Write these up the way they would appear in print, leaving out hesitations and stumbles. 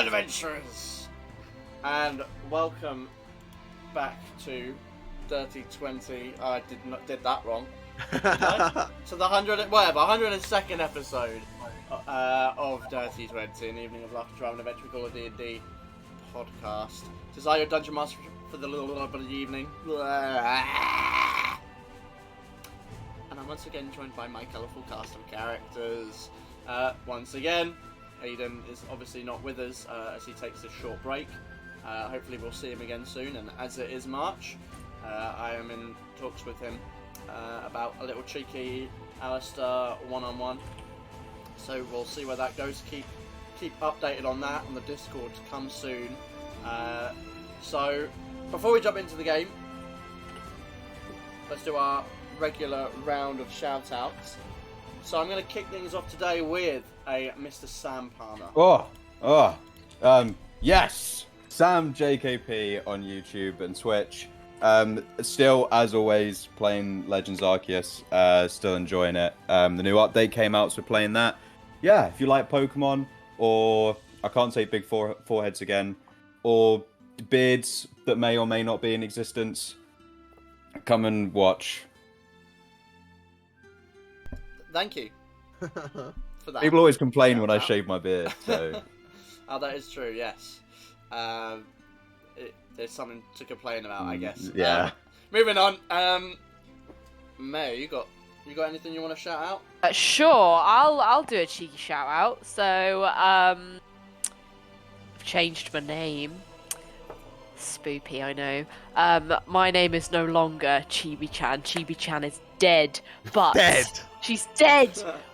adventurers, and welcome back to Dirty 20. I did that wrong. To the 102nd episode of Dirty 20, an evening of laughter, drama, and adventure we call a D&D podcast. This is your dungeon master for the little bit of the evening, and I'm once again joined by my colourful cast of characters. Once again, Aidan is obviously not with us as he takes a short break. Hopefully we'll see him again soon, and as it is March, I am in talks with him about a little cheeky Alistair one-on-one. So we'll see where that goes. Keep updated on that on the Discord to come soon. So before we jump into the game, let's do our regular round of shout-outs. So I'm going to kick things off today with a Mr. Sam Palmer. Yes! Sam JKP on YouTube and Twitch. Still, as always, playing Legends Arceus. Still enjoying it. The new update came out, so playing that. Yeah, if you like Pokemon, or I can't say big foreheads again, or beards that may or may not be in existence, come and watch. Thank you for that. People always complain when I shave my beard, so... Oh, that is true, yes. There's something to complain about, I guess. Yeah. Moving on. May, you got anything you want to shout out? Sure, I'll do a cheeky shout out. So, I've changed my name. Spoopy, I know. My name is no longer Chibi-chan. Chibi-chan is dead, but she's dead.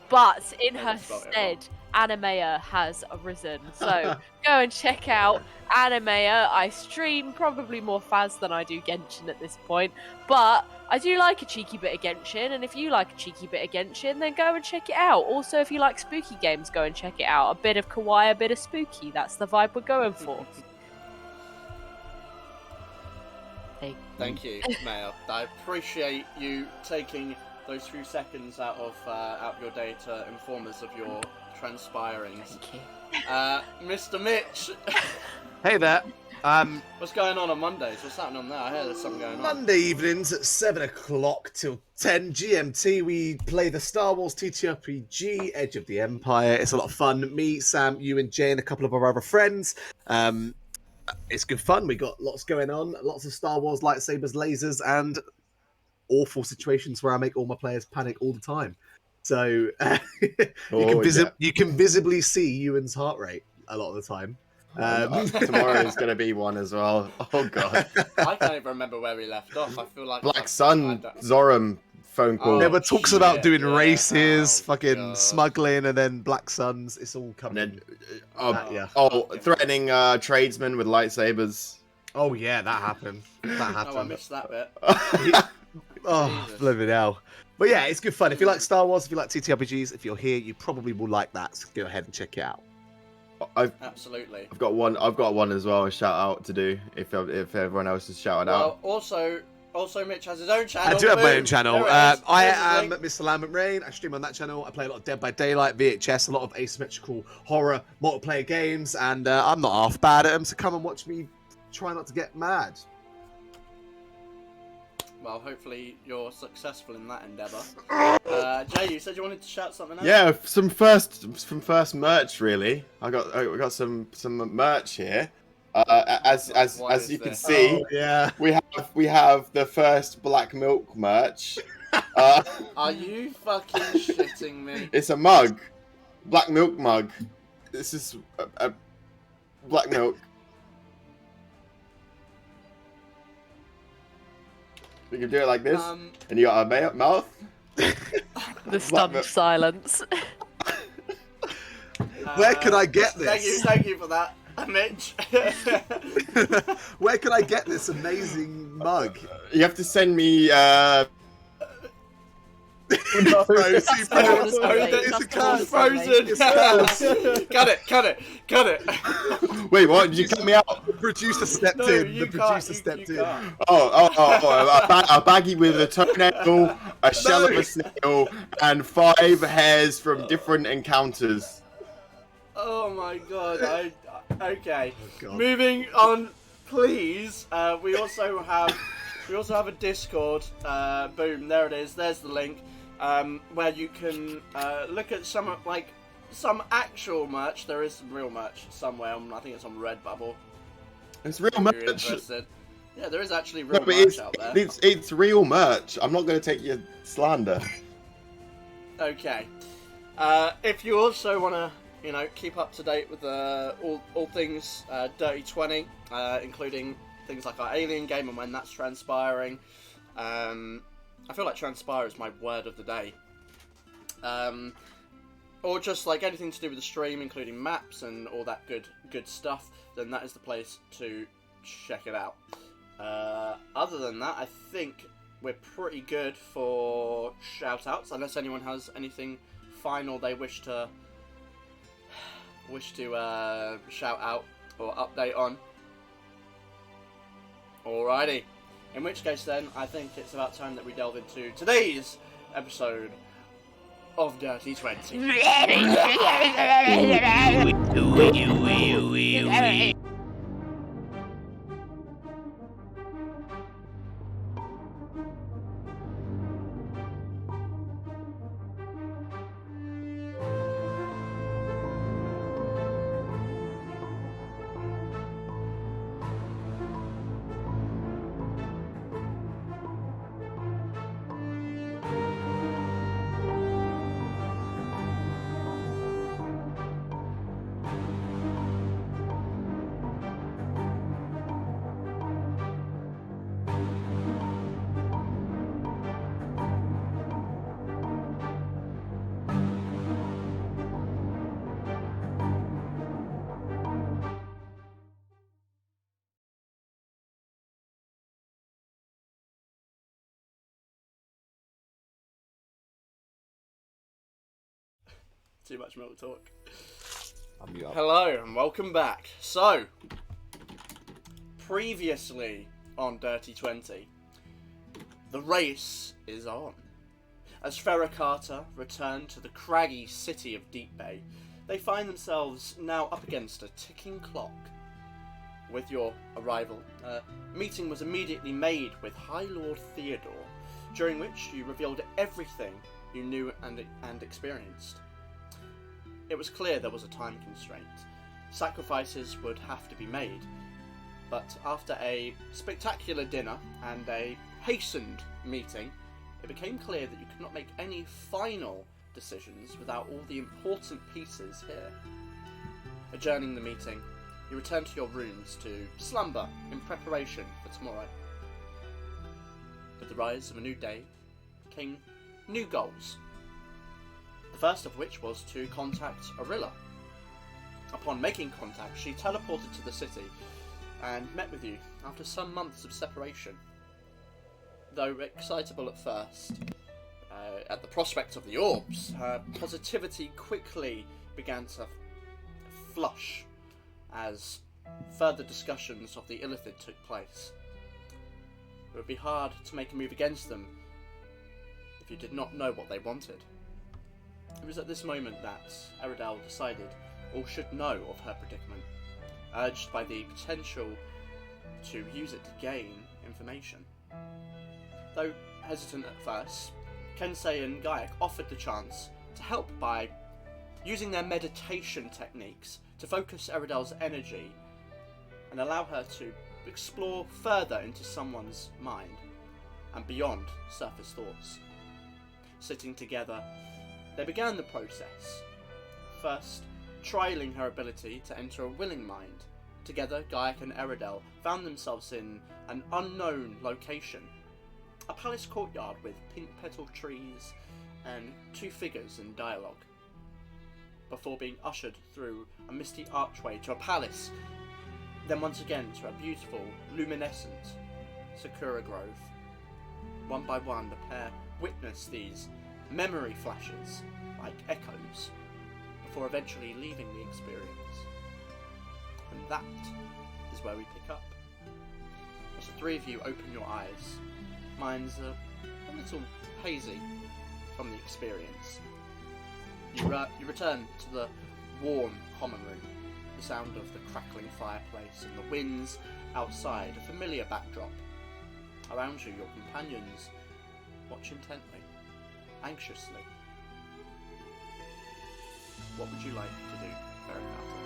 But in her stead, Animea has arisen. So go and check out Animea. I stream probably more Faz than I do Genshin at this point, but I do like a cheeky bit of Genshin, and if you like a cheeky bit of Genshin, then go and check it out. Also, if you like spooky games, go and check it out. A bit of kawaii, a bit of spooky. That's the vibe we're going for. Thank you, Mayor. I appreciate you taking those few seconds out of your day to inform us of your transpirings. Thank you. Mr. Mitch. Hey there. What's going on Mondays? What's happening on there? I hear there's something going on. Monday evenings at 7 o'clock till 10 GMT, we play the Star Wars TTRPG, Edge of the Empire. It's a lot of fun. Me, Sam, you and Jay and a couple of our other friends. It's good fun. We got lots going on. Lots of Star Wars lightsabers, lasers, and awful situations where I make all my players panic all the time. So you can visibly see Ewan's heart rate a lot of the time. Tomorrow is going to be one as well. Oh god, I can't even remember where we left off. I feel like Black Sun Zoram phone call. Never talks about doing races, fucking smuggling, and then Black Suns. It's all coming. Threatening tradesmen with lightsabers. Oh yeah, that happened. Oh, I missed that bit. Oh, bloody hell. But yeah, it's good fun. If you like Star Wars, if you like TTRPGs, if you're here, you probably will like that. So go ahead and check it out. Absolutely. I've got one as well. A shout out to do if everyone else is shouting out. Also, Mitch has his own channel. I do have my own channel. I am Mr. Lambert Rain. I stream on that channel. I play a lot of Dead by Daylight, VHS, a lot of asymmetrical horror multiplayer games, and I'm not half bad at them. So come and watch me try not to get mad. Well, hopefully you're successful in that endeavour. Jay, you said you wanted to shout something out? Yeah, some first merch really. We got some merch here. As you can see, we have the first Black Milk merch. Are you fucking shitting me? It's a mug, Black Milk mug. This is a Black Milk. You can do it like this, and you got a mouth. The stunned silence. Where can I get this? Thank you for that, Mitch. Where can I get this amazing mug? You have to send me. It's frozen. Cut it. Wait, what? Did you cut me out? The producer stepped in. The producer stepped in. A baggie with a toenail, a shell of a snail, and 5 hairs from different encounters. Oh my god, okay. Oh, God. Moving on, please. We also have a Discord. Boom, there it is. There's the link. Where you can look at some actual merch. There is some real merch somewhere. I think it's on Redbubble. It's real If you're merch. interested. Yeah, there is actually real No, but merch out there. it's real merch. I'm not going to take your slander. Okay. If you also want to, keep up to date with all things Dirty 20, including things like our Alien game and when that's transpiring. I feel like transpire is my word of the day. Or just like anything to do with the stream, including maps and all that good stuff, then that is the place to check it out. Other than that, I think we're pretty good for shout-outs, unless anyone has anything final they wish to shout out or update on. Alrighty. In which case then, I think it's about time that we delve into today's episode of Dirty 20. Too much milk talk. Hello and welcome back. So, previously on Dirty 20, the race is on. As Ferra Carta return to the craggy city of Deepbay, they find themselves now up against a ticking clock. With your arrival, a meeting was immediately made with High Lord Theodore, during which you revealed everything you knew and experienced. It was clear there was a time constraint. Sacrifices would have to be made, but after a spectacular dinner and a hastened meeting, it became clear that you could not make any final decisions without all the important pieces here. Adjourning the meeting, you returned to your rooms to slumber in preparation for tomorrow. With the rise of a new day came new goals. The first of which was to contact Arilla. Upon making contact, she teleported to the city and met with you after some months of separation. Though excitable at first, at the prospect of the orbs, her positivity quickly began to flush as further discussions of the Ilithid took place. It would be hard to make a move against them if you did not know what they wanted. It was at this moment that Eridel decided all should know of her predicament, urged by the potential to use it to gain information. Though hesitant at first, Kensei and Gaiak offered the chance to help by using their meditation techniques to focus Eridel's energy and allow her to explore further into someone's mind and beyond surface thoughts. Sitting together, they began the process, first trialing her ability to enter a willing mind. Together, Gaiak and Eridel found themselves in an unknown location, a palace courtyard with pink petal trees and two figures in dialogue, before being ushered through a misty archway to a palace, then once again to a beautiful, luminescent sakura grove. One by one, the pair witnessed these memory flashes like echoes before eventually leaving the experience. And that is where we pick up. As the three of you open your eyes, minds are a little hazy from the experience. You return to the warm common room, the sound of the crackling fireplace and the winds outside, a familiar backdrop. Around you, your companions watch intently, anxiously. What would you like to do, Ferra Carta?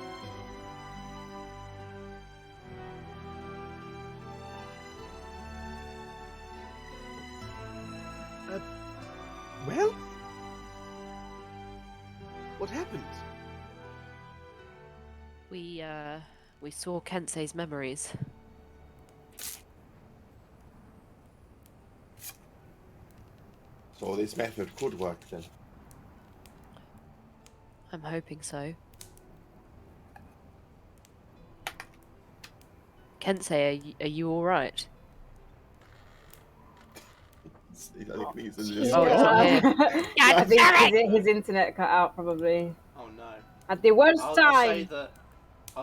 Well? What happened? We saw Kensei's memories. So this method could work then. I'm hoping so. Kensei, are you alright? I think these are Oh, just... it's not here. I think his internet cut out probably. Oh no. At the worst I'll time.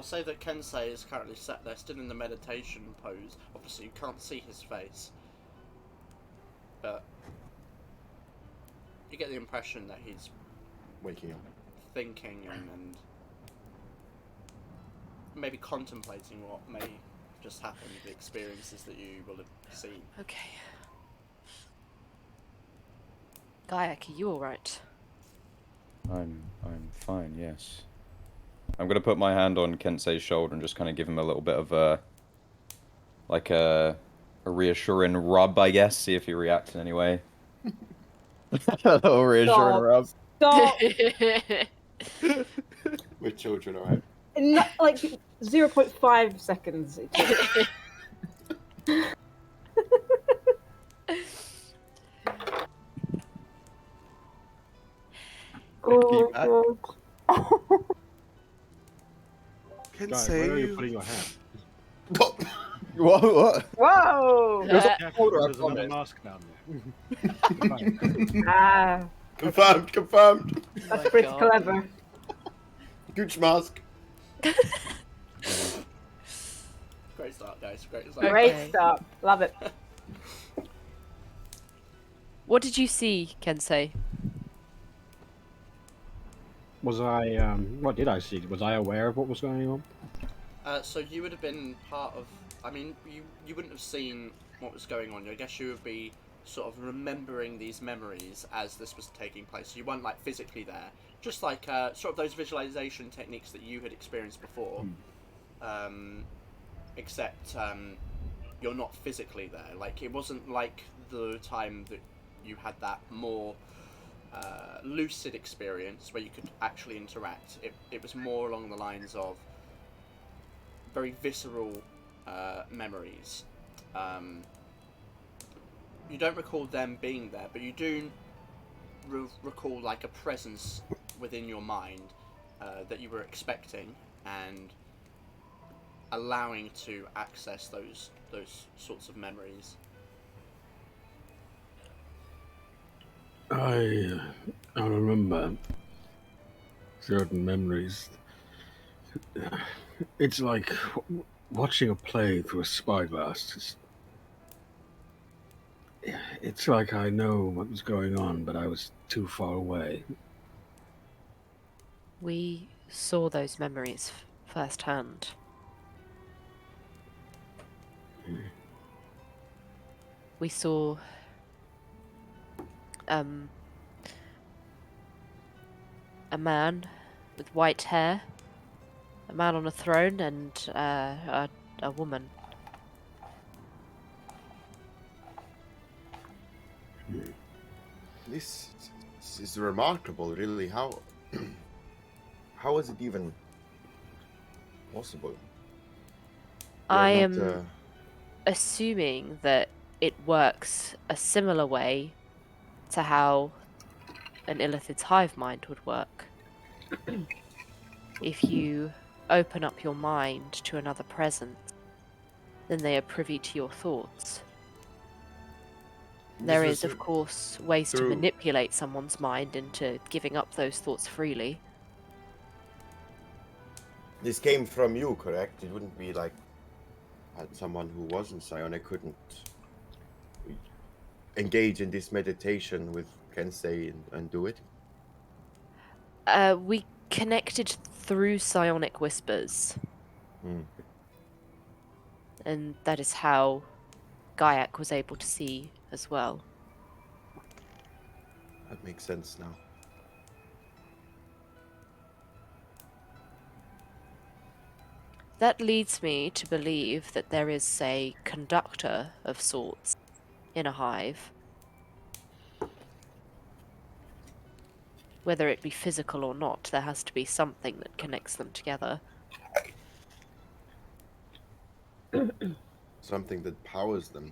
say that Kensei is currently sat there, still in the meditation pose. Obviously, you can't see his face, but you get the impression that he's waking up, thinking and maybe contemplating what may just happen, the experiences that you will have seen. Okay. Gaiak, are you alright? I'm fine, yes. I'm gonna put my hand on Kensei's shoulder and just kind of give him a little bit of a reassuring rub, I guess. See if he reacts in any way. A little reassuring rub. Stop. We're children, alright. Not, like 0.5 seconds. It took. Oh, Can Guys, say where are you putting your hand? What? whoa! There's I another mask down there. Ah, Confirmed. that's pretty clever. Gooch mask. Great start, guys. Great start. Great start. Love it. What did you see, Kensei? Was I, what did I see? Was I aware of what was going on? So you would have been part of. I mean, you wouldn't have seen what was going on. I guess you would be sort of remembering these memories as this was taking place. You weren't like physically there, just like sort of those visualization techniques that you had experienced before, except you're not physically there. Like it wasn't like the time that you had that more lucid experience where you could actually interact. It was more along the lines of very visceral memories. You don't recall them being there, but you do recall like a presence within your mind that you were expecting and allowing to access those sorts of memories. I remember certain memories. It's like watching a play through a spyglass. It's like I know what was going on, but I was too far away. We saw those memories firsthand. We saw a man with white hair, a man on a throne, and a woman. This is remarkable, really. How is it even possible? I am assuming that it works a similar way to how an Ilithid's hive mind would work. If you open up your mind to another presence, then they are privy to your thoughts. There is, of course, ways to manipulate someone's mind into giving up those thoughts freely. This came from you, correct? It wouldn't be like someone who wasn't psionic couldn't engage in this meditation with Kensei and do it? We connected through psionic whispers. And that is how Gaiak was able to see as well. That makes sense now. That leads me to believe that there is a conductor of sorts in a hive. Whether it be physical or not, there has to be something that connects them together. Something that powers them.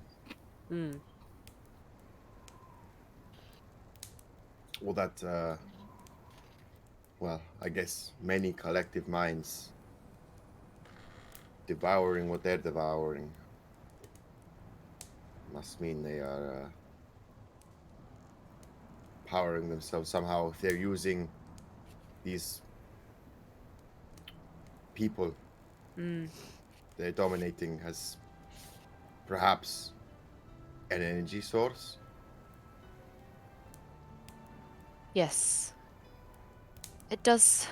Well, that, I guess many collective minds devouring what they're devouring must mean they are powering themselves somehow. If they're using these people they're dominating as perhaps an energy source. Yes. It does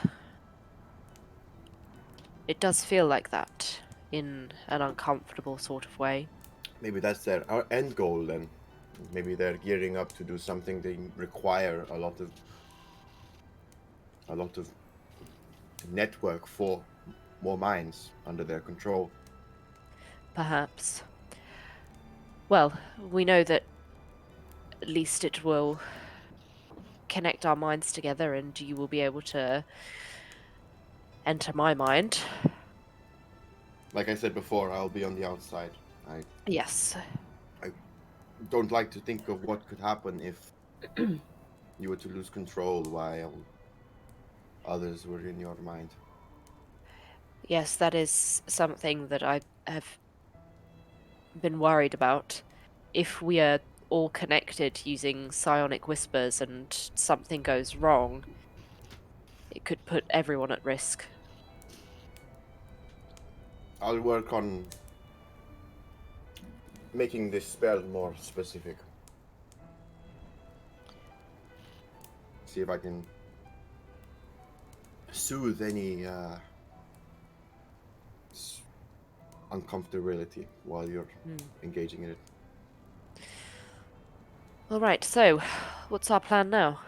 feel like that in an uncomfortable sort of way. Maybe that's their our end goal then. Maybe they're gearing up to do something they require a lot of network for more minds under their control. Perhaps. Well, we know that at least it will connect our minds together and you will be able to enter my mind. Like I said before, I'll be on the outside. Yes. I don't like to think of what could happen if you were to lose control while others were in your mind. Yes, that is something that I have been worried about. If we are all connected using psionic whispers and something goes wrong, it could put everyone at risk. I'll work on making this spell more specific. See if I can soothe any uncomfortability while you're engaging in it. Alright, so, what's our plan now?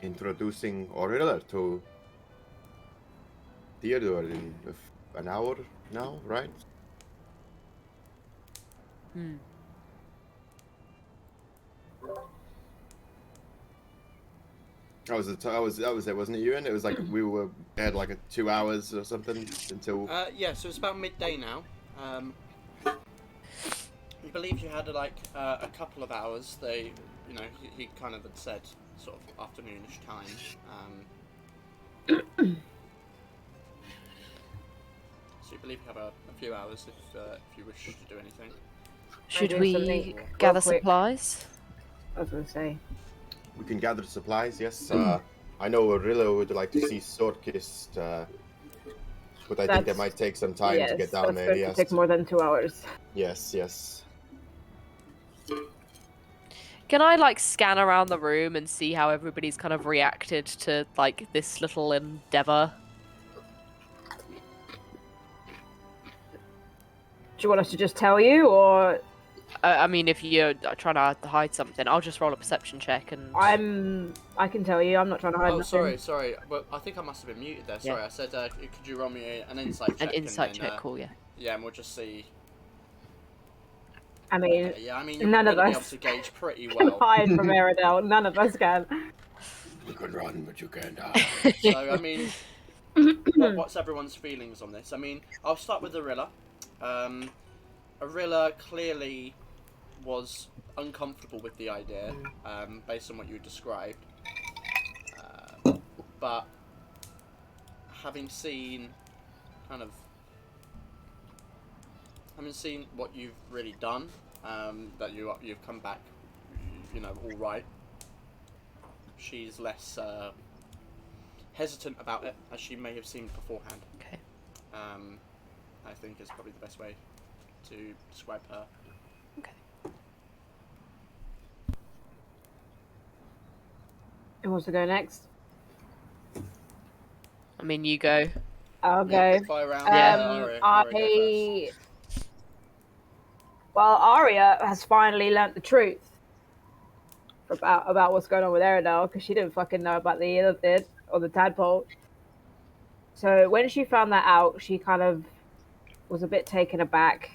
Introducing Aurilla to Theodore in an hour now, right? That was it, wasn't it, Ewan? It was like we had like 2 hours or something until. Yeah, so it's about midday now. He believed you had a couple of hours. He kind of had said sort of afternoonish time. So you believe you have a few hours if you wish to do anything. Should do we something gather real quick. supplies? I was going to say. We can gather supplies, yes. I know Aurilla would like to see Swordkist, but I think it might take some time to get down there. Yes, take more than 2 hours. Yes. Can I scan around the room and see how everybody's kind of reacted to this little endeavor? Do you want us to just tell you, or I mean, if you're trying to hide something, I'll just roll a perception check and... I can tell you, I'm not trying to hide nothing. Sorry. Well, I think I must have been muted there. Sorry, Yeah. I said, could you roll me an insight check? An insight and then, check, cool, yeah. Yeah, and we'll just see. I mean, Okay, yeah, I mean, you're none of going to be able us to gauge pretty can well. hide from Aerodel. None of us can. You can run, but you can't hide. So, I mean, what's everyone's feelings on this? I mean, I'll start with Aurilla. Aurilla clearly was uncomfortable with the idea, based on what you described. But having seen what you've really done, that you've come back, all right. She's less hesitant about it, as she may have seemed beforehand. Okay. I think is probably the best way to describe her. Okay. Who wants to go next? I mean, you go. I'll Yeah, go. quick fire round. Well, Arya has finally learnt the truth about what's going on with Eridel, because she didn't fucking know about the Ilithid or the tadpole. So when she found that out, she kind of was a bit taken aback,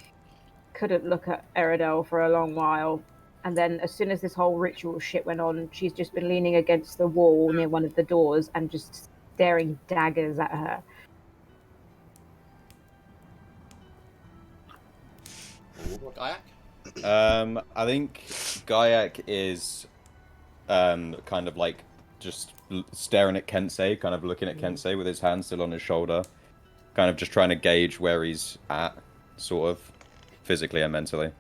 couldn't look at Eridel for a long while. And then as soon as this whole ritual shit went on, she's just been leaning against the wall near one of the doors and just staring daggers at her. Gaiac? I think Gaiac is kind of like just staring at Kensei, kind of looking at Kensei with his hand still on his shoulder, kind of just trying to gauge where he's at, sort of physically and mentally.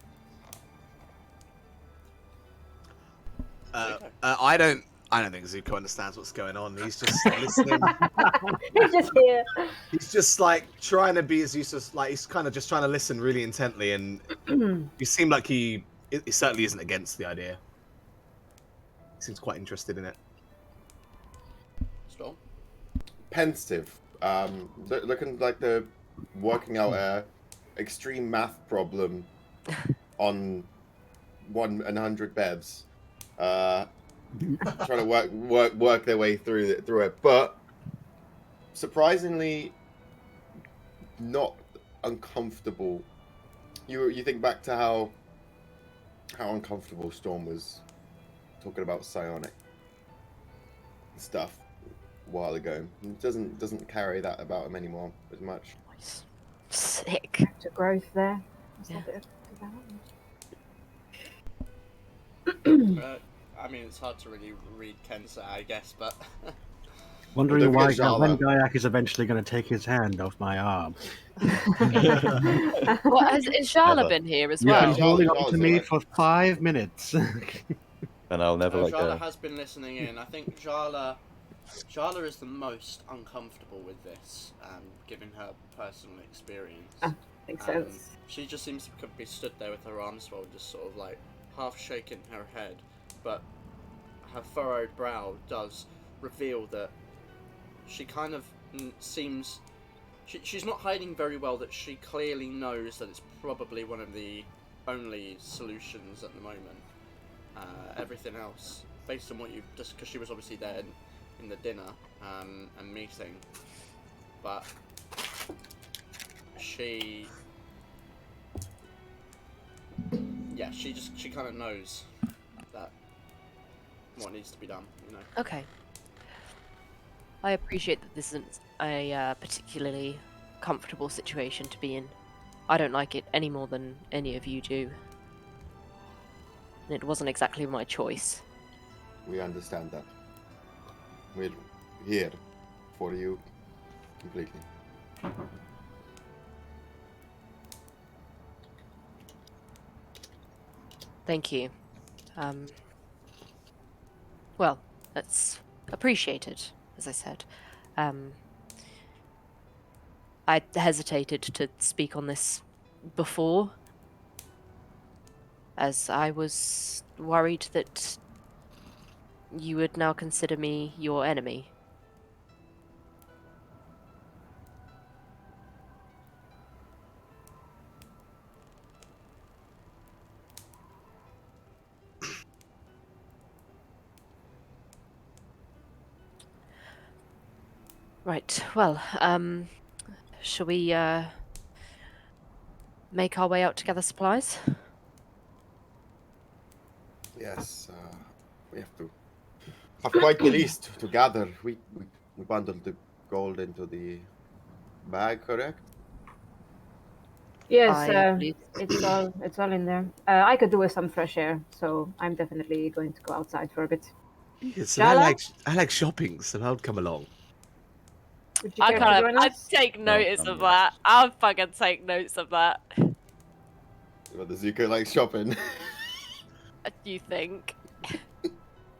I don't think Zuko understands what's going on. He's just listening. He's just here. He's just like trying to be as useless. Like he's kind of just trying to listen really intently, and you seem like he certainly isn't against the idea. He seems quite interested in it. Storm? Pensive. Looking like they're working out a extreme math problem on 100 bevs. Trying to work their way through it, but surprisingly not uncomfortable. You think back to how uncomfortable Storm was talking about psionic stuff a while ago. He doesn't carry that about him anymore as much. Sick. To growth there. Yeah. I mean, it's hard to really read Kensa, I guess, but... Wondering why when Gaiac is eventually going to take his hand off my arm. Well, has Jala been here as well? You've been holding on to me for 5 minutes. And I'll never let Jala go. has been listening in. I think Jala is the most uncomfortable with this, given her personal experience. Makes sense. She just seems to be stood there with her arms folded, just sort of like half shaking her head, but her furrowed brow does reveal that she kind of seems... She's not hiding very well that she clearly knows that it's probably one of the only solutions at the moment. Everything else, based on what you've just... Because she was obviously there in the dinner and meeting, but she... Yeah, she kind of knows that what needs to be done, you know. Okay. I appreciate that this isn't a particularly comfortable situation to be in. I don't like it any more than any of you do. And it wasn't exactly my choice. We understand that. We're here for you completely. Thank you. Well, that's appreciated, as I said. I hesitated to speak on this before, as I was worried that you would now consider me your enemy. Right, well, shall we, make our way out to gather supplies? Yes, we have to have quite the list to gather. We bundled the gold into the bag, correct? Yes, it's all in there. I could do with some fresh air, so I'm definitely going to go outside for a bit. Yes, and I like shopping, so I'll come along. Would you care to join I'd us? take notice of that. I'll fucking take notes of that. Well, the Zuko likes shopping. You think?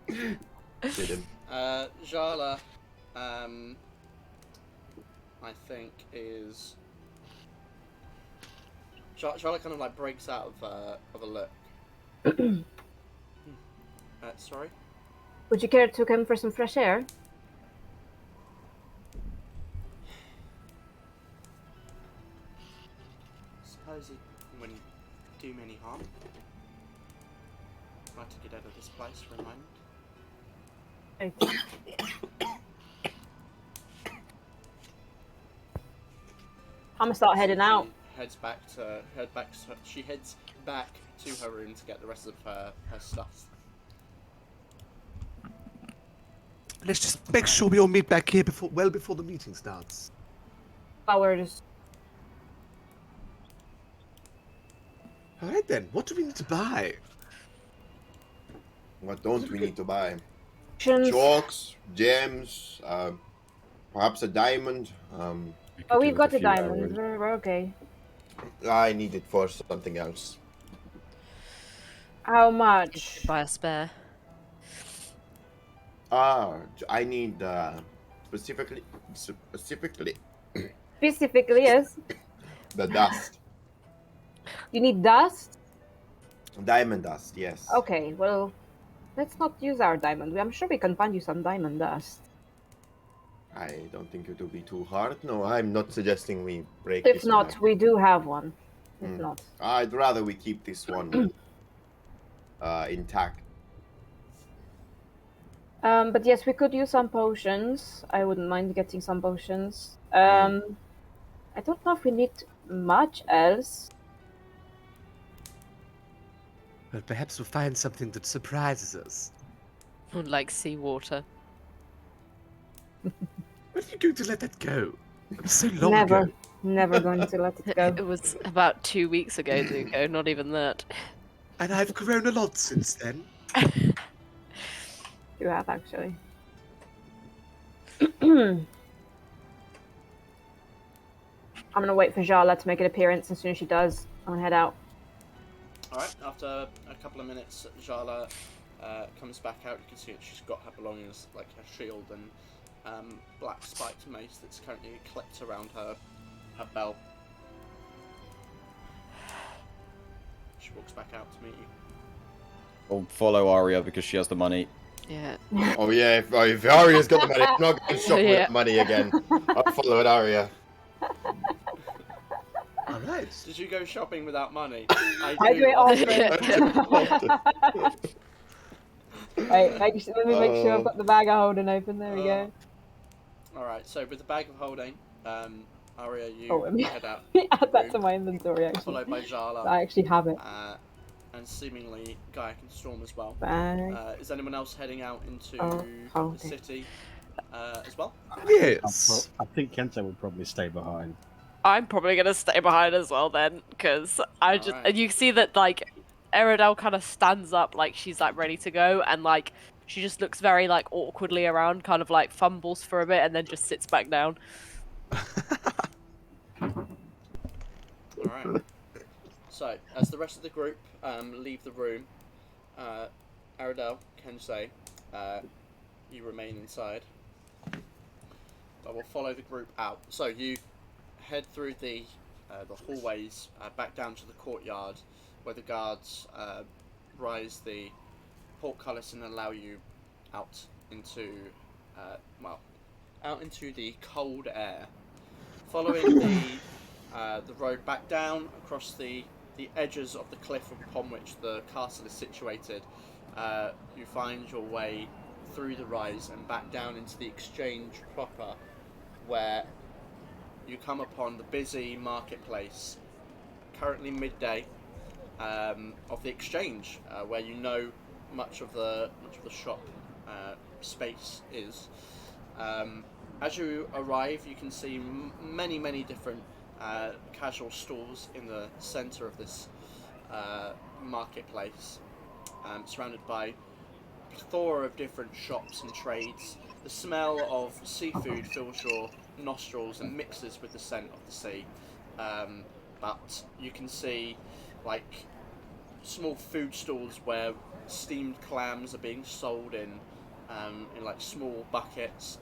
Didn't. Jala, I think is... Jala kind of like breaks out of a look. Sorry? Would you care to come for some fresh air? suppose it wouldn't do me any harm. I'd like to get out of this place for a moment. I'm gonna start heading out. She heads back to her room to get the rest of her stuff. Let's just make sure we all meet back here well before the meeting starts. Flowers. All right then. What do we need to buy? What don't we need to buy? Potions. Chalks, gems, perhaps a diamond. Oh, we've got the diamond. We're okay. I need it for something else. How much? Buy a spare. I need specifically Specifically, yes. the dust. You need dust? Diamond dust, yes. Okay, well, let's not use our diamond. I'm sure we can find you some diamond dust. I don't think it will be too hard. No, I'm not suggesting we break If this not, one. we do have one. If not. I'd rather we keep this one intact. But yes, we could use some potions. I wouldn't mind getting some potions. I don't know if we need much else. Well, perhaps we'll find something that surprises us. Like seawater. When are you going to let that go? It was so long ago. Never going to let it go. It was about 2 weeks ago, Zuko, not even that. And I've grown a lot since then. You have, actually. I'm gonna wait for Jala to make an appearance. As soon as she does, I'm gonna head out. Alright, after a couple of minutes, Jala comes back out. You can see that she's got her belongings, like her shield and black spiked mace that's currently clipped around her belt. She walks back out to meet you. We'll follow Arya because she has the money. Yeah. Oh yeah, if Arya's got the money, I'm not going to shop Yeah. with money again. I'll follow Arya. All right. Did you go shopping without money? I do it often. Wait, let me make sure I've got the bag of holding open. There we go. Alright, so with the bag of holding, Arya, you Oh, let me head out. add that to my inventory, actually. Followed by Jala. I actually have it. And seemingly Gaia and Storm as well. Bag. Is anyone else heading out into Oh, the city as well? Yes. I think Kento would probably stay behind. I'm probably gonna stay behind as well then, because I just Alright. and you see that like Eridel kind of stands up like she's like ready to go, and like she just looks very like awkwardly around, kind of like fumbles for a bit and then just sits back down. Alright. So, as the rest of the group leave the room, Aridel, Kensei, you remain inside. I will follow the group out. So you head through the hallways back down to the courtyard, where the guards rise the portcullis and allow you out into the cold air. Following the road back down across the edges of the cliff upon which the castle is situated, you find your way through the rise and back down into the exchange proper, where you come upon the busy marketplace, currently midday, of the exchange, where you know much of the shop space is. As you arrive, you can see many different casual stalls in the centre of this marketplace, surrounded by a plethora of different shops and trades. The smell of seafood fills your nostrils and mixes with the scent of the sea, but you can see like small food stalls where steamed clams are being sold in like small buckets.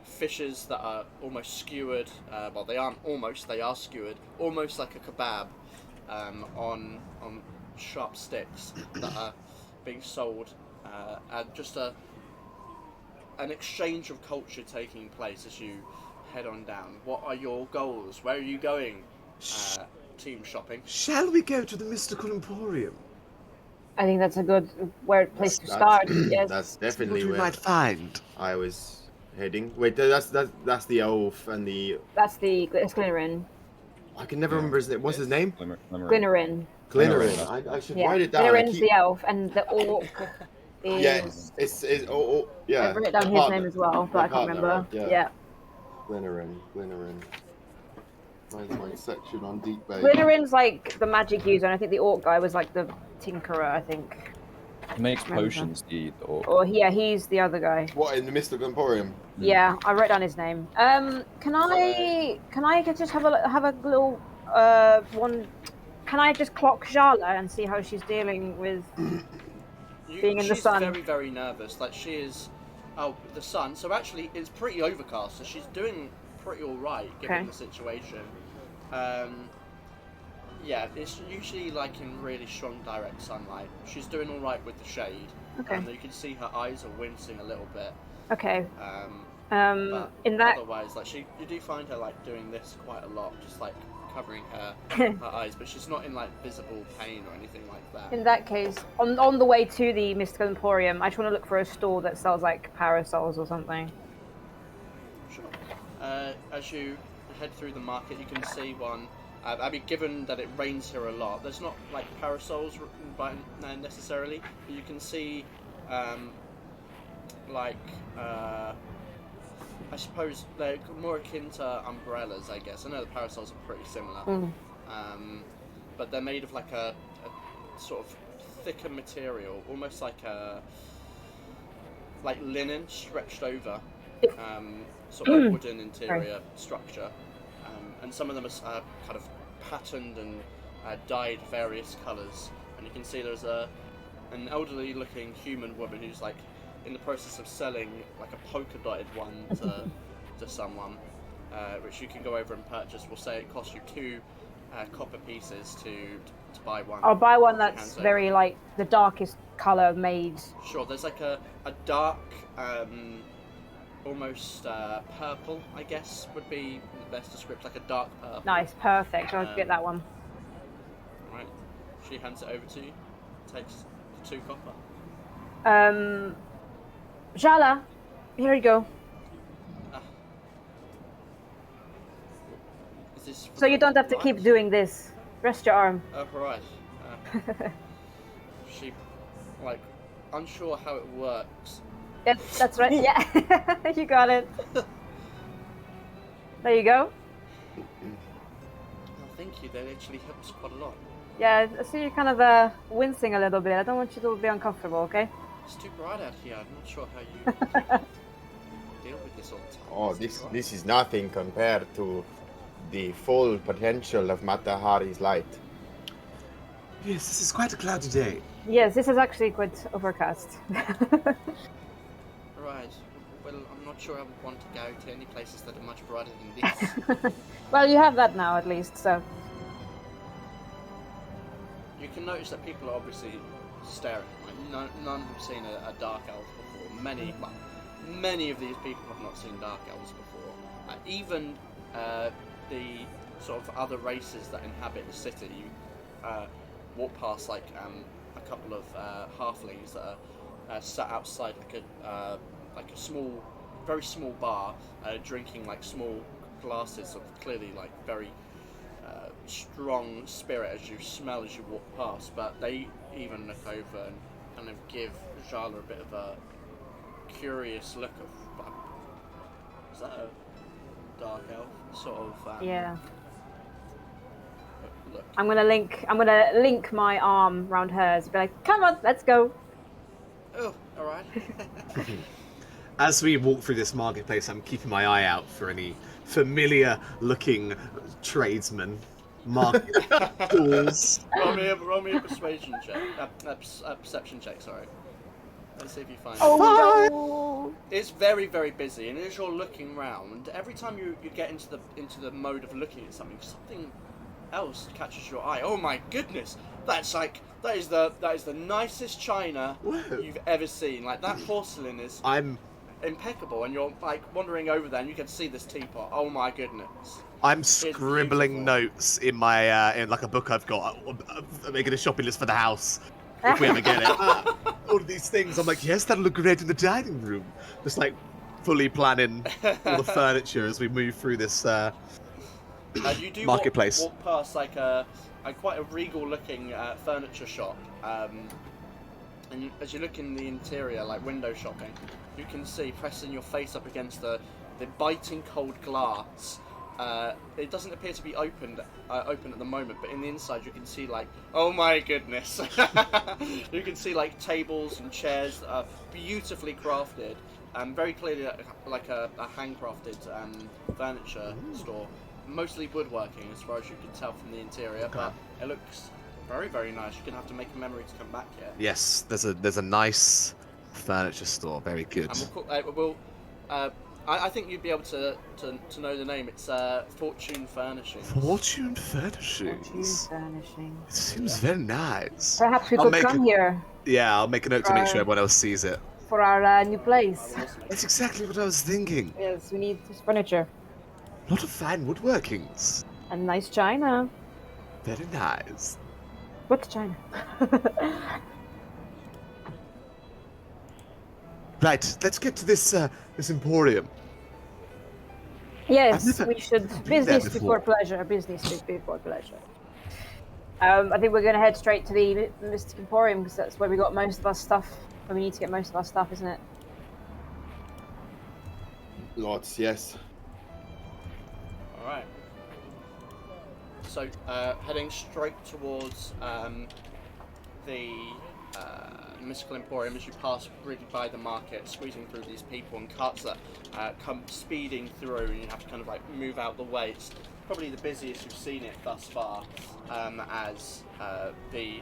Fishes that are almost skewered, well they aren't almost, they are skewered, almost like a kebab, on sharp sticks that are being sold, and just an exchange of culture taking place as you head on down. What are your goals? Where are you going, team shopping. Shall we go to the Mystical Emporium? I think that's a good place to That's- start. Yes. That's What definitely we where might find. I was heading. Wait, that's the elf and the. That's Glynerin. I can never remember his name. What's his name? Glynerin. Glynerin. I should Yeah. write it down. Glynerin's the elf, and the orc is. Yes, it's yeah. I've written down the his partner. name as well, but The I can't partner, remember. right, Yeah. Glynerin. Where's my section on Deepbay? Glynerin's like the magic user, and I think the orc guy was like the tinkerer, I think. He makes potions, Or yeah, he's the other guy. What, in the Mystical Emporium? Yeah, I wrote down his name. Can I just have a little one? Can I just clock Jala and see how she's dealing with being in the sun? She's very, very nervous. Like she is. Oh, the sun. So actually, it's pretty overcast. So she's doing pretty all right given the situation. Yeah, it's usually like in really strong direct sunlight. She's doing all right with the shade. Okay. You can see her eyes are wincing a little bit. Okay. But In that otherwise, like you do find her like doing this quite a lot, just like covering her eyes, but she's not in like visible pain or anything like that. in that case, on the way to the Mystical Emporium, I just want to look for a store that sells like parasols or something. Sure. As you head through the market, you can see one. I mean, given that it rains here a lot, there's not like parasols necessarily, but you can see I suppose they're more akin to umbrellas, I guess. I know the parasols are pretty similar, but they're made of like a sort of thicker material, almost like linen stretched over, sort of like wooden interior structure. And some of them are kind of patterned and dyed various colours. And you can see there's an elderly-looking human woman who's like in the process of selling like a polka-dotted one to someone, which you can go over and purchase. We'll say it costs you 2 copper pieces to buy one. I'll buy one that's very like the darkest colour made. Sure, there's like a dark, almost purple, I guess, would be the best description, like a dark purple. Nice, perfect. I'll get that one. Right. She hands it over to you, takes the 2 copper. Jala, here you go. Is this So you don't have to keep doing this. Rest your arm. Oh, right. She, like, unsure how it works. Yep, that's right. Yeah, you got it. There you go. Oh, thank you. That actually helps quite a lot. Yeah, I see you kind of wincing a little bit. I don't want you to be uncomfortable, okay? It's too bright out here. I'm not sure how you deal with this all the time. Oh, this is nothing compared to the full potential of Matahari's light. Yes, this is quite a cloudy day. Yes, this is actually quite overcast. Right. Well, I'm not sure I would want to go to any places that are much brighter than this. Well, you have that now, at least, so... You can notice that people are obviously staring. Like, none have seen a dark elf before. Many of these people have not seen dark elves before. Even the sort of other races that inhabit the city, you walk past like a couple of halflings that are sat outside like a small, very small bar, drinking like small glasses of clearly like very strong spirit as you smell as you walk past. But they even look over and kind of give Jala a bit of a curious look of, is that a dark elf sort of? Yeah. Look. I'm gonna link my arm around hers. Be like, come on, let's go. Oh, all right. As we walk through this marketplace, I'm keeping my eye out for any familiar-looking tradesmen. Market tools. roll me a persuasion check. A perception check, sorry. Let's see if you find it. Oh no! It's very, very busy, and as you're looking round, every time you get into the mode of looking at something else catches your eye. Oh my goodness! That is the nicest china you've ever seen. Like that porcelain is impeccable, and you're like wandering over there, and you can see this teapot. Oh my goodness! I'm scribbling notes in my in like a book I've got. I'm making a shopping list for the house if we ever get it. All of these things. I'm like, yes, that'll look great in the dining room. Just like fully planning all the furniture as we move through this You do marketplace. Walk past like a quite a regal-looking furniture shop, and as you look in the interior, like window shopping, you can see pressing your face up against the biting cold glass. It doesn't appear to be open at the moment, but in the inside you can see like, oh my goodness, you can see like tables and chairs that are beautifully crafted, very clearly like a handcrafted furniture store, mostly woodworking as far as you can tell from the interior, but it looks very, very nice. You're gonna have to make a memory to come back here. Yes, there's a nice furniture store. Very good. And I think you'd be able to know the name. It's Fortune Furnishings. Fortune Furnishings. Fortune Furnishings. It seems very nice. Perhaps we could come here Yeah, I'll make a note to make sure everyone else sees it. for our new place. That's exactly what I was thinking. Yes, we need this furniture. A lot of fine woodworkings. And nice china. Very nice. What's china? Right, let's get to this this emporium. Yes, we should. been there Business before. before pleasure. Business before pleasure. I think we're going to head straight to the Mystic Emporium because that's where we got most of our stuff. Where we need to get most of our stuff, isn't it? Lots, yes. Alright. So, heading straight towards the Mystical Emporium as you pass really by the market, squeezing through these people and carts that come speeding through, and you have to kind of like move out the way. It's probably the busiest you've seen it thus far, as the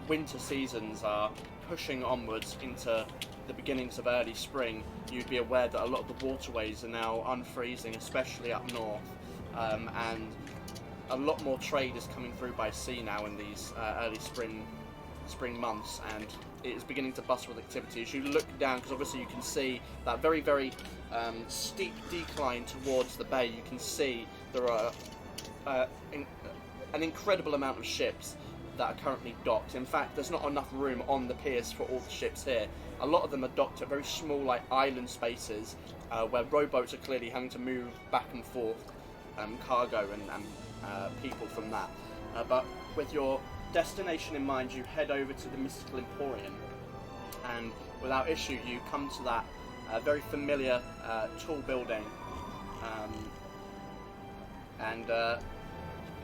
winter seasons are pushing onwards into the beginnings of early spring. You'd be aware that a lot of the waterways are now unfreezing, especially up north, and a lot more trade is coming through by sea now in these early spring months, and it is beginning to bustle with activity. As you look down, because obviously you can see that very, very steep decline towards the bay, you can see there are an incredible amount of ships that are currently docked. In fact, there's not enough room on the piers for all the ships here. A lot of them are docked at very small, like island spaces, where rowboats are clearly having to move back and forth cargo and people from that. But with your destination in mind, you head over to the Mystical Emporium, and without issue you come to that very familiar tall building, and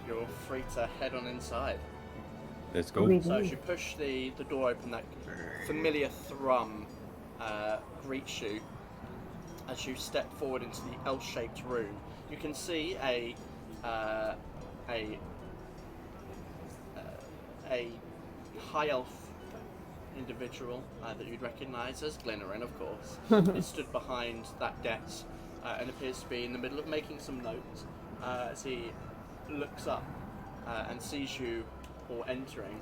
you're free to head on inside. Let's go. So as you push the door open, that familiar thrum greets you as you step forward into the L-shaped room. You can see a high elf individual that you'd recognise as Glennarin, of course, is stood behind that desk and appears to be in the middle of making some notes as he looks up and sees you all entering.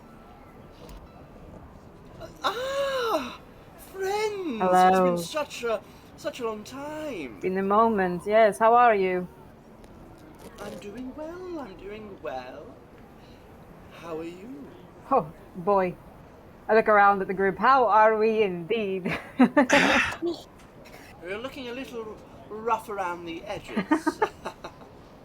Friends! Hello. It's been such a long time. In a moment, yes. How are you? I'm doing well. How are you? Oh, boy. I look around at the group. How are we indeed? You're looking a little rough around the edges.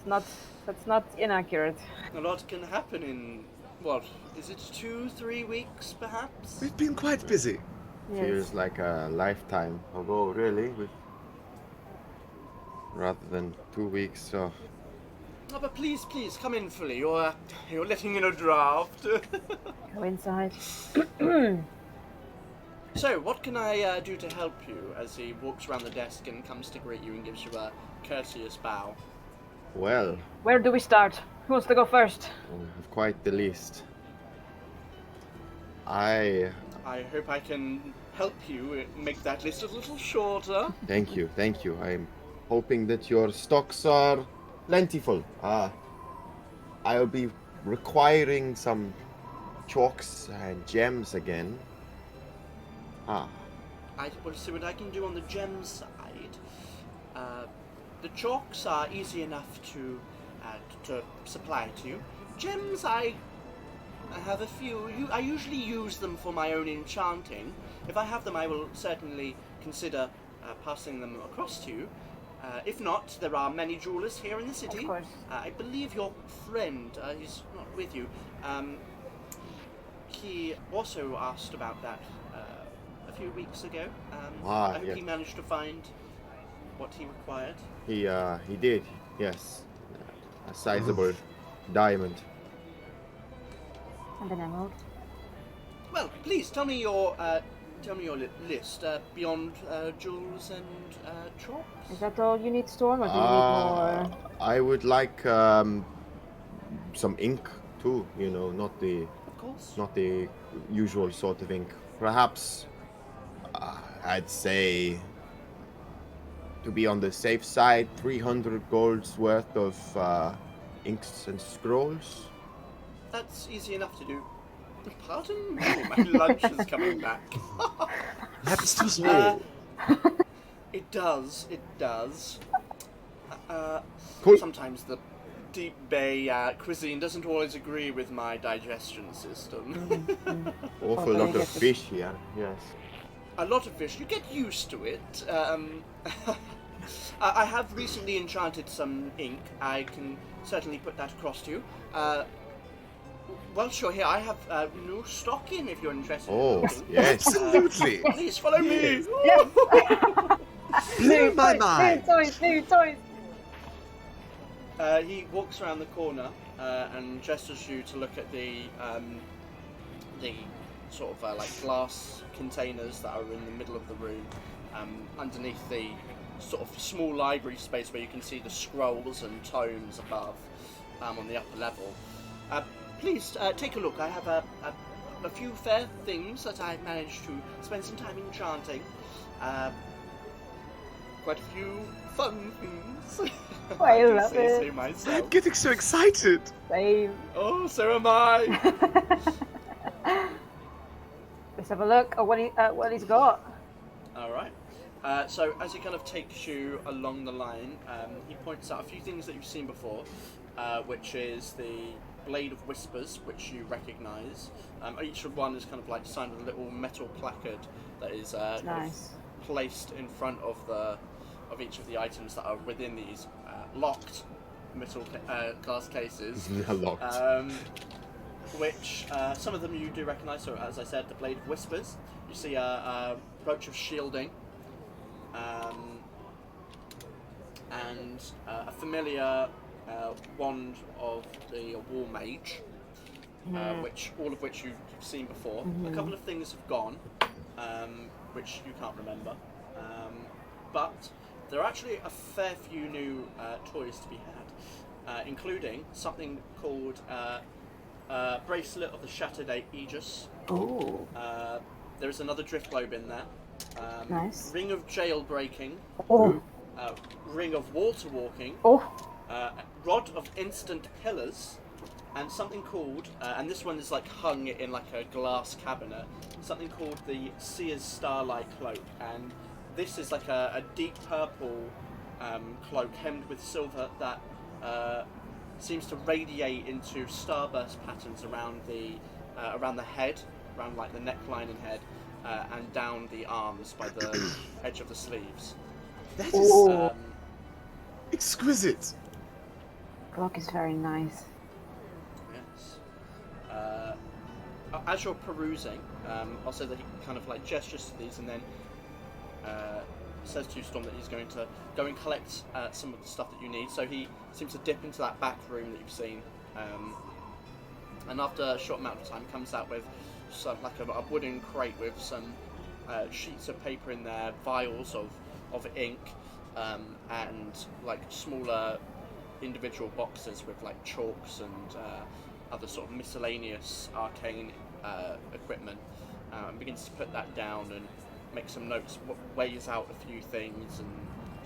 That's not inaccurate. A lot can happen in, what, is it 2-3 weeks, perhaps? We've been quite busy. Yes. Feels like a lifetime ago, really, rather than 2 weeks, so... Oh, but please, come in fully. You're letting in a draft. Go inside. So, what can I do to help you? As he walks around the desk and comes to greet you and gives you a courteous bow. Well, Where do we start? Who wants to go first? we have quite the list. I I hope I can help you make that list a little shorter. thank you. I'm hoping that your stocks are plentiful. I'll be requiring some chalks and gems again. I will see what I can do on the gem side. The chalks are easy enough to to supply to you. Gems, I have a few. I usually use them for my own enchanting. If I have them, I will certainly consider passing them across to you. If not, there are many jewelers here in the city. Of course. I believe your friend, he's not with you. He also asked about that a few weeks ago. I hope he managed to find what he required. He did, yes. A sizable diamond. And an emerald. Well, please tell me your list beyond jewels and chops. Is that all you need, Storm, or do you need more? I would like some ink too. You know, not the usual sort of ink. Perhaps I'd say, to be on the safe side, 300 gold's worth of inks and scrolls. That's easy enough to do. Pardon? Oh, my lunch is coming back. That's too small. It does. Cool. Sometimes the Deepbay cuisine doesn't always agree with my digestion system. Awful lot of fish here, yes. A lot of fish. You get used to it. I have recently enchanted some ink. I can certainly put that across to you. Well, sure, here, I have new stock in if you're interested. Oh, yes. Absolutely. Please follow me. Blew my mind. New toys. He walks around the corner and gestures you to look at the sort of like glass containers that are in the middle of the room, underneath the sort of small library space where you can see the scrolls and tomes above on the upper level. Please take a look. I have a few fair things that I managed to spend some time enchanting. Quite a few fun things. I can love say it. so myself. I'm getting so excited. Same. Oh, so am I. Let's have a look at what he's got. All right. So as he kind of takes you along the line, he points out a few things that you've seen before, which is the Blade of Whispers, which you recognise. Each one is kind of like signed with a little metal placard that is kind of placed in front of each of the items that are within these locked metal glass cases. Locked. Which some of them you do recognise. So as I said, the Blade of Whispers. You see a brooch of shielding, and a familiar wand of the War Mage, all of which you've seen before. A couple of things have gone, which you can't remember, but there are actually a fair few new toys to be had, including something called Bracelet of the Shattered Aegis. Ooh. There is another drift globe in there. Nice. Ring of Jailbreaking. Oh. Ring of Water Walking. Oh. Rod of Instant Pillars. And something called, and this one is like hung in like a glass cabinet, something called the Seer's Starlight Cloak. And this is like a deep purple cloak hemmed with silver that seems to radiate into starburst patterns around the head, around like the neckline and head, and down the arms by the edge of the sleeves. That is exquisite. Clock is very nice. Yes. As you're perusing, I'll say that he kind of like gestures to these and then says to you, Storm, that he's going to go and collect some of the stuff that you need. So he seems to dip into that back room that you've seen, and after a short amount of time comes out with some like a wooden crate with some sheets of paper in there, vials of ink, and like smaller individual boxes with like chalks and other sort of miscellaneous arcane equipment, and begins to put that down and make some notes, weighs out a few things, and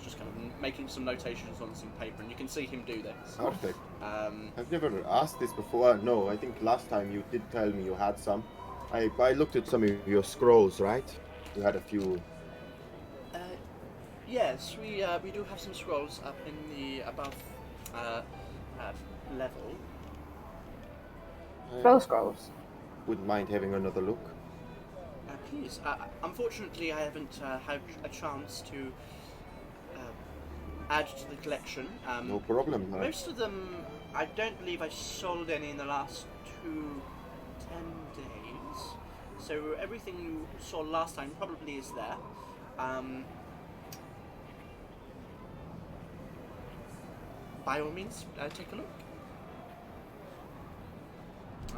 just kind of making some notations on some paper, and you can see him do this. Perfect. I've never asked this before. No, I think last time you did tell me you had some. I looked at some of your scrolls, right? You had a few. Yes, we do have some scrolls up in the above level. Spell scrolls. Wouldn't mind having another look. Please. Unfortunately, I haven't had a chance to add to the collection. No problem. Most of them, I don't believe I sold any in the last 10 days. So everything you saw last time probably is there. By all means, take a look.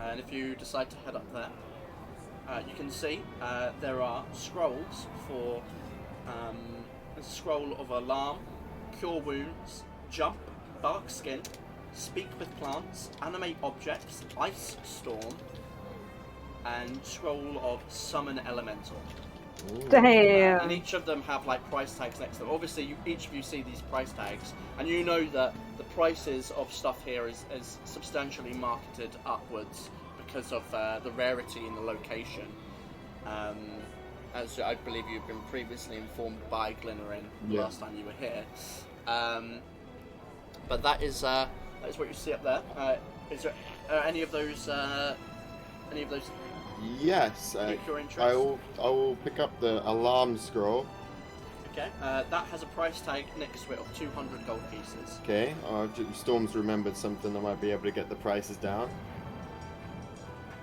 And if you decide to head up there, you can see there are scrolls for a scroll of alarm, cure wounds, jump, bark skin, speak with plants, animate objects, ice storm, and scroll of summon elemental. Damn. And each of them have like price tags next to them. Obviously, each of you see these price tags, and you know that the prices of stuff here is substantially marketed upwards because of the rarity in the location. As I believe you've been previously informed by Glynerin last time you were here. But that is what you see up there. Is there any of those? Yes, pique your interest? I will pick up the alarm scroll. Okay, that has a price tag next to it of 200 gold pieces. Okay, Storm's remembered something. I might be able to get the prices down.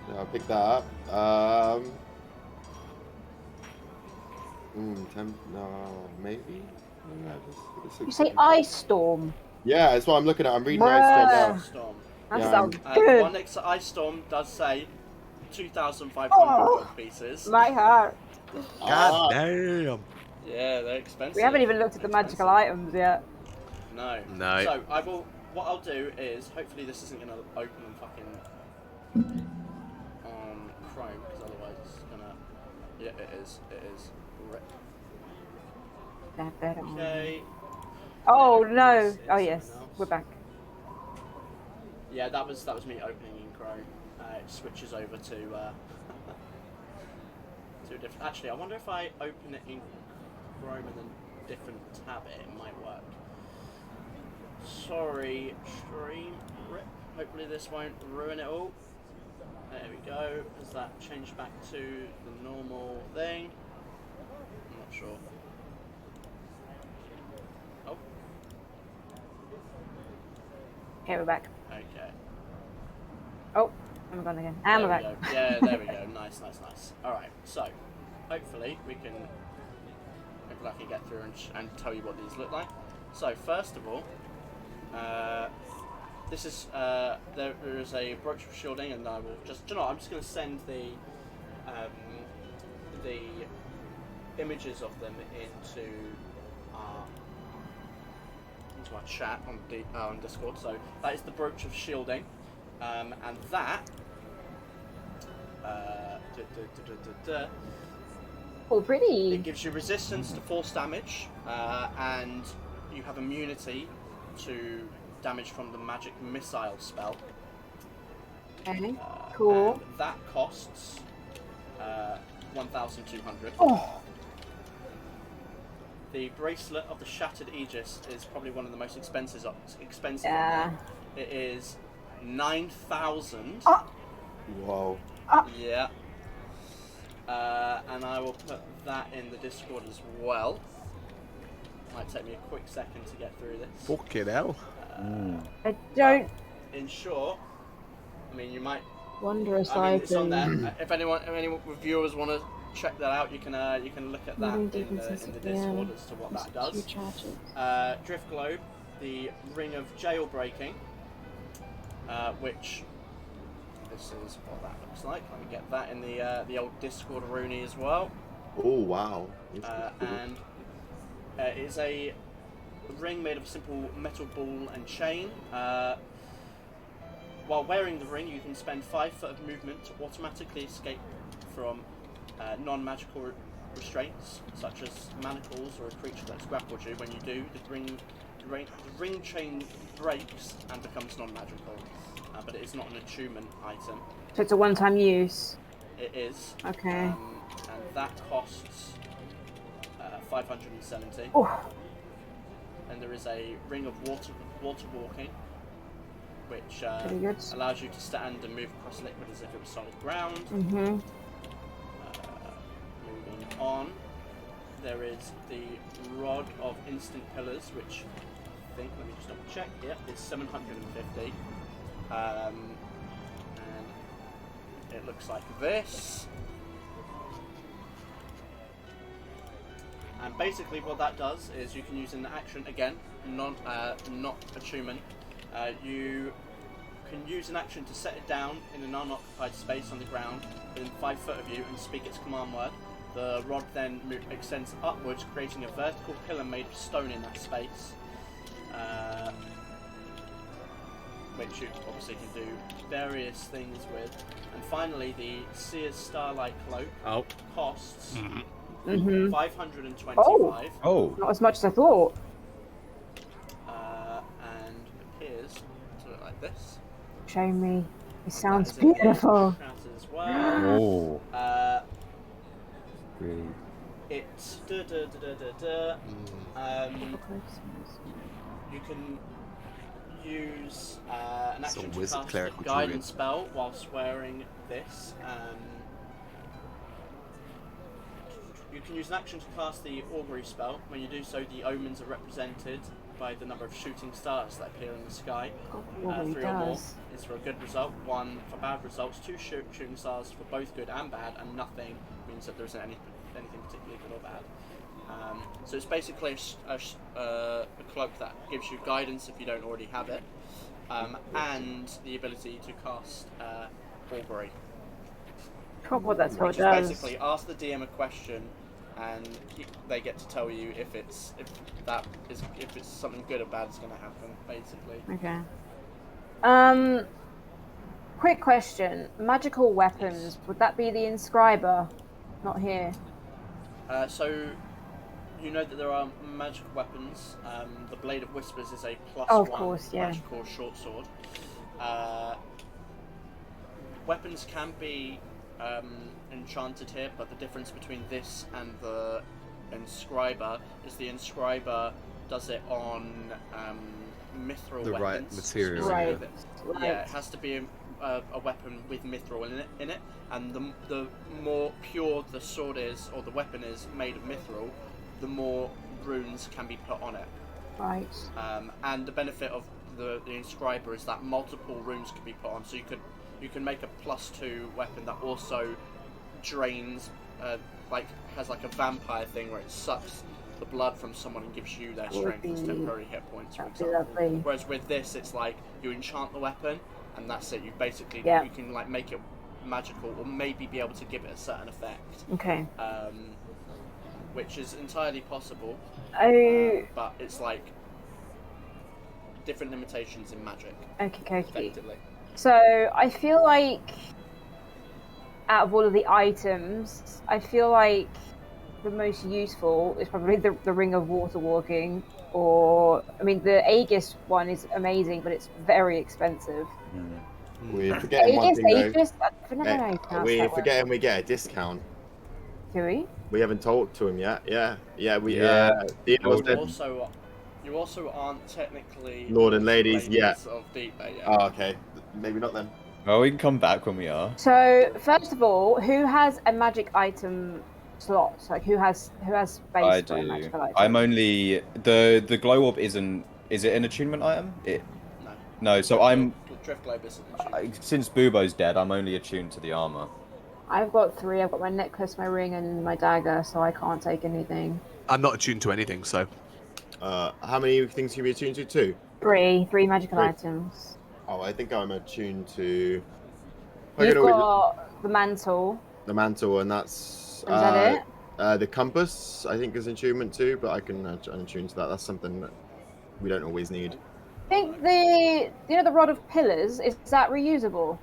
So I'll pick that up. No, maybe. You say ice storm. Yeah, that's what I'm looking at. I'm reading Ice Storm now. Storm. That Yeah, sounds The good. one next to Ice Storm does say 2,500 Oh. gold pieces. My heart. God damn. Yeah, they're expensive. We haven't even looked at the magical items yet. No. No. So what I'll do is, hopefully this isn't gonna open on fucking Chrome, because otherwise it's gonna. Yeah, it is. Okay. Oh no! It's Oh yes, something else. we're back. Yeah, that was me opening in Chrome. It switches over to to a different. Actually, I wonder if I open it in Chrome and then different tab it might work. Sorry, stream rip. Hopefully this won't ruin it all. There we go. Has that changed back to the normal thing? I'm not sure. Oh, Okay, we're back. okay. Oh, I'm gone again. And we're There back. we go. Yeah, there we go. Nice. Alright, so hopefully I can get through and tell you what these look like. So first of all, this is there is a brooch of shielding, and I will just I'm just going to send the images of them into our chat on Discord. So that is the brooch of shielding, and that. Oh, pretty. It gives you resistance to force damage, and you have immunity to damage from the magic missile spell. Okay, cool. And that costs 1,200. Oh, The bracelet of the Shattered Aegis is probably one of the most expensive. yeah. It is 9,000. Oh. Whoa. Yeah. And I will put that in the Discord as well. Might take me a quick second to get through this. Fucking hell. I don't. In short, I mean, you might. Wondrous I mean, it's on item. there. If any viewers want to check that out, you can look at that in the Discord as to what that does. Drift Globe, the Ring of Jailbreaking, which this is what that looks like. Let me get that in the old Discord Rooney as well. Oh wow. And it is a ring made of a simple metal ball and chain. While wearing the ring, you can spend 5 foot of movement to automatically escape from non-magical restraints, such as manacles or a creature that's grappled you. When you do, the ring chain breaks and becomes non-magical, but it is not an attunement item. So it's a one-time use. It is. Okay. And that costs 570. Oh, And there is a ring of water walking, which Pretty good. allows you to stand and move across liquid as if it was solid ground. Mm-hmm. Moving on, there is the Rod of Instant Pillars, which I think, let me just double check, yeah, it's 750. And it looks like this. And basically what that does is you can use an action, again, not attunement. You can use an action to set it down in an unoccupied space on the ground within 5 foot of you and speak its command word. The rod then extends upwards, creating a vertical pillar made of stone in that space. Which you obviously can do various things with. And finally, the Seer's Starlight Cloak costs 525. Oh. Not as much as I thought. And appears to look like this. Show me. It sounds That is in beautiful. as well. Oh. Really. It's you can use an action to wizard cast a clerical guidance druid. spell whilst wearing this. You can use an action to cast the augury spell. When you do so, the omens are represented by the number of shooting stars that appear in the sky. 3 or more is for a good result, 1 for bad results, 2 shooting stars for both good and bad, and nothing means that there isn't anything particularly good or bad. So it's basically a cloak that gives you guidance if you don't already have it, and the ability to cast augury. Well, that's what Which it is does. basically ask the DM a question, and they get to tell you if it's something good or bad is going to happen, basically. Okay. Quick question. Magical weapons, would that be the inscriber? Not here. So, you know that there are magical weapons. The Blade of Whispers is a +1 Oh, of course, yeah. magical short sword. Weapons can be enchanted here, but the difference between this and the inscriber is the inscriber does it on mithril The right weapons. material. Right. Yeah, it has to be a weapon with mithril in it, and the more pure the sword is, or the weapon is made of mithril, the more runes can be put on it. Right. And the benefit of the inscriber is that multiple runes can be put on, so you can make a +2 weapon that also drains, has like a vampire thing where it sucks the blood from someone and gives you their strength as temporary hit points, for That'd be example. lovely. Whereas with this, it's like you enchant the weapon, and that's it. You basically you can like make it magical, or maybe be able to give it a certain effect. Okay. Which is entirely possible. But it's like different limitations in magic. Okay. Effectively. So I feel like out of all of the items, I feel like the most useful is probably the Ring of Water Walking, or I mean the Aegis one is amazing, but it's very expensive. We're forgetting one thing Aegis, though. We're forgetting we get a discount. Do we? We haven't talked to him yet. Yeah. You also aren't technically Lord and ladies yet. of Deepbay yet. Oh, okay. Maybe not then. Well, we can come back when we are. So first of all, who has a magic item slot? Like who has space I for a do. magical item? I'm only the glow orb isn't. Is it an attunement item? No. So I'm. Drift globe isn't attuned. Since Bubo's dead, I'm only attuned to the armor. I've got 3. I've got my necklace, my ring, and my dagger, so I can't take anything. I'm not attuned to anything, so. How many things can you be attuned to? 2? 3 magical items. Oh, I think I'm attuned to. You've got the mantle. The mantle, and that's. Is that it? The compass, I think, is attunement too, but I can attune to that. That's something that we don't always need. I think the Rod of Pillars, is that reusable?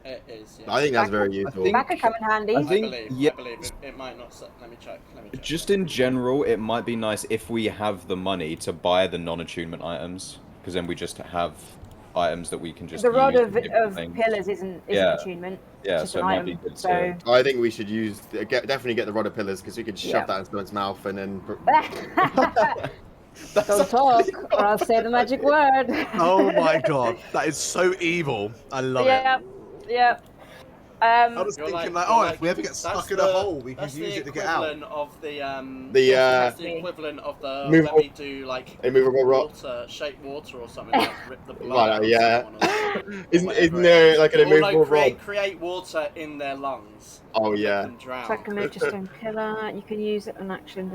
It is, yeah. I think that's very useful. That could come in handy. I think, I believe it might not. Let me check. Just in general, it might be nice if we have the money to buy the non-attunement items, because then we just have items that we can just. The Rod use of for different things. Pillars isn't Yeah. attunement. Yeah, Just so it an might item, be good so- to. I think we should definitely get the Rod of Pillars, because we could shove Yeah. that in someone's mouth and then. Don't talk, or I'll say the magic word. Oh my god, that is so evil. I love it. Yep. I was You're thinking like- like, oh, you're if we ever get that's stuck in a hole, we can use it to get out. Of the Yes, that's the equivalent of the Movable- when we do like immovable rock. shake water or something, like rip the blood out of Yeah. someone or Isn't whatever there it is. like an Or like immovable rod? create water in their lungs. Oh Make yeah. them drown. Second Logiston pillar. You can use it in action.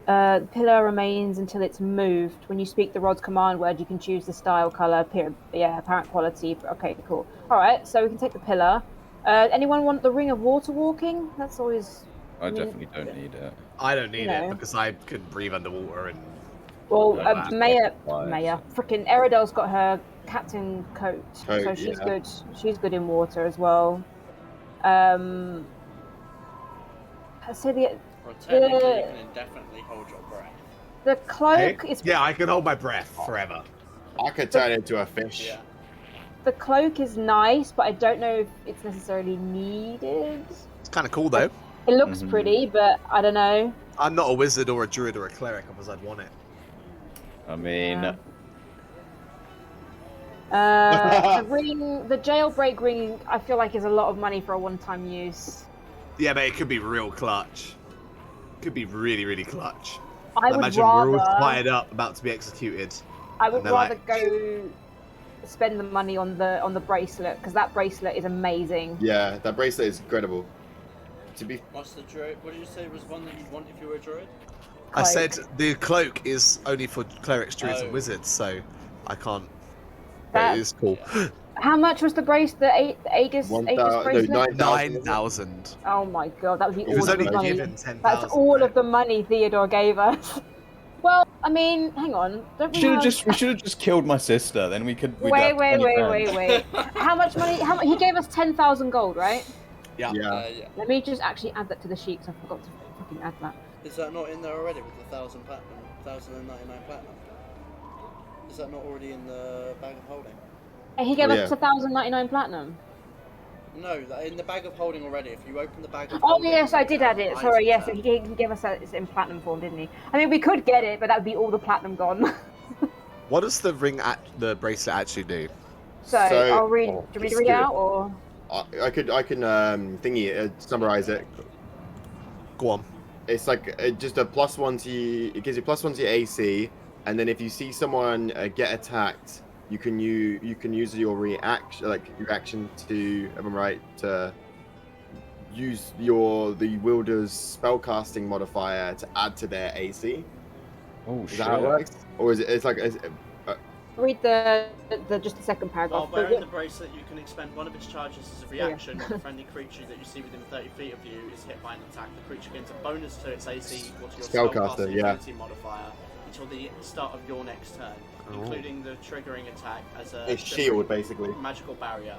The pillar remains until it's moved. When you speak the rod's command word, you can choose the style, color, apparent quality. Okay, cool. All right, so we can take the pillar. Anyone want the ring of water walking? That's always. I definitely don't need it. I don't need No. it because I can breathe underwater and. Well, Yeah, Maya, fire. freaking Eridel's got her captain coat, so she's yeah. good. She's good in water as well. I say Or technically, you can indefinitely hold your breath. the cloak is Yeah, I can hold my breath forever. I could turn into a fish. Yeah. the cloak is nice, but I don't know if it's necessarily needed. It's kind of cool though. It looks pretty, but I don't know. I'm not a wizard or a druid or a cleric, otherwise I'd want it. I mean, The ring, the jailbreak ring, I feel like is a lot of money for a one-time use. Yeah, but it could be real clutch. Could be really, really clutch. I would Imagine we're all rather. fired up, about to be executed. I would and they're rather like- go spend the money on the bracelet because that bracelet is amazing. Yeah, that bracelet is incredible. To be What's the druid? What did you say was one that you'd want if you were a druid? I Cloak. said the cloak is only for clerics, druids, Oh. and wizards, so I can't. That- It is cool. How much was the Aegis 1,000 bracelet? 9,000. Oh my god, that would be It all was of only the money. given 10,000. That's all of the money Theodore gave us. Well, I mean, hang on. Don't we have... we should have just killed my sister. Then we could. we'd Wait. have 20 grand. How much money? He gave us 10,000 gold, right? Yeah. Yeah. Yeah. Let me just actually add that to the sheet 'cause I forgot to fucking add that. Is that not in there already with the 1,000 platinum, 1,099 platinum? Is that not already in the bag of holding? And he gave Oh, us yeah. 1,099 platinum. No, in the bag of holding already. If you open the bag of Oh holding, yes, I did add it. items Sorry, yes, there. he gave us that. It's in platinum form, didn't he? I mean, we could get it, but that would be all the platinum gone. What does the the bracelet actually do? So, I'll read. Do you want me to read it let's do out, or I can summarize it. Go on. It's like just a +1 to it gives you +1 to your AC, and then if you see someone get attacked, you can use your reaction to, if I'm right, to use the wielder's spellcasting modifier to add to their AC. Oh Is shit! that how it works? Or is it? It's like read the just the second paragraph. While wearing the bracelet, you can expend one of its charges as a reaction when a friendly creature that you see within 30 feet of you is hit by an attack. The creature gains a bonus to its AC equal to your Spellcaster, spellcasting yeah. ability modifier until the start of your next turn, including the triggering attack as a shield, basically. magical barrier.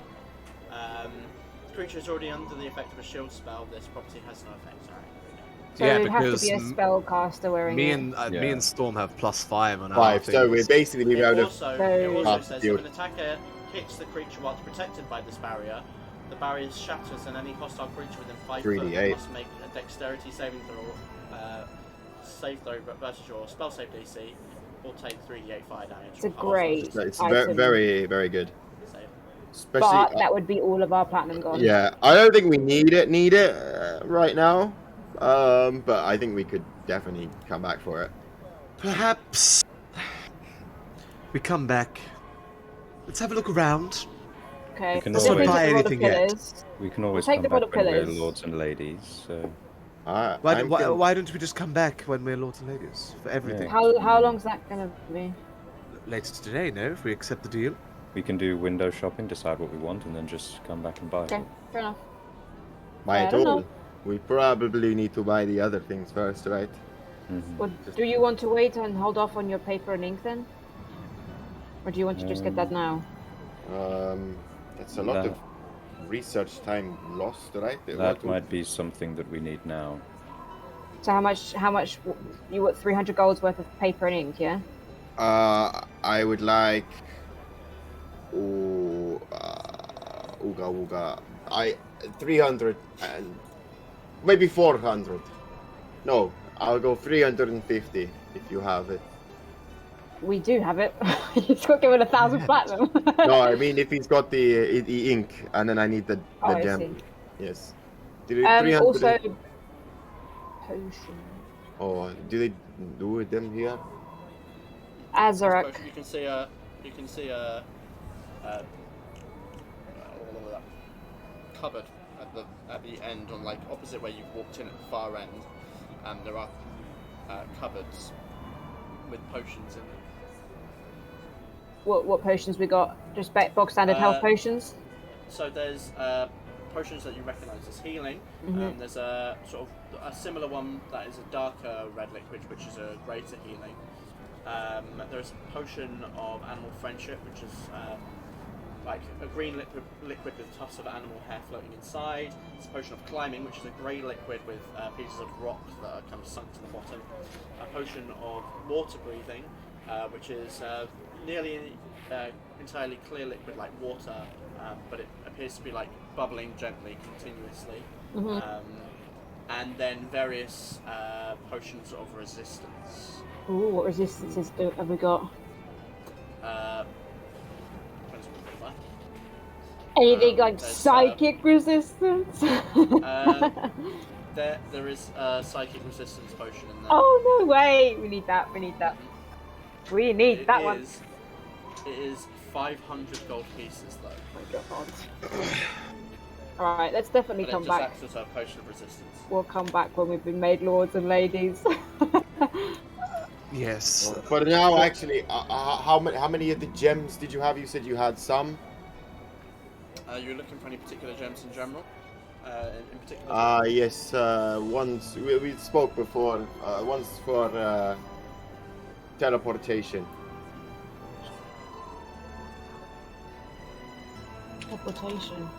The creature is already under the effect of a shield spell. This property has no effect. Sorry. So Yeah, it'd have to because be a spellcaster wearing Me it. and Yeah. me and Storm have +5 on our 5. So things. we're basically be It able to. also, So- it also Cast says shield. if an attacker hits the creature whilst protected by this barrier, the barrier shatters and any hostile creature within 5 foot 3d8. must make a dexterity saving throw, save throw versus your spell save DC, or take 3d8 fire damage. It's a from great hostile It's item. very, very good. save. Especially. But that would be all of our platinum gone. Yeah, I don't think we need it right now. But I think we could definitely come back for it. Perhaps we come back. Let's have a look around. Okay. We can so always- this is buy the rod of anything yet. pillars. We can always Take come the back bullet when we're pillars. lords and ladies. So Alright. Why don't we just come back when we're Lords and Ladies for everything? How long's that gonna be? Later today, no? If we accept the deal. we can do window shopping, decide what we want, and then just come back and buy Okay, it. fair enough. Buy I it don't all. know. We probably need to buy the other things first, right? Well, do you want to wait and hold off on your paper and ink then? Or do you want to just get that now? It's a lot That- of research time lost, right? That might be something that we need now. So how much you want 300 gold's worth of paper and ink, yeah? I would like. Ooga. 300 and maybe 400. No, I'll go 350 if you have it. We do have it. He's got given 1,000 platinum. No, I mean if he's got the ink, and then I need the I gem. see. Yes. 300 Also, potion. Oh, do they do them here? Azarak. You can see a cupboard at the end, on like opposite where you've walked in at the far end. There are cupboards with potions in them. What potions we got? Just bog standard health potions? So there's potions that you recognise as healing. There's a sort of a similar one that is a darker red liquid, which is a greater healing. There's a potion of animal friendship, which is like a green liquid with tufts of animal hair floating inside. It's a potion of climbing, which is a grey liquid with pieces of rock that are kind of sunk to the bottom. A potion of water breathing, which is nearly entirely clear liquid like water, but it appears to be like bubbling gently, continuously. And then various potions of resistance. Ooh, what resistances have we got? Depends on what they like. Anything like psychic resistance? There is a psychic resistance potion in there. Oh no way! We need that. We need that. We need that one. It is 500 gold pieces though. Oh my god. Alright, let's definitely come back. Acts as a potion of resistance. We'll come back when we've been made lords and ladies. Yes. But now, actually, how many of the gems did you have? You said you had some. You're looking for any particular gems in general? In particular? Yes. Once we spoke before. Once for teleportation. Teleportation.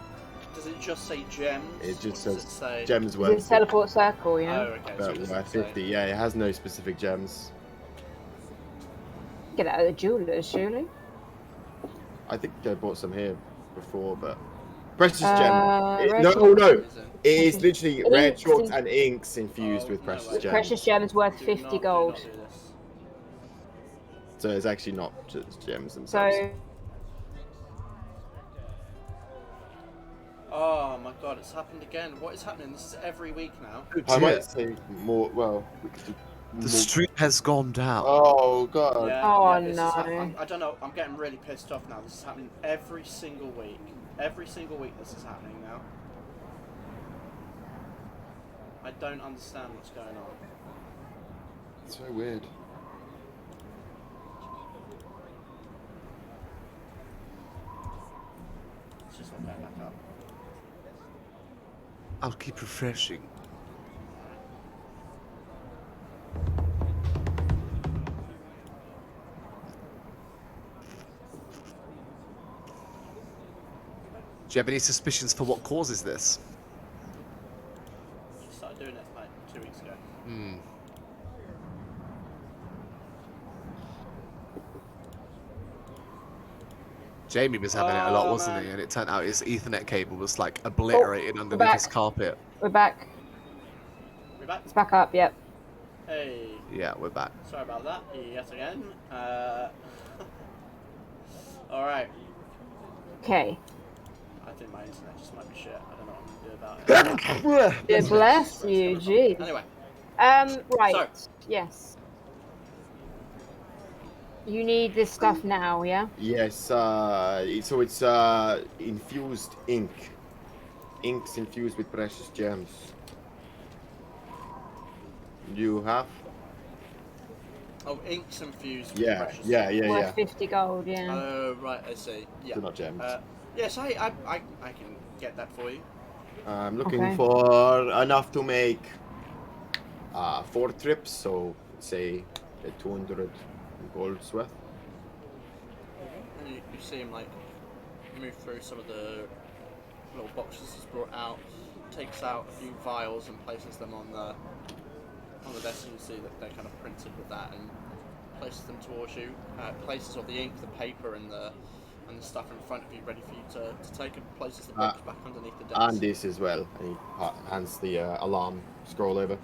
Does it just say gems? It just or says does it say... gems It's worth a teleport circle, yeah? Oh, okay. So it doesn't 50. say... Yeah, it has no specific gems. Get out of the jewelers, surely. I think I bought some here before, but precious gem. Red No. Is it? It is literally red Inks chalks and- and inks infused with no precious way. gems. Precious gems worth Do 50 not- do gold. not do this. So it's actually not just gems themselves. So, Oh my god, it's happened again. What is happening? This is every week now. I might say more. Well, we could do The stream has gone down. Oh god. Yeah, Oh, this is no. I don't know. I'm getting really pissed off now. This is happening every single week. Every single week this is happening now. I don't understand what's going on. It's so weird. It's just not going back up. I'll keep refreshing. Do you have any suspicions for what causes this? Just started doing it like 2 weeks ago. Hmm. Jamie was having it a lot, Oh, wasn't man. he? And it turned out his Ethernet cable was like obliterated underneath back. his carpet. we're back. We back? It's back up, yep. Hey, Yeah, we're back. sorry about that. Yet again. Alright. Okay. I think my internet just might be shit. I don't know what I'm going to do about it. Yeah, bless you, jeez. Anyway. Right. Yes. You need this stuff now, yeah? Yes. So it's infused ink. Inks infused with precious gems. You have? Oh, inks infused with Yeah. precious. Worth 50 gold, yeah. Oh, right, I see. Yeah. They're not gems. Yes, I can get that for you. I'm looking Okay. for enough to make 4 trips, so say 200 gold's worth. And you see him like move through some of the little boxes he's brought out, takes out a few vials and places them on the desk, and you see that they're kind of printed with that, and places them towards you. Places all the ink, the paper, and the stuff in front of you, ready for you to take, and places the books back underneath the desk. And this as well. And he hands the alarm scroll over.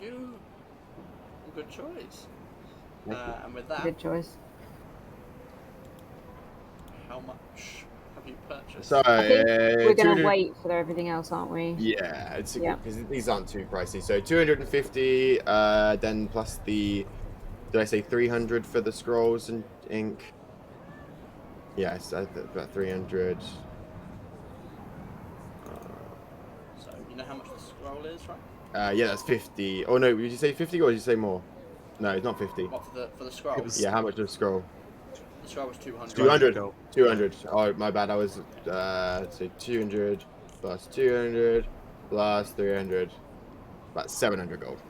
you. Good choice. Thank you. And with that, Good choice. how much have you purchased? So I think we're going to 200 wait for everything else, aren't we? Yeah, it's Yeah. because these aren't too pricey. So 250, then plus the, did I say 300 for the scrolls and ink? Yes, about 300. So you know how much the scroll is, right? Yeah, that's 50. Oh no, did you say 50 or did you say more? No, it's not 50. What for the scroll? It was- Yeah, how much of the scroll? The scroll was 200. 200. Go. 200. Oh, my bad. I was, say 200 plus 200 plus 300. About 700 gold.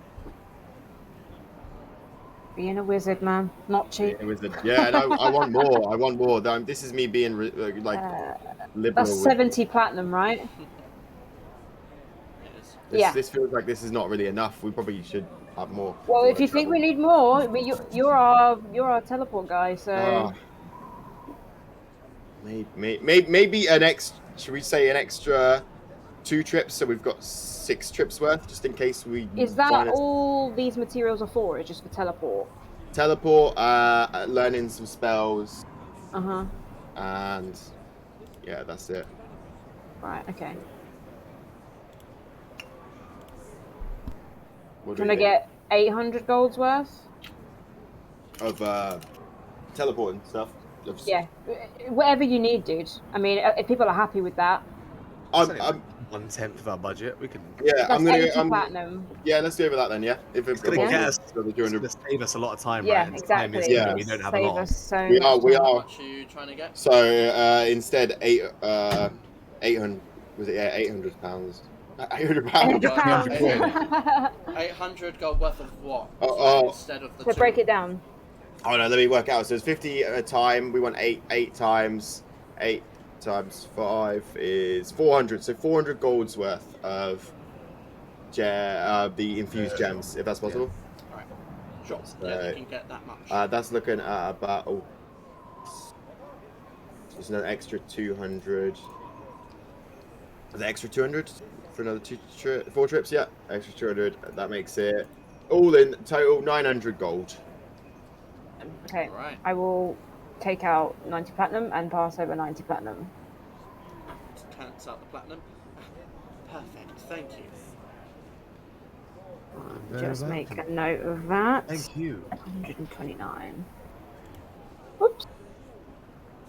Being a wizard, man. Not cheap. It was yeah, no, I want more. I want more. This is me being like liberal. That's 70 platinum, right? It is. Yeah. This feels like this is not really enough. We probably should have more. Well, for if you think travel. we need more, you're our teleport guy, so Ah. Maybe an extra. Should we say an extra 2 trips? So we've got 6 trips worth, just in case we. is that find a all these materials are for? Is just for teleport? teleport? Learning some spells, Uh-huh. and yeah, that's it. Right, okay. What do Can we I think get 800 golds worth? of teleport and stuff? Yeah. Whatever you need, dude. I mean, if people are happy with that. I'm, 1/10 of our budget. We can. yeah, That's I'm gonna. 80 platinum. Yeah, let's go over that then. Yeah, if It's gonna possible, get us. go the It's 200. gonna save us a lot of time, Yeah, right? And time is exactly. Yeah. money, we don't have a Save lot. us so We are. much We time. How are. much are you trying to get? So instead, 800. Was it? Yeah, £800. £800. 800 pounds. 800 gold worth of what? Oh. Instead of the To two. break it down. Oh no, let me work out. So it's 50 at a time. We want 8 times. 8 times 5 is 400. So 400 golds worth of the infused gems, if that's possible. Right. Sure. So, Yeah, you can get that much. that's looking at about. Oh, there's an extra 200. The extra 200 for another 4 trips. Yeah, extra 200. That makes it all in total 900 gold. Okay. Right. I will take out 90 platinum and pass over 90 platinum. Cancel out the platinum. Perfect. Thank you. Just make a note of that. Thank you. 129. Whoops.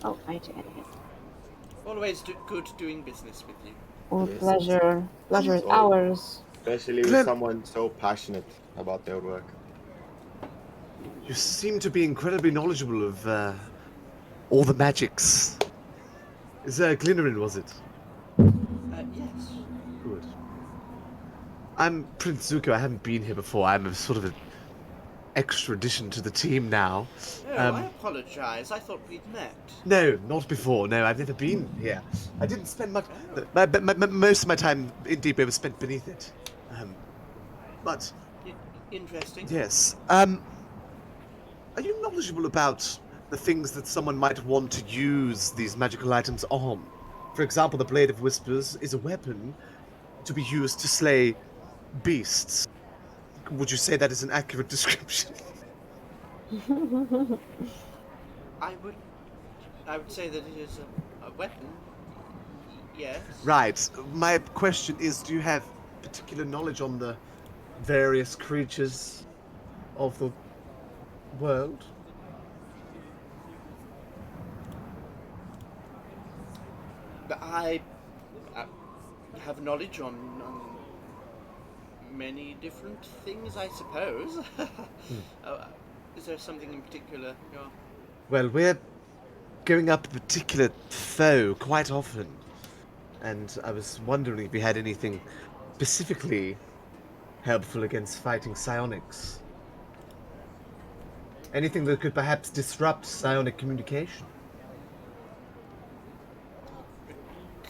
Oh, I did it. Always good doing business with you. All Yes. pleasure. Pleasure is Oh. ours. Especially with Glenn- someone so passionate about their work. You seem to be incredibly knowledgeable of all the magics. Is Glynerin, was it? Yes. Good. I'm Prince Zuko. I haven't been here before. I'm a sort of an extra addition to the team now. Oh, I apologise. I thought we'd met. No, not before. No, I've never been here. I didn't spend much. Most of my time in Deepbay was spent beneath it. But Interesting. yes. Are you knowledgeable about the things that someone might want to use these magical items on? For example, the Blade of Whispers is a weapon to be used to slay beasts. Would you say that is an accurate description? I would say that it is a weapon. Yes. Right. My question is, do you have particular knowledge on the various creatures of the world? But I have knowledge on many different things, I suppose. Is there something in particular? Well, we're going up a particular foe quite often, and I was wondering if you had anything specifically helpful against fighting psionics. Anything that could perhaps disrupt psionic communication.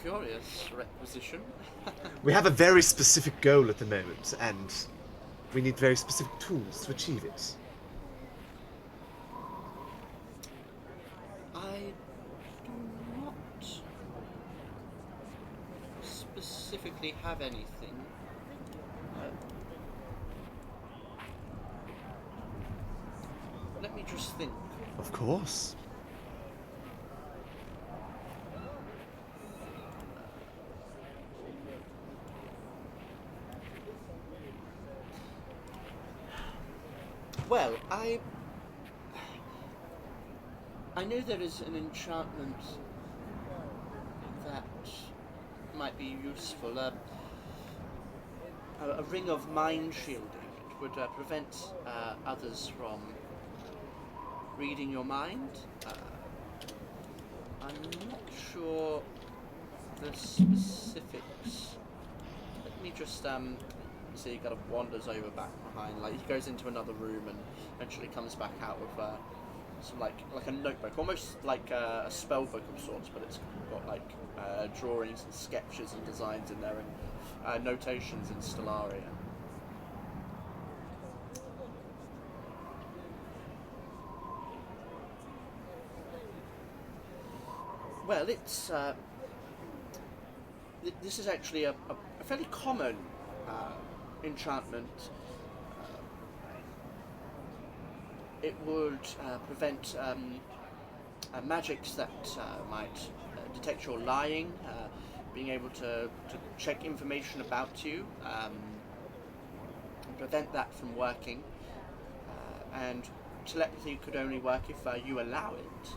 Curious requisition. We have a very specific goal at the moment, and we need very specific tools to achieve it. I do not specifically have anything. think. Of course. Well, I know there is an enchantment that might be useful. A ring of mind shielding. It would prevent others from reading your mind. I'm not sure the specifics. Let me just see. He kind of wanders over back behind. Like he goes into another room and eventually comes back out with some like a notebook, almost like a spell book of sorts, but it's got like drawings and sketches and designs in there and notations in Stellaria. Well, it's this is actually a fairly common enchantment. It would prevent magics that might detect your lying, being able to check information about you, and prevent that from working. And telepathy could only work if you allow it.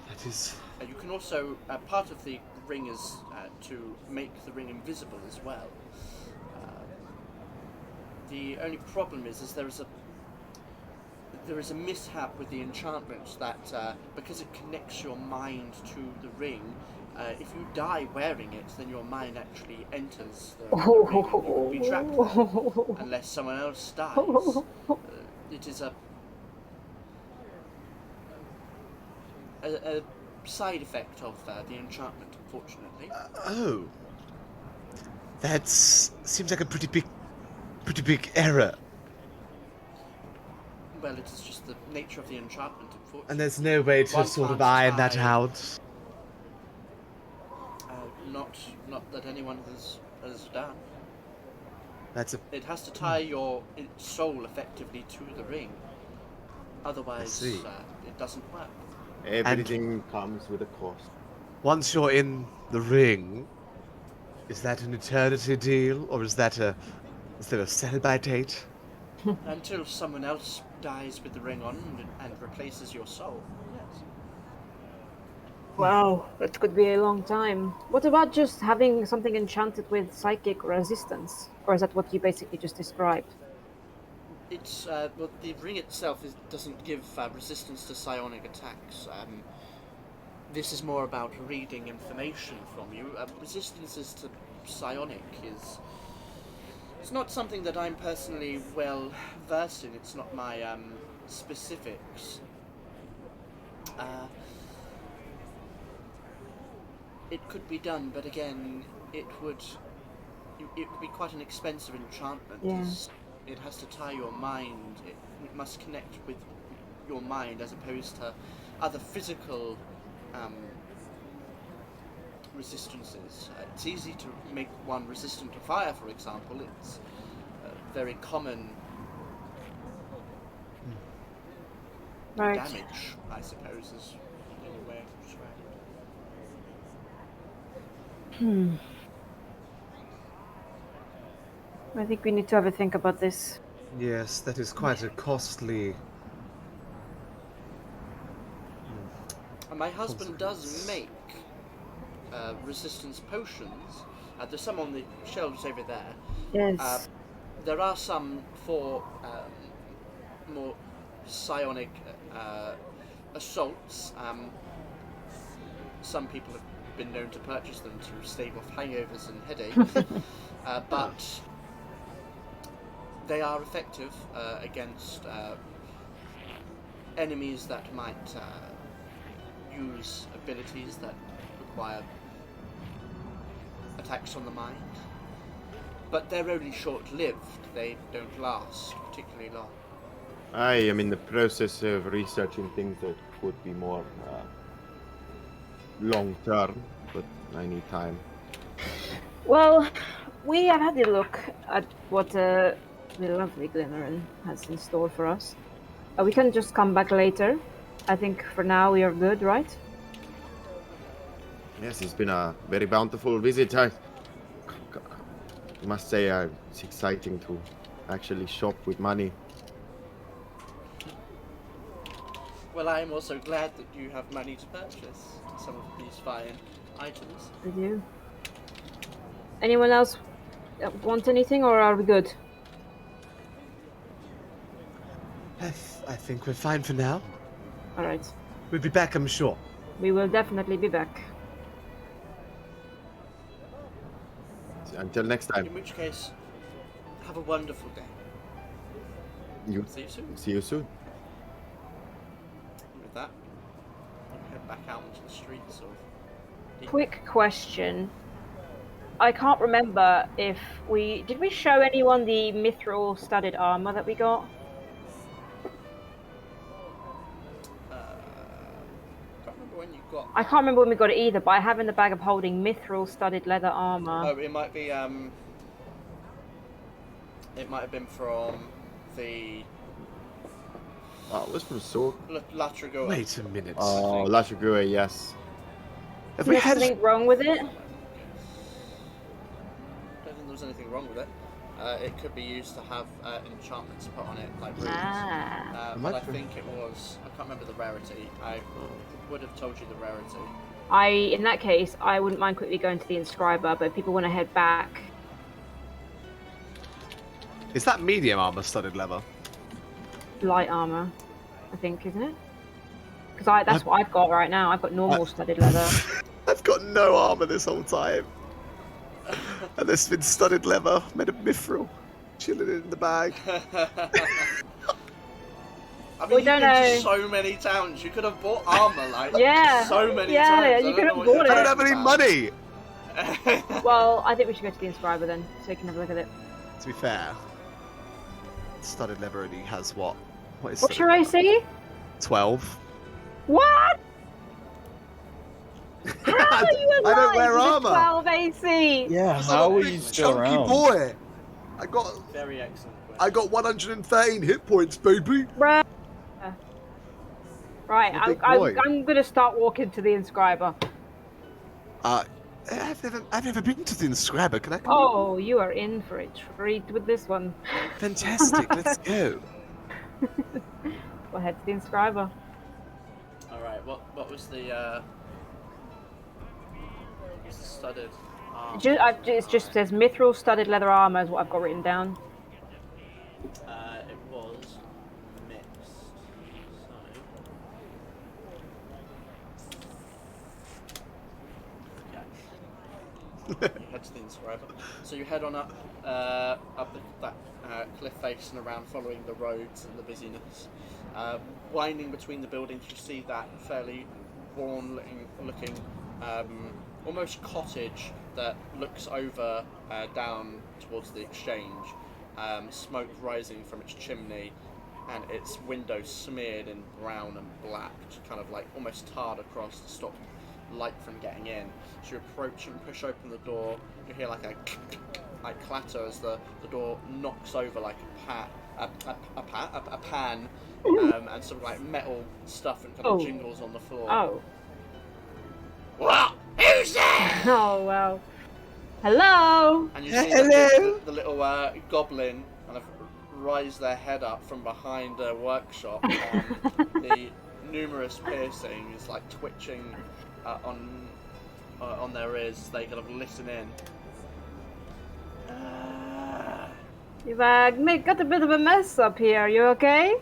That is... You can also, part of the ring is to make the ring invisible as well. The only problem is there is a mishap with the enchantment that because it connects your mind to the ring, if you die wearing it, then your mind actually enters the ring and you will be trapped there, unless someone else dies. It is a side effect of the enchantment, unfortunately. Oh. That seems like a pretty big error. Well, it is just the nature of the enchantment, unfortunately. And there's no way to sort of iron that out. Not that anyone has done. It has to tie your soul effectively to the ring. Otherwise, it doesn't work. Everything comes with a cost. Once you're in the ring, is that an eternity deal, or is there a sell-by date? Until someone else dies with the ring on and replaces your soul. Yes. Wow, that could be a long time. What about just having something enchanted with psychic resistance? Or is that what you basically just described? It's well, the ring itself doesn't give resistance to psionic attacks. This is more about reading information from you. Resistances to psionic is... It's not something that I'm personally well versed in. It's not my specifics. It could be done, but again, it would be quite an expensive enchantment. Yeah. It has to tie your mind. It must connect with your mind as opposed to other physical resistances. It's easy to make one resistant to fire, for example. It's very common damage, I suppose, is the only way to describe it. I think we need to have a think about this. Yes, that is quite a costly... And my husband does make resistance potions. There's some on the shelves over there. Yes. There are some for more psionic assaults. Some people have been known to purchase them to stave off hangovers and headaches, but they are effective against enemies that might use abilities that require attacks on the mind. But they're only short-lived. They don't last particularly long. I am in the process of researching things that could be more long-term, but I need time. Well, we have had a look at what the lovely Glimmerin has in store for us. We can just come back later. I think for now we are good, right? Yes, it's been a very bountiful visit. I must say, it's exciting to actually shop with money. Well, I am also glad that you have money to purchase some of these fine items. I do. Anyone else want anything, or are we good? I think we're fine for now. All right. We'll be back, I'm sure. We will definitely be back. Until next time. In which case, have a wonderful day. You See you soon. see you soon. With that, we'll head back out into the streets of... Quick question. I can't remember if did we show anyone the mithril studded armor that we got? Can't remember when you got... I can't remember when we got it either, but I have in the bag of holding mithril studded leather armor. Oh, it might be, it might have been from the... Oh, it was from Sword. Latragua. Wait a minute. Oh, Latragua, yes. Have Is we there had... something wrong with it? I don't think there was anything wrong with it. It could be used to have enchantments put on it, like runes. But I think it was... I can't remember the rarity. I would have told you the rarity. In that case, I wouldn't mind quickly going to the inscriber, but if people want to head back... Is that medium armor studded leather? Light armor, I think, isn't it? Because that's what I've got right now. I've got normal studded leather. I've got no armor this whole time. And there's been studded leather made of mithril chilling in the bag. I mean, We don't know. to so many towns. You could have bought armor, like, Yeah. so many Yeah, times. you I could don't have know what bought you're it. I don't have any money! talking about. Well, I think we should go to the inscriber then, so you can have a look at it. To be fair, studded leather only has what? What is What's studded your leather? AC? 12. What? How are you alive I don't wear with a armor. 12 AC? Yeah, I'm how a are big you still chunky around? boy. Very excellent. I got 113 hit points, baby. Bruh. Right, I'm a big boy. I'm gonna start walking to the inscriber. I've never been to the inscriber. Can I come? Oh, you are in for a treat with this one. Fantastic. Let's go. We'll head to the inscriber. Alright, what was the studded armor? It just says mithril studded leather armor is what I've got written down. It was mixed. So... Yeah. You head to the inscriber. So you head on up that cliff face and around, following the roads and the busyness. Winding between the buildings, you see that fairly worn-looking almost cottage that looks over down towards the exchange. Smoke rising from its chimney, and its windows smeared in brown and black, kind of like almost tarred across to stop light from getting in. So you approach and push open the door. You hear like a clatter as the door knocks over like a pan, and some like metal stuff and kind of jingles on the floor. Oh. What? Who's there? Oh, well. Hello? And you see the little goblin kind of rise their head up from behind a workshop. The numerous piercings like twitching on their ears. They kind of listen in. You've got a bit of a mess up here. You okay?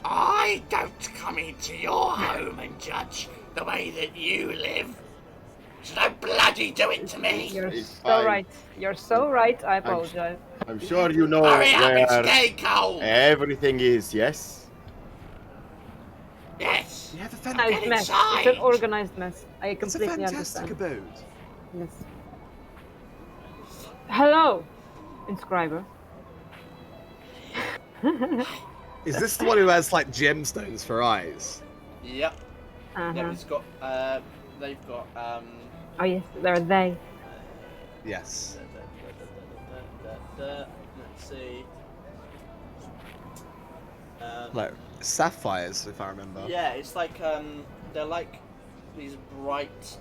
I don't come into your home and judge the way that you live. So don't bloody do it to me. You're It's so fine. right. You're so right. I apologize. I'm sure you know Hurry up, it's where getting cold. everything is, yes? Yes. You have a, Organized Get mess. It's inside. an organized mess. I it's a completely fantastic understand. abode. Yes. Hello, inscriber. Is this the one who has like gemstones for eyes? Yep. Uh-huh. Yeah, it's got. They've got. Oh yes, they're they. Yes. Let's see. Like sapphires, if I remember. Yeah, it's like they're like these bright.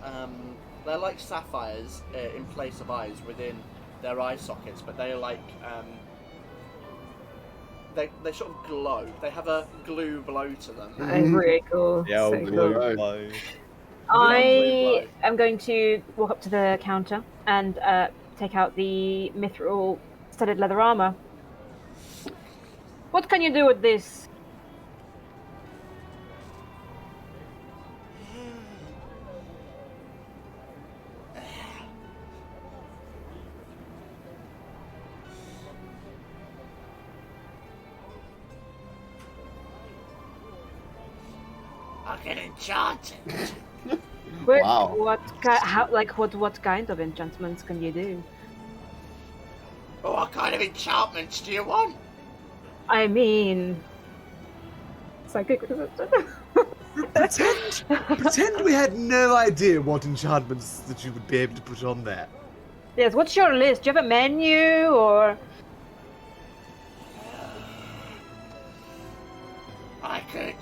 They're like sapphires in place of eyes within their eye sockets, but they're like they sort of glow. They have a glue glow to them. Very cool. Yeah, So cool. glow. I am going to walk up to the counter and take out the mithril studded leather armor. What can you do with this? I can enchant it. Wow. What kind of enchantments can you do? What kind of enchantments do you want? I mean, psychic resistance. Pretend we had no idea what enchantments that you would be able to put on there. Yes. What's your list? Do you have a menu or? I could,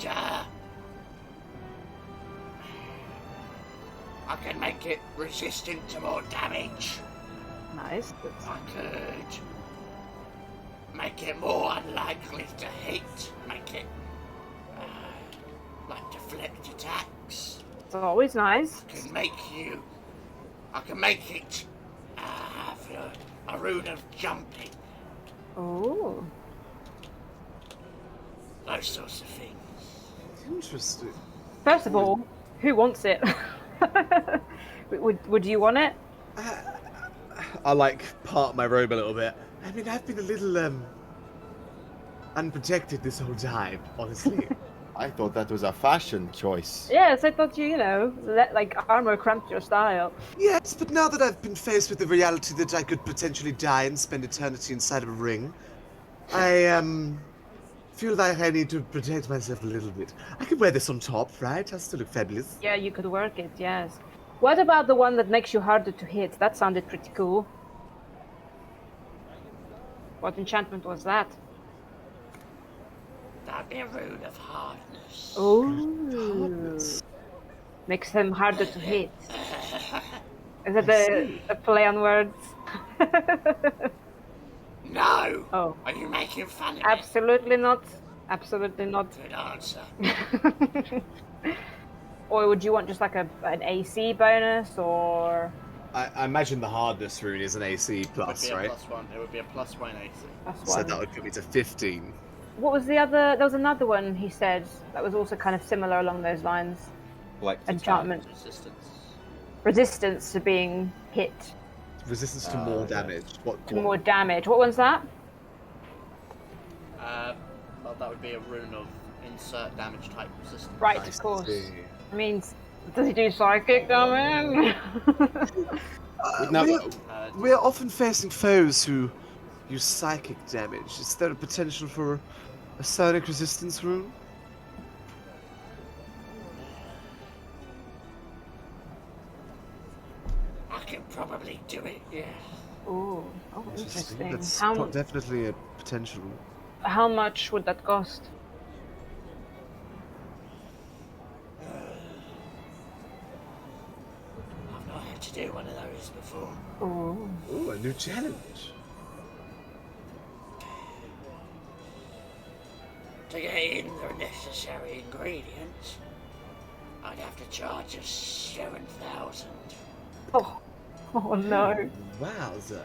I can make it resistant to more damage. Nice. I could make it more unlikely to hit. Make it, like deflect attacks. It's always nice. I can make it, for a rune of jumping. Oh. Those sorts of things. Interesting. First of all, who wants it? Would you want it? I like part my robe a little bit. I mean, I've been a little unprotected this whole time, honestly. I thought that was a fashion choice. Yes, I thought you let like armor cramped your style. Yes, but now that I've been faced with the reality that I could potentially die and spend eternity inside of a ring, I feel like I need to protect myself a little bit. I could wear this on top, right? I'll still look fabulous. Yeah, you could work it. Yes. What about the one that makes you harder to hit? That sounded pretty cool. What enchantment was that? That'd be a rune of hardness. Oh. Makes him harder to hit. Is it a play on words? No! Oh. Are you making fun of me? Absolutely not. Absolutely not. Good answer. Or would you want just like an AC bonus, or? I imagine the hardness rune is an AC plus, right? It would be a +1 AC. That's So one. that would put me to 15. What was the other? There was another one he said that was also kind of similar along those lines. Like Enchantment. Resistance. Resistance to being hit. Resistance to more damage. To more damage. What one's that? Well, that would be a rune of insert damage type resistance. Right, I of course. see. I mean, does he do psychic damage? We're often facing foes who use psychic damage. Is there a potential for a sonic resistance rune? I can probably do it, yeah. Ooh, oh, interesting. That's How, definitely a potential. how much would that cost? I've not had to do one of those before. Ooh. Ooh, a new challenge. To get in the necessary ingredients, I'd have to charge us 7,000. Oh, oh no. Wowza.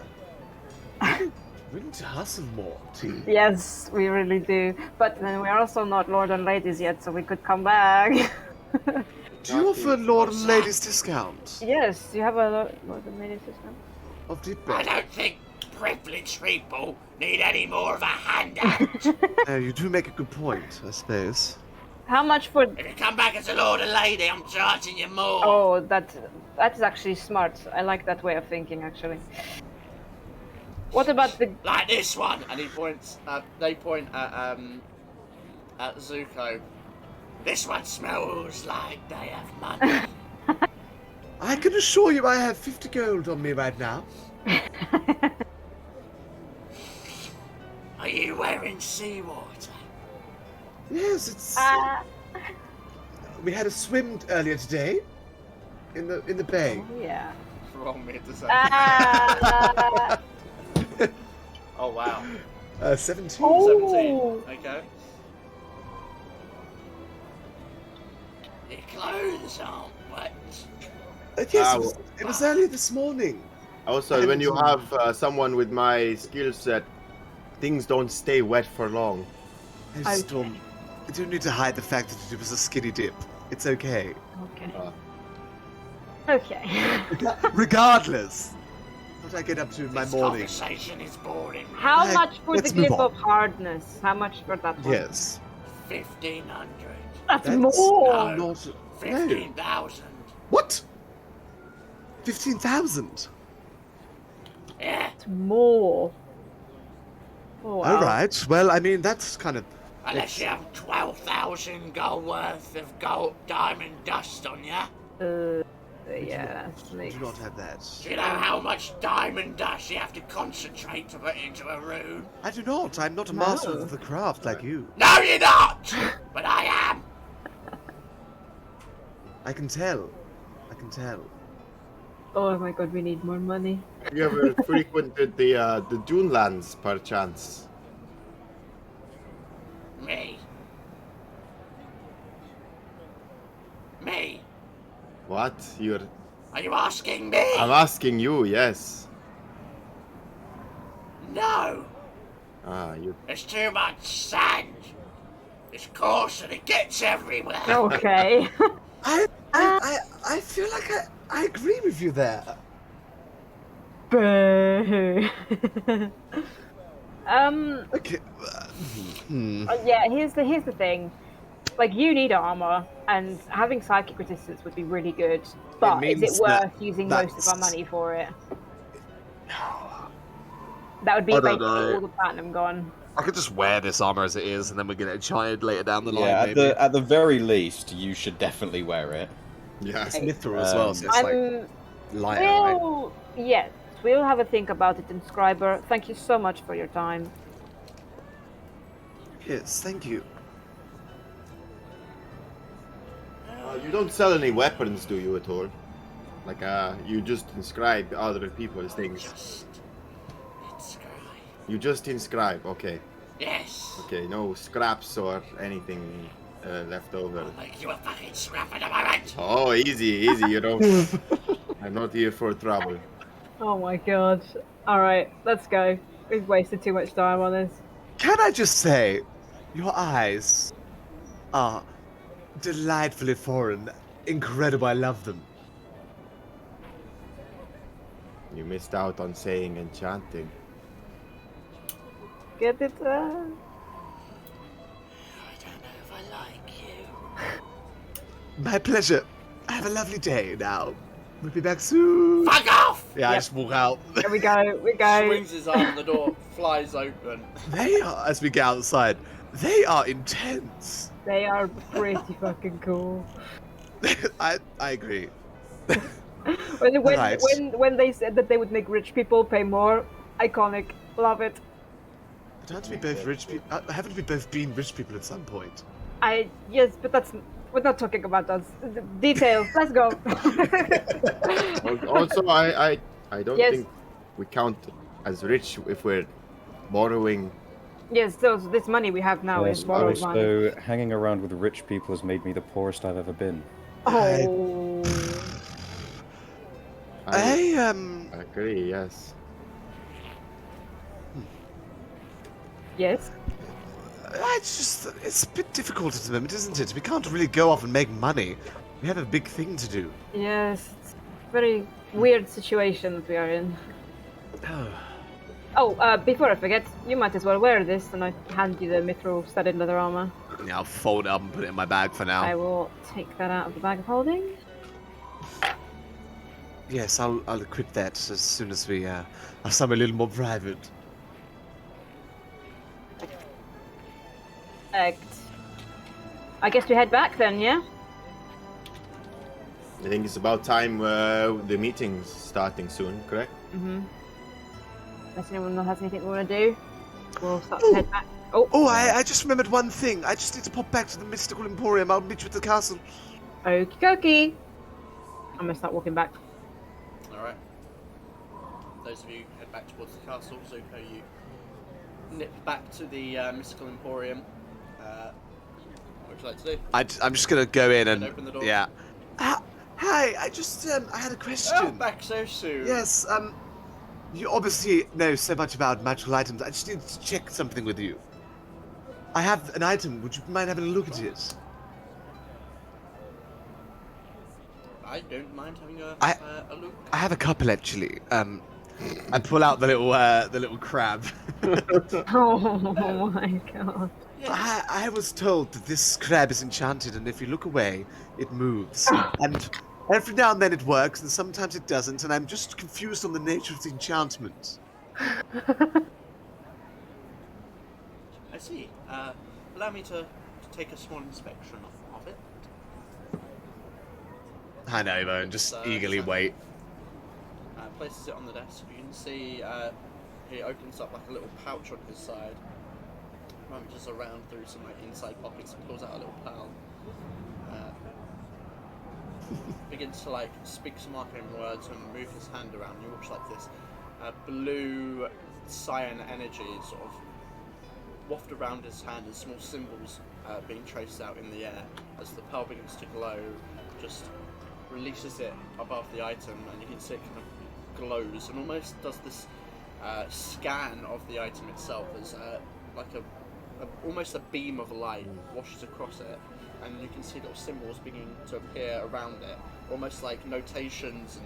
We need to hustle more, team. Yes, we really do. But then we're also not Lord and Ladies yet, so we could come back. Do you offer Lord and Ladies discount Yes, you have a Lord and Ladies discount. of I Deepbay? don't think privileged people need any more of a handout. You do make a good point, I suppose. How much for? If you come back as a lord and lady, I'm charging you more. Oh, that is actually smart. I like that way of thinking, actually. What about the? Like this one. And he points. They point at Zuko. This one smells like they have money. I can assure you I have 50 gold on me right now. you wearing seawater? Yes, it's. We had a swim earlier today. In the bay. Oh, yeah. Roll me a deception. Ah. Oh wow. 17. 17. Okay. Your clothes aren't wet. Yes, it was earlier this morning. Also, when you have someone with my skill set, things don't stay wet for long. I just don't. You don't need to hide the fact that it was a skinny dip. It's okay. Okay. Uh, Okay. Regardless, what I get up to in my This morning. conversation is boring. How Right, much for the let's move clip on. of hardness? How much for that one? Yes. 1,500. That's That's more. No. not. 15,000. What? 15,000. Yeah. That's more. Oh, wow. All right. Well, I mean, that's kind of. Unless you have 12,000 gold worth of gold diamond dust on you. Yeah, that's I like... do not have that. Do you know how much diamond dust you have to concentrate to put into a rune? I do not. I'm not a master of the craft like you. No, you're not! But I am! I can tell. I can tell. Oh my god, we need more money. Have you ever frequented the Dune lands, perchance? Me. Me? What? Are you asking me? I'm asking you, yes. No. You... There's too much sand. It's coarse and it gets everywhere. Okay. I feel like I agree with you there. Boo. Okay. Yeah, here's the thing. Like, you need armor, and having psychic resistance would be really good. But is means it worth that- using most of our that's- money for it? That would be I don't basically know. all the platinum gone. I could just wear this armor as it is, and then we get it enchanted later down the line. Yeah, maybe. at the very least, you should definitely wear it. Yes. It's mithril as well, so it's like lighter, right? Yes, we'll have a think about it, Inscriber. Thank you so much for your time. Yes, thank you. You don't sell any weapons, do you, at all? Like, you just inscribe other people's things. Just inscribe. You just inscribe, okay. Yes. Okay, no scraps or anything left over. I'll make you a fucking scrap in a moment. Oh, easy, you don't... I'm not here for trouble. Oh my god. Alright, let's go. We've wasted too much time on this. Can I just say, your eyes are delightfully foreign. Incredible, I love them. You missed out on saying enchanting. Get it? I don't know if I like you. My pleasure. Have a lovely day now. We'll be back soon. Fuck off! Yeah, I Yep. just walk out. Here we go, we go. Swings his arm, the door flies open. They are, as we get outside, they are intense. They are pretty fucking cool. I agree. When Right. when they said that they would make rich people pay more, iconic. Love it. But aren't we both rich people? Haven't we both been rich people at some point? Yes, but we're not talking about us. Details. Let's go. Also, I don't Yes. think we count as rich if we're borrowing. Yes, so this money we have now is borrowed money. Also, hanging around with rich people has made me the poorest I've ever been. Oh. I I agree, yes. Yes. it's a bit difficult at the moment, isn't it? We can't really go off and make money. We have a big thing to do. Yes. It's a very weird situation that we are in. Oh, before I forget, you might as well wear this, and I hand you the mithril studded leather armor. Yeah, I'll fold it up and put it in my bag for now. I will take that out of the bag of holding. Yes, I'll equip that as soon as we are somewhere a little more private. Perfect. I guess we head back then, yeah? I think it's about time the meeting's starting soon, correct? Mm-hmm. Unless anyone has anything we want to do. We'll start to head back. Oh, I just remembered one thing. I just need to pop back to the Mystical Emporium. I'll meet you at the castle. Okie dokie. I'm gonna start walking back. Alright. Those of you head back towards the castle. Zuko, you nip back to the Mystical Emporium. What would you like to do? I'm just gonna go in and open the door? yeah. Hi, I just I had a question. Oh, back so soon. Yes, you obviously know so much about magical items. I just need to check something with you. I have an item. Would you mind having a look at it? I don't mind having a look. I have a couple actually. I pull out the little crab. Oh my god. Yes. I was told that this crab is enchanted, and if you look away, it moves. And every now and then it works, and sometimes it doesn't, and I'm just confused on the nature of the enchantment. I see. Allow me to take a small inspection of it. I know, though, and just eagerly wait. Places it on the desk. You can see he opens up like a little pouch on his side, rummages around through some like inside pockets and pulls out a little pearl. Begins to like speak some arcane words and move his hand around. You watch like this blue cyan energy sort of waft around his hand as small symbols being traced out in the air as the pearl begins to glow. Just releases it above the item, and you can see it kind of glows and almost does this scan of the item itself as like almost a beam of light washes across it, and you can see little symbols beginning to appear around it, almost like notations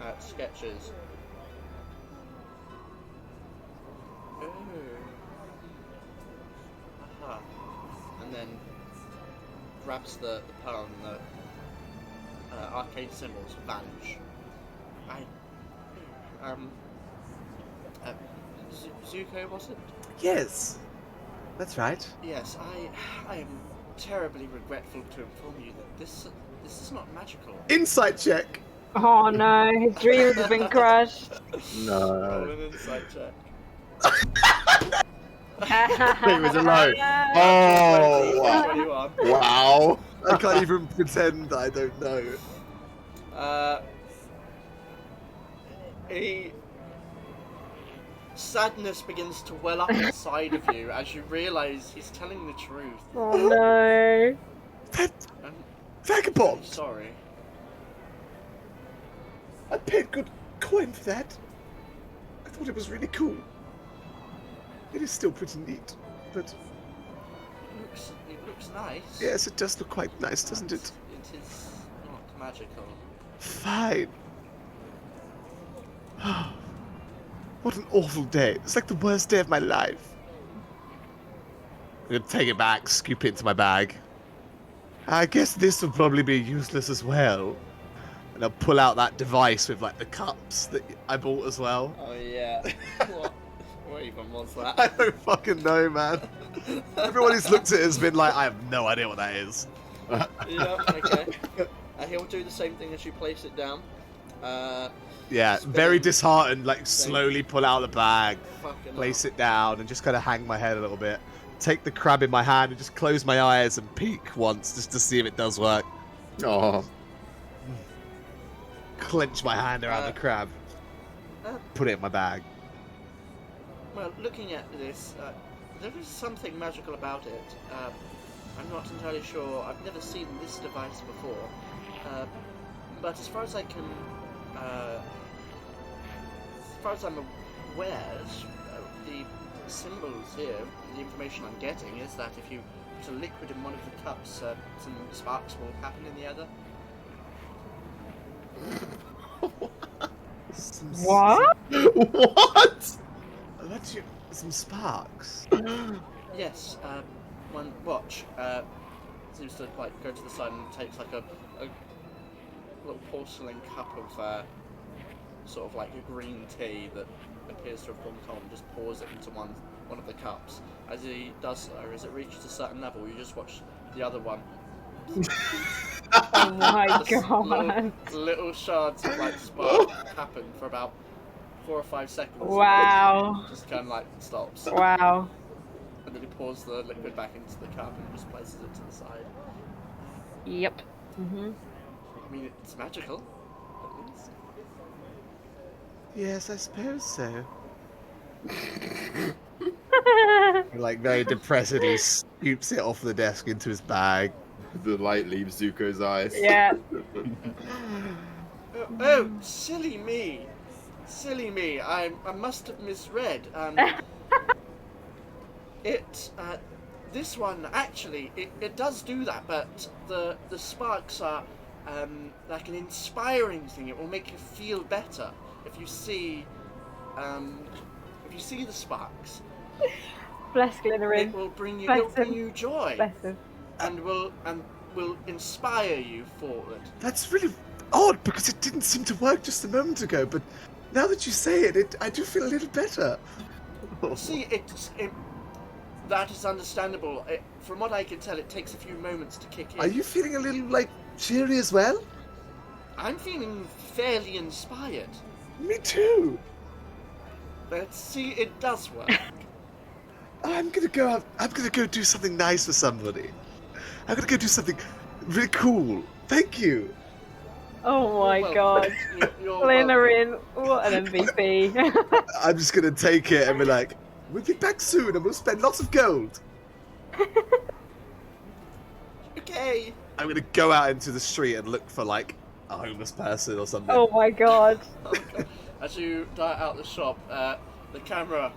and sketches. Oh. Aha. And then grabs the pearl and the arcane symbols vanish. Zuko, was it? Yes, that's right. Yes, I am terribly regretful to inform you that this is not magical. Insight check. Oh no, his dreams have been crushed. Roll an insight check. It was a low. Oh, 21. wow. I can't even pretend I don't know. Sadness begins to well up inside of you as you realise he's telling the truth. Oh no. I'm Vagabond! sorry. I paid good coin for that. I thought it was really cool. It is still pretty neat, but It looks nice. yes, it does look quite nice, doesn't it? It is not magical. Fine. What an awful day. It's like the worst day of my life. I'm gonna take it back, scoop it into my bag. I guess this will probably be useless as well. And I'll pull out that device with like the cups that I bought as well. Oh yeah. What even was that? I don't fucking know, man. Everyone who's looked at it has been like, I have no idea what that is. Yeah, okay. He'll do the same thing as you place it down. Yeah, very disheartened, like slowly pull out the bag, Fucking place it down, and just kind of hang my head a little bit. Take the crab in my hand and just close my eyes and peek once just to see if it does work. Oh. Clench my hand around the crab. Put it in my bag. Well, looking at this, there is something magical about it. I'm not entirely sure. I've never seen this device before. But as far as I can, as far as I'm aware, the symbols here, the information I'm getting is that if you put a liquid in one of the cups, some sparks will happen in the other. What? What? Let you some sparks. Yes, one watch seems to like go to the side and takes like a little porcelain cup of sort of like a green tea that appears to have gone cold and just pours it into one of the cups. As he does so, as it reaches a certain level, you just watch the other one. Oh my Just god. little shards of like spark happen for about 4 or 5 seconds. Wow. Just kind of like stops. Wow. And then he pours the liquid back into the cup and just places it to the side. Yep. Mhm. I mean, it's magical, at least. Yes, I suppose so. Like very depressedly scoops it off the desk into his bag. The light leaves Zuko's eyes. Yeah. Oh, silly me. Silly me. I must have misread. This one, actually, it does do that, but the sparks are like an inspiring thing. It will make you feel better if you see the sparks. Bless Glytherin. It will bring you, Bless him. joy. Bless him. And will inspire you forward. That's really odd because it didn't seem to work just a moment ago, but now that you say it, I do feel a little better. See, that is understandable. From what I can tell, it takes a few moments to kick in. Are you feeling a little, like, cheery as well? I'm feeling fairly inspired. Me too. But see, it does work. I'm gonna go do something nice for somebody. I'm gonna go do something really cool. Thank you. Oh my Well, god. you're Glytherin, what an MVP. I'm just gonna take it and be like, we'll be back soon and we'll spend lots of gold. Okay. I'm gonna go out into the street and look for, like, a homeless person or something. Oh my god. As you dart out the shop, the camera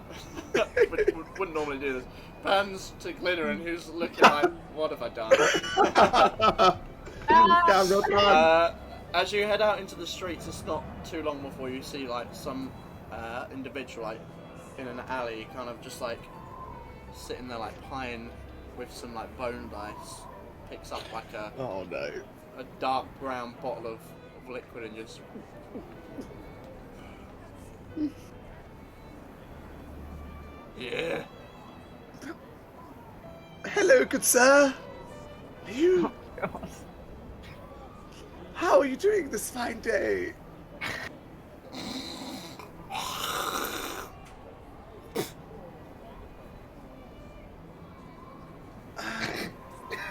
wouldn't normally do this. Pans to Glytherin, who's looking like, what have I done? Camera pan. As you head out into the streets, it's not too long before you see like some individual like in an alley, kind of just like sitting there like playing with some like bone dice. Picks up like a Oh no. a dark brown bottle of liquid and just. Yeah. Hello, good sir. Are you? God. How are you doing this fine day?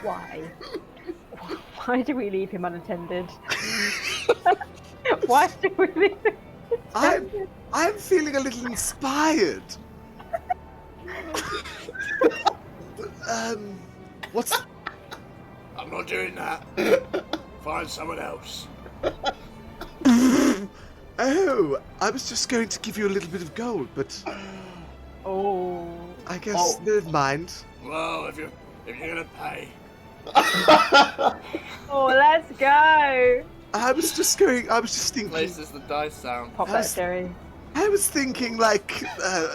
Why? Why do we leave him unattended? Why do we leave him unattended? I'm feeling a little inspired. What's? I'm not doing that. Find someone else. Oh, I was just going to give you a little bit of gold, but Oh. I guess never mind. Well, if you're gonna pay. Oh, let's go. I was just thinking. Places the dice down. Pop that cherry. I was thinking like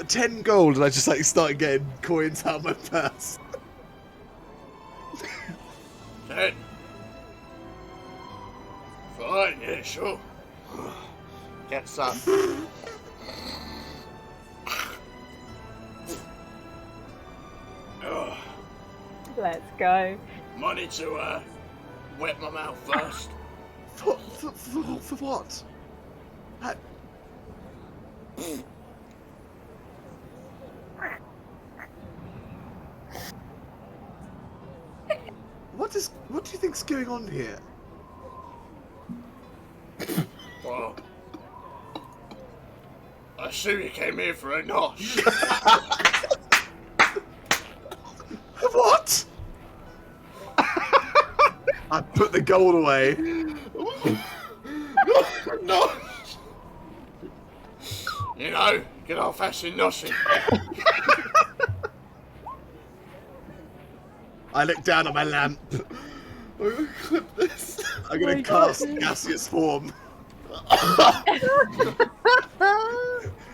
10 gold, and I just like started getting coins out of my purse. 10. Fine, yeah, sure. Gets up. Ugh. Let's go. Money to wet my mouth first. For what? What do you think's going on here? Well, I assume you came here for a nosh. What? I put the gold away. No. You know, good old-fashioned noshing. I look down at my lamp. I'm gonna clip this. I'm gonna cast gaseous form.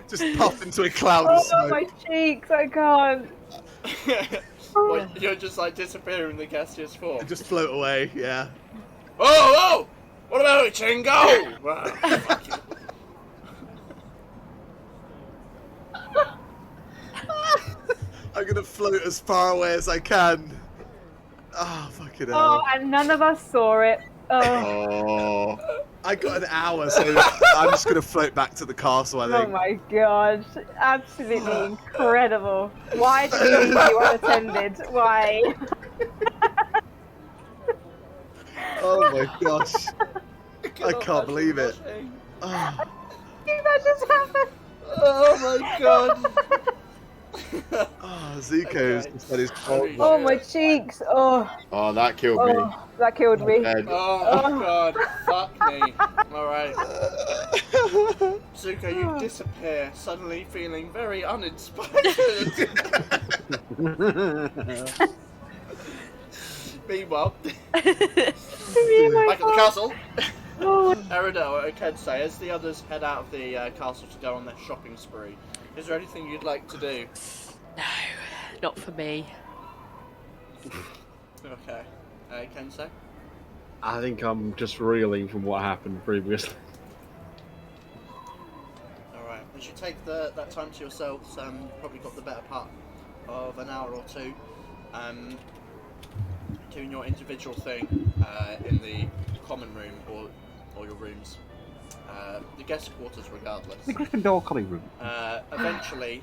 Just puff into a cloud of Oh, smoke. my cheeks, I can't. Well, you're just like disappearing in the gaseous form. Just float away, yeah. Oh! What about it, Chingo? Well, fuck you. I'm gonna float as far away as I can. Ah, fucking hell. Oh, and none of us saw it. Oh. Oh. I got an hour, so I'm just gonna float back to the castle. I Oh think. my god, absolutely incredible. Why did we leave you unattended? Why? Oh my gosh, I can't believe it. Oh, Did that just happen? Oh my god. Zuko's Okay. just had his Holy Oh shit. my cheeks. Oh, Oh, that killed me. that killed me. Dead. Oh god, fuck me. Alright. Zuko, you disappear, suddenly feeling very uninspired. Meanwhile, back at the castle, Eridel and Kensei, as the others head out of the castle to go on their shopping spree, is there anything you'd like to do? No, not for me. Okay. Kensei? I think I'm just reeling from what happened previously. Alright, as you take that time to yourselves, probably got the better part of an hour or two, doing your individual thing in the common room or your rooms. The guest quarters regardless. The Gryffindor Collie Room. Eventually,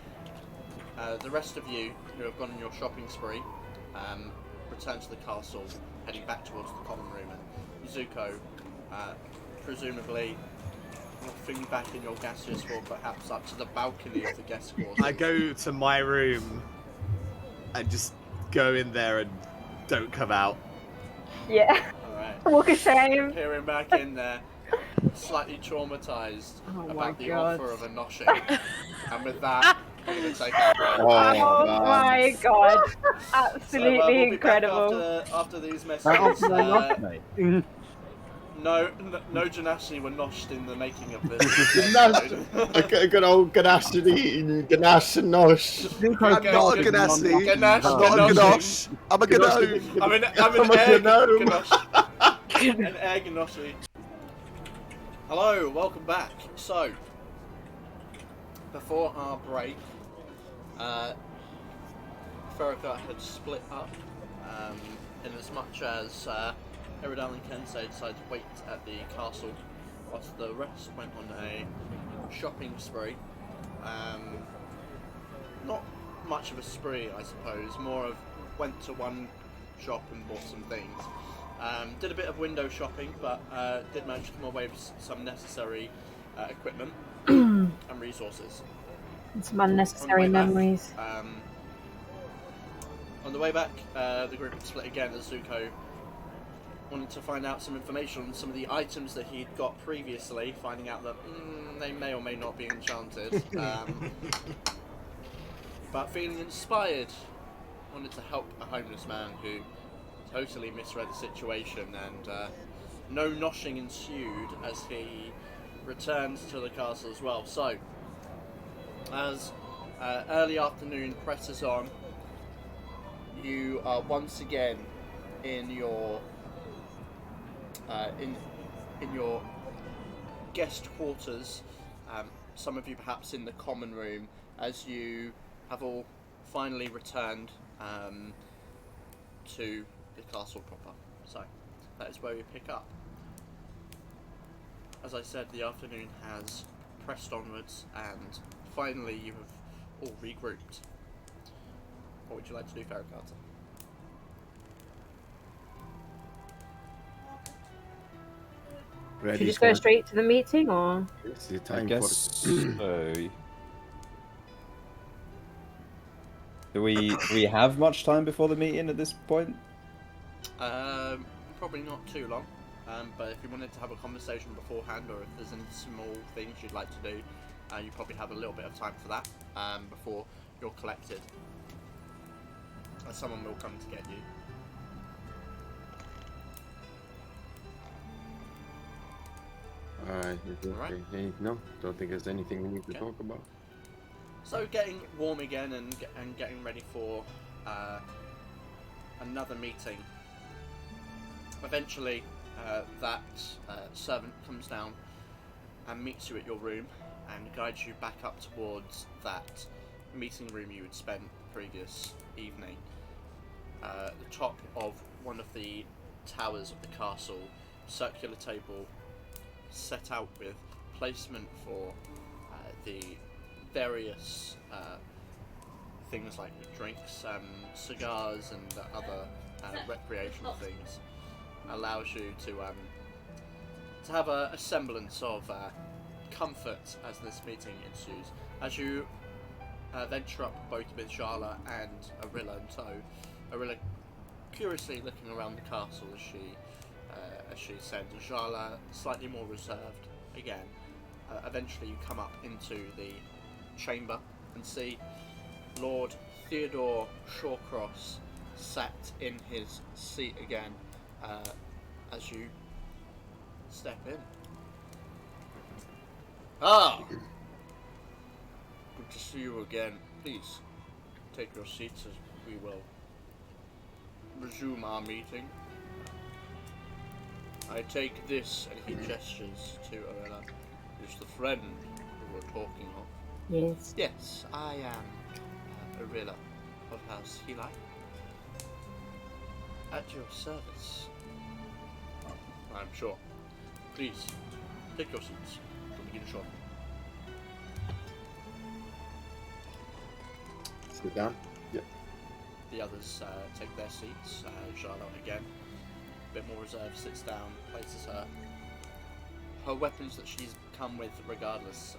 the rest of you who have gone on your shopping spree return to the castle, heading back towards the common room, and Zuko, presumably nothing back in your gaseous form, perhaps up to the balcony of the guest quarters. I go to my room and just go in there and don't come out. Yeah. Alright. Walk of shame. Peering back in there, slightly traumatised Oh my about the God. offer of a noshing. And with that, I'm going to take a break. Oh, Oh man. my god. So, Absolutely we'll be back incredible. after these That messages. offered enough, mate. No Genasi were noshed in the making of this. A good old Ganache eating, Ganache and Nosh. I'm not a Ganassi. Ganache, I'm not a Ganosh. Ganosh. I'm a Ganosh. I'm an I'm a egg gnome. Ganosh. An egg Ganoshi. Hello, welcome back. So, before our break, Ferra Carta had split up in as much as Eridal and Kensei decided to wait at the castle whilst the rest went on a shopping spree. Not much of a spree, I suppose, more of went to one shop and bought some things. Did a bit of window shopping, but did manage to come away with some necessary equipment and resources. Some unnecessary memories. On the way back, the group had split again as Zuko wanted to find out some information on some of the items that he'd got previously, finding out that they may or may not be enchanted. But feeling inspired, wanted to help a homeless man who totally misread the situation, and no noshing ensued as he returns to the castle as well. So, as early afternoon presses on, you are once again in your in your guest quarters. Some of you perhaps in the common room, as you have all finally returned to the castle proper. So that is where we pick up. As I said, the afternoon has pressed onwards, and finally you have all regrouped. What would you like to do, Ferra Carta? Should we just go straight to the meeting, or? It's the I time guess so. Do we have much time before the meeting at this point? Probably not too long. But if you wanted to have a conversation beforehand, or if there's any small things you'd like to do, you probably have a little bit of time for that before you're collected. And someone will come to get you. Alright. No, don't think there's anything we need to Okay. talk about. So getting warm again and getting ready for another meeting. Eventually, that servant comes down and meets you at your room and guides you back up towards that meeting room you had spent the previous evening. The top of one of the towers of the castle, circular table set out with placement for the various things like drinks, cigars, and other recreational things, allows you to have a semblance of comfort as this meeting ensues. As you venture up both with Jala and Arilla in tow, Arilla curiously looking around the castle as she said, Jala slightly more reserved again. Eventually you come up into the chamber and see Lord Theodore Shawcross sat in his seat again as you step in. Ah! Good to see you again. Please, take your seats as we will resume our meeting. I take this, and he gestures to Arella, is the friend we were talking of. Yes. Yes, I am Arella of House Heli. At your service. I'm sure. Please, take your seats. We'll begin shortly. Sit down. Yep. The others take their seats. Charlotte again, a bit more reserved, sits down, places her weapons that she's come with regardless,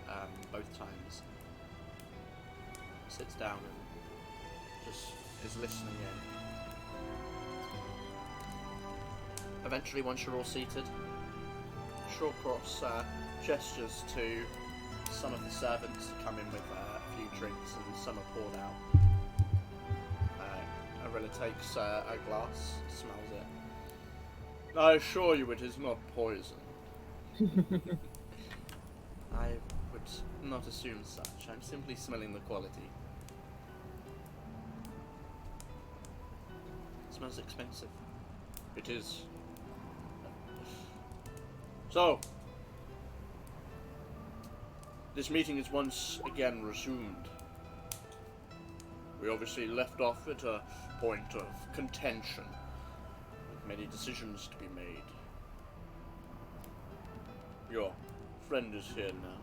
both times. Sits down and just is listening in. Eventually, once you're all seated, Shawcross gestures to some of the servants to come in with a few drinks, and some are poured out. Arilla takes a glass, smells it. I assure you it is not poison. I would not assume such. I'm simply smelling the quality. It smells expensive. It is. So, this meeting is once again resumed. We obviously left off at a point of contention, with many decisions to be made. Your friend is here now.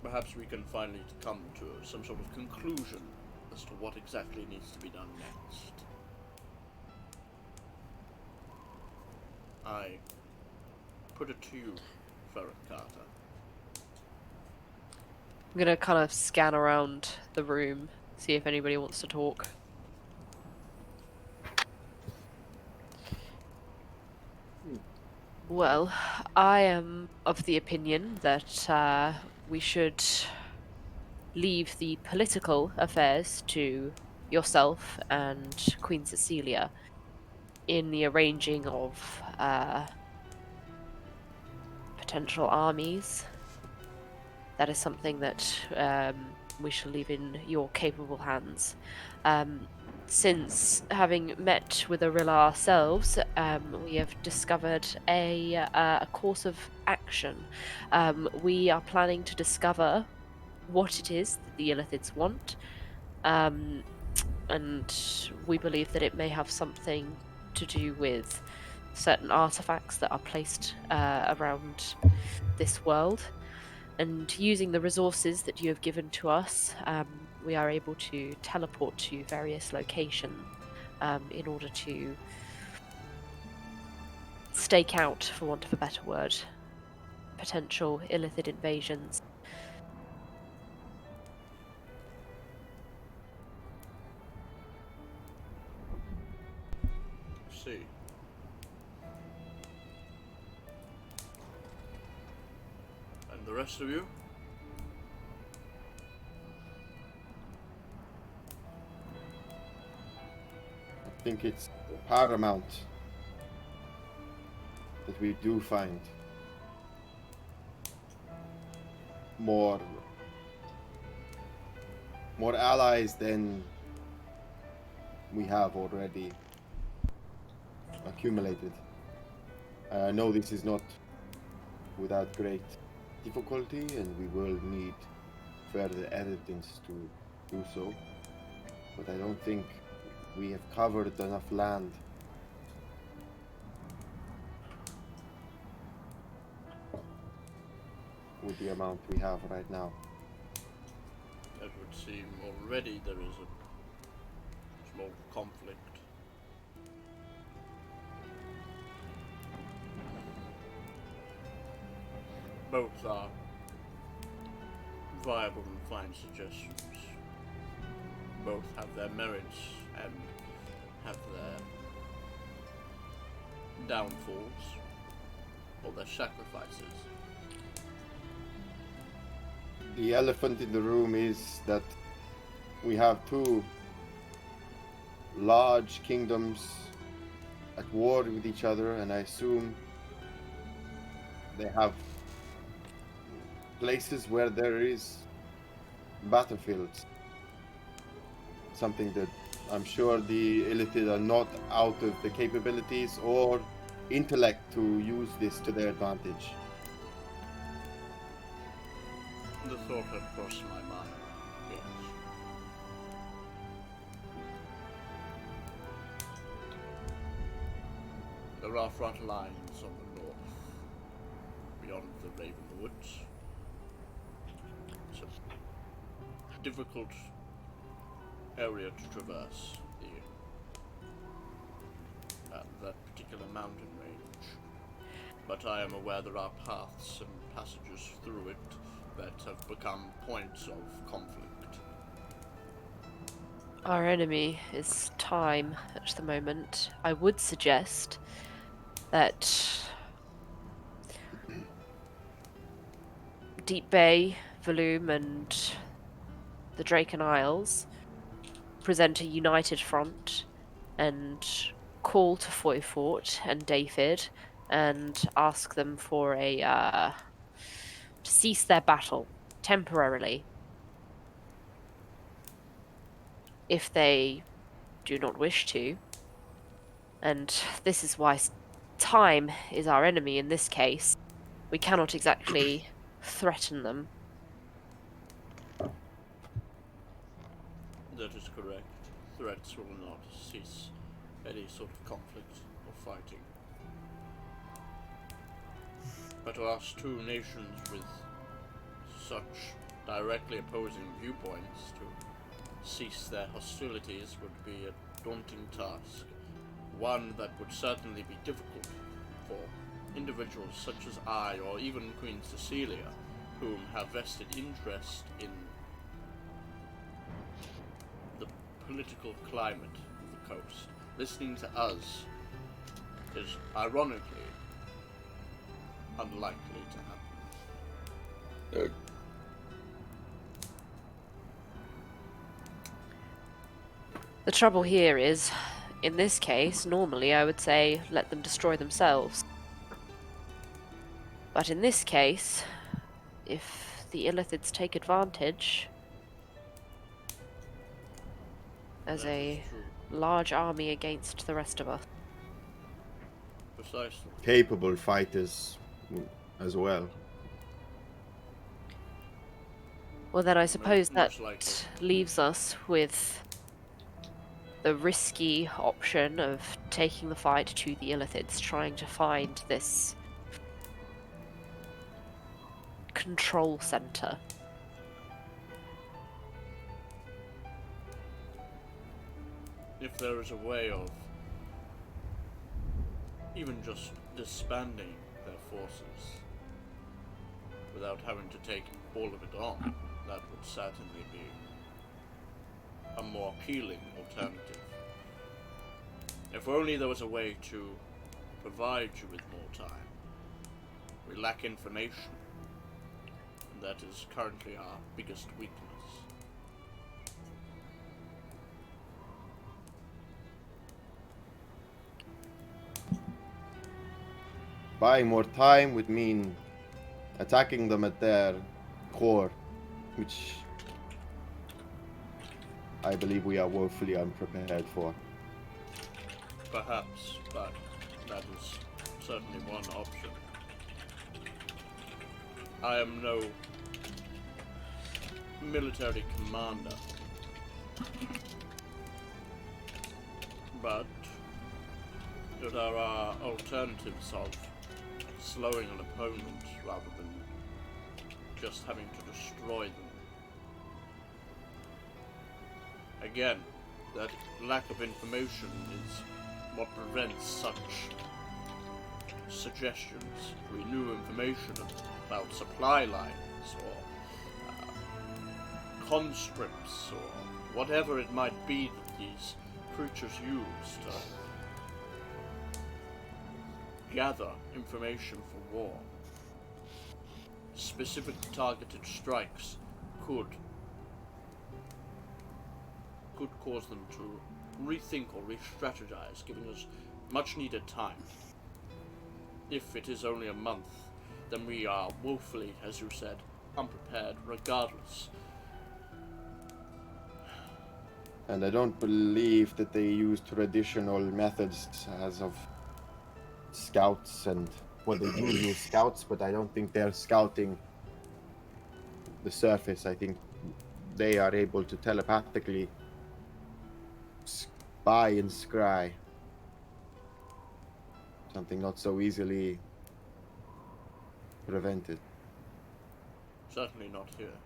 Perhaps we can finally come to some sort of conclusion as to what exactly needs to be done next. I put it to you, Ferra Carta. I'm gonna kind of scan around the room, see if anybody wants to talk. Well, I am of the opinion that we should leave the political affairs to yourself and Queen Cecilia in the arranging of potential armies. That is something that we shall leave in your capable hands. Since having met with Arilla ourselves, we have discovered a course of action. We are planning to discover what it is that the Ilithids want, and we believe that it may have something to do with certain artifacts that are placed around this world. And using the resources that you have given to us, we are able to teleport to various locations in order to stake out, for want of a better word, potential Ilithid invasions. See. And the rest of you? I think it's paramount that we do find more allies than we have already accumulated. I know this is not without great difficulty, and we will need further evidence to do so, but I don't think we have covered enough land. with the amount we have right now. It would seem already there is a small conflict. Both are viable and fine suggestions. Both have their merits and have their downfalls or their sacrifices. The elephant in the room is that we have two large kingdoms at war with each other, and I assume they have places where there is battlefields. Something that I'm sure the Ilithid are not out of the capabilities or intellect to use this to their advantage. The thought had crossed my mind, yes. There are front lines on the north, beyond the Raven Woods. It's a difficult area to traverse, that particular mountain range. But I am aware there are paths and passages through it that have become points of conflict. Our enemy is time at the moment. I would suggest that Deepbay, Valoom, and the Draken Isles present a united front and call to Foyfort and David and ask them for to cease their battle temporarily. If they do not wish to, and this is why time is our enemy in this case, we cannot exactly threaten them. That is correct. Threats will not cease any sort of conflict or fighting. But to ask two nations with such directly opposing viewpoints to cease their hostilities would be a daunting task. One that would certainly be difficult for individuals such as I, or even Queen Cecilia, whom have vested interest in the political climate of the coast. Listening to us is ironically unlikely to happen. The trouble here is, in this case, normally I would say let them destroy themselves. But in this case, if the Illithids take advantage as a large army against the rest of us. Precisely. Capable fighters as well. Well, then I suppose that Most likely. leaves us with the risky option of taking the fight to the Illithids, trying to find this control center. If there is a way of even just disbanding their forces without having to take all of it on, that would certainly be a more appealing alternative. If only there was a way to provide you with more time. We lack information, and that is currently our biggest weakness. Buying more time would mean attacking them at their core, which I believe we are woefully unprepared for. Perhaps, but that is certainly one option. I am no military commander, but there are alternatives of slowing an opponent rather than just having to destroy them. Again, that lack of information is what prevents such suggestions. If we knew information about supply lines or conscripts or whatever it might be that these creatures use to gather information for war, specific targeted strikes could cause them to rethink or re-strategize, giving us much needed time. If it is only a month, then we are woefully, as you said, unprepared regardless. And I don't believe that they use traditional methods as of scouts and... Well, they do use scouts, but I don't think they're scouting the surface. I think they are able to telepathically spy and scry. Something not so easily prevented. Certainly not here.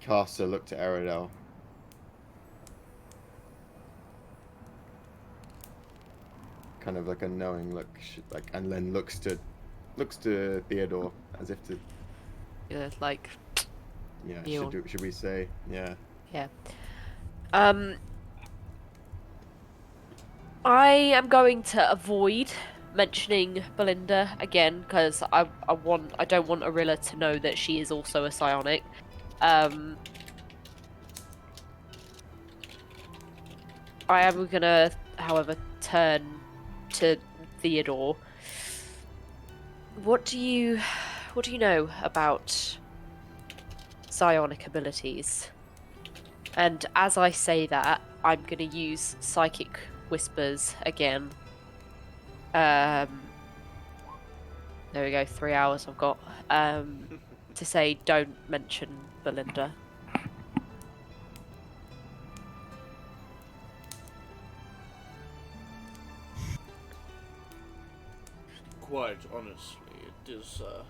Caster looked at Aradel. Kind of like a knowing look, and then looks to Theodore as if to... Yeah, like... Yeah, should we say? Yeah. Yeah. I am going to avoid mentioning Belinda again because I don't want Arilla to know that she is also a psionic. I am gonna, however, turn to Theodore. What do you know about psionic abilities? And as I say that, I'm gonna use psychic whispers again. There we go, 3 hours I've got. To say don't mention Belinda. Quite honestly, it is a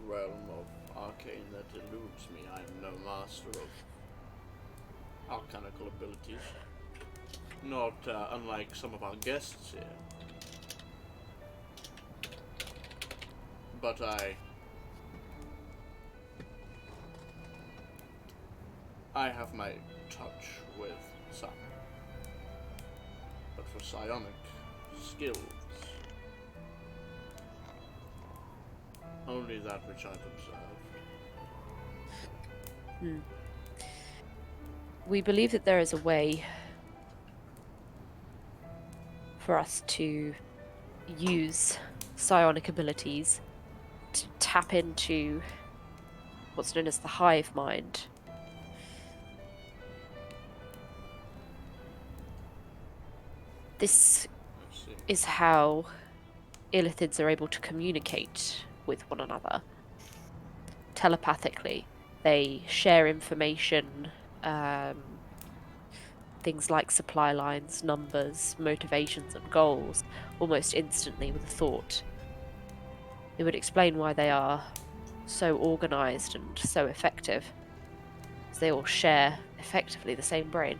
realm of arcane that eludes me. I am no master of arcanical abilities. Not unlike some of our guests here. But I have my touch with some. But for psionic skills, only that which I've observed. We believe that there is a way for us to use psionic abilities to tap into what's known as the hive mind. This is how Illithids are able to communicate with one another telepathically. They share information, things like supply lines, numbers, motivations, and goals almost instantly with a thought. It would explain why they are so organized and so effective, as they all share effectively the same brain.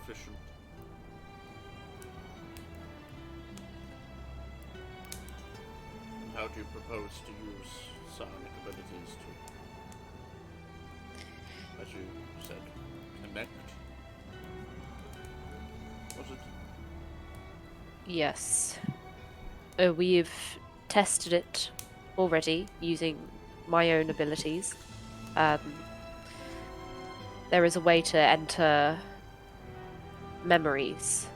Efficient. How do you propose to use psionic abilities to, as you said, connect? Was it? Yes. We've tested it already using my own abilities. There is a way to enter memories.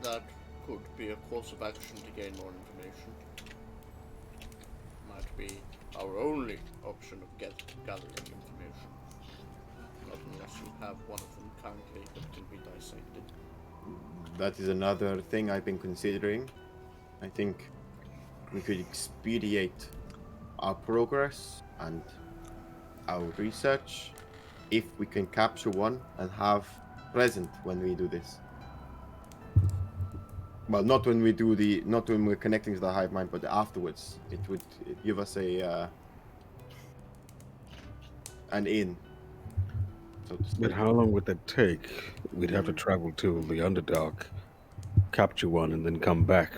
That could be a course of action to gain more information. Might be our only option of gathering information. Not unless you have one of them currently that can be dissected. That is another thing I've been considering. I think we could expedite our progress and our research if we can capture one and have present when we do this. Well, not when we're connecting to the hive mind, but afterwards. It would give us an in. So to speak. But how long would that take? We'd have to travel to the Underdark, capture one, and then come back.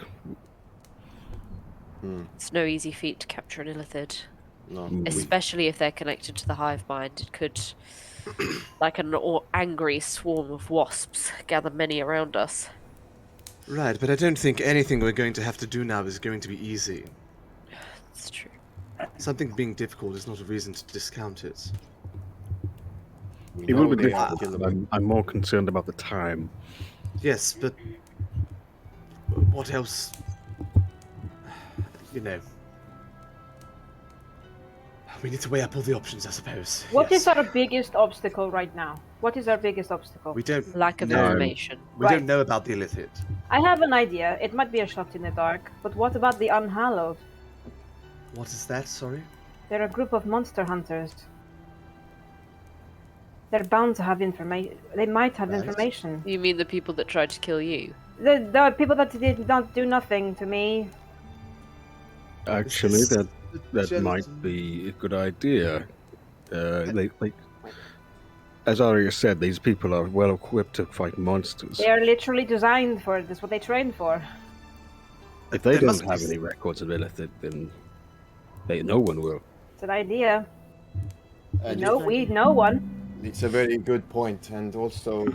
It's no easy feat to capture an Ilithid. No. Especially if they're connected to the hive mind. It could, like an angry swarm of wasps, gather many around us. Right, but I don't think anything we're going to have to do now is going to be easy. It's true. Something being difficult is not a reason to discount it. It will be difficult. I'm more concerned about the time. Yes, but what else? You know. We need to weigh up all the options, I suppose. What is our biggest obstacle right now? What is our biggest obstacle? We don't Lack of know. information. We don't know about the Ilithid. I have an idea. It might be a shot in the dark, but what about the Unhallowed? What is that, sorry? They're a group of monster hunters. They're bound to have information. They might have information. You mean the people that tried to kill you? The people that did not do nothing to me. Actually, that might be a good idea. As Aria said, these people are well equipped to fight monsters. They are literally designed for it. That's what they train for. If they don't have any records of Ilithid, then no one will. It's an idea. And We know one. It's a very good point, and also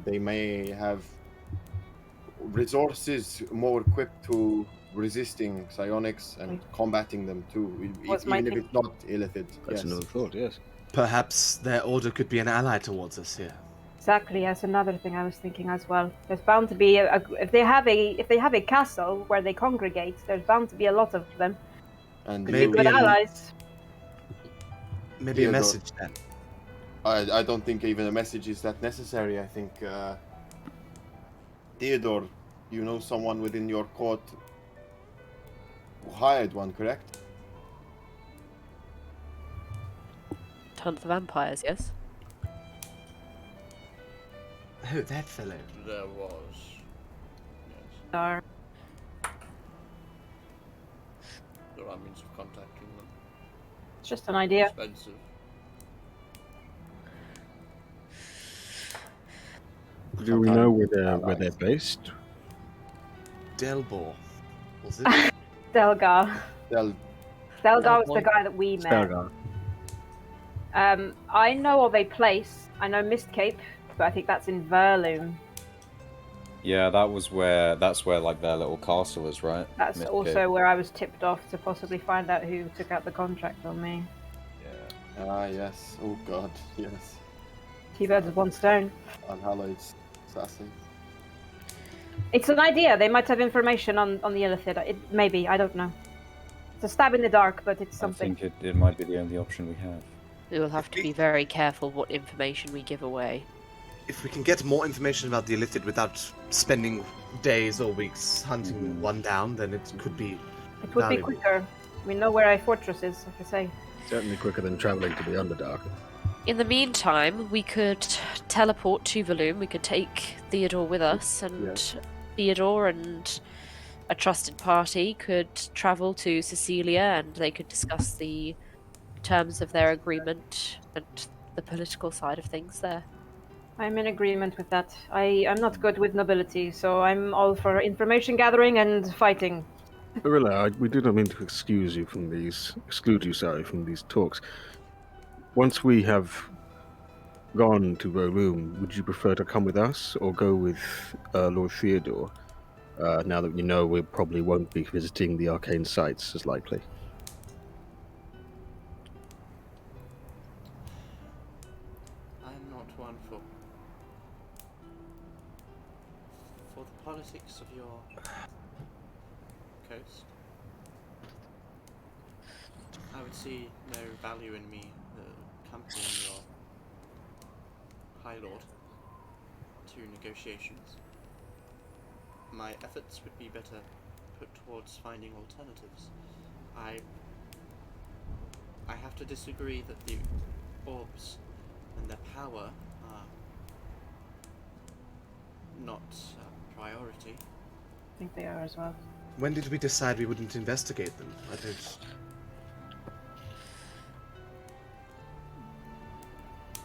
they may have resources more equipped to resisting psionics and combating them too, even if it's not Ilithid. That's another thought, yes. Perhaps their order could be an ally towards us here. Exactly, that's another thing I was thinking as well. There's bound to be if they have a castle where they congregate, there's bound to be a lot of them. And maybe good allies. Maybe a message then. I don't think even a message is that necessary. I think Theodore, you know someone within your court who hired one, correct? Hunt the vampires, yes? Oh, that fellow. There was. Yes. Are There are means of contacting them. it's just an idea. Expensive. Do we know where they're based? Delbor. Was it? Stelgar. Stelgar was the guy that we met. Stelgar. I know of a place. I know Mistcape, but I think that's in Verloom. Yeah, that's where like their little castle is, right? That's Mid-Cape. also where I was tipped off to possibly find out who took out the contract on me. Yeah. Ah, yes. Oh God, yes. Two birds with one stone. Unhallowed assassin. It's an idea. They might have information on the Ilithid. Maybe, I don't know. It's a stab in the dark, but it's something. I think it might be the only option we have. We will have to be very careful what information we give away. If we can get more information about the Ilithid without spending days or weeks hunting one down, then it could be It would valuable. be quicker. We know where a fortress is, like I say. Certainly quicker than traveling to the Underdark. In the meantime, we could teleport to Valoom. We could take Theodore with us, and Yes. Theodore and a trusted party could travel to Cecilia, and they could discuss the terms of their agreement and the political side of things there. I'm in agreement with that. I'm not good with nobility, so I'm all for information gathering and fighting. Marilla, we do not mean to exclude you from these talks. Once we have gone to Roloom, would you prefer to come with us or go with Lord Theodore? Now that you know we probably won't be visiting the arcane sites as likely. I'm not one for the politics of your coast. I would see no value in me accompanying your High Lord to negotiations. My efforts would be better put towards finding alternatives. I have to disagree that the orbs and their power are not a priority. I think they are as well. When did we decide we wouldn't investigate them? I don't...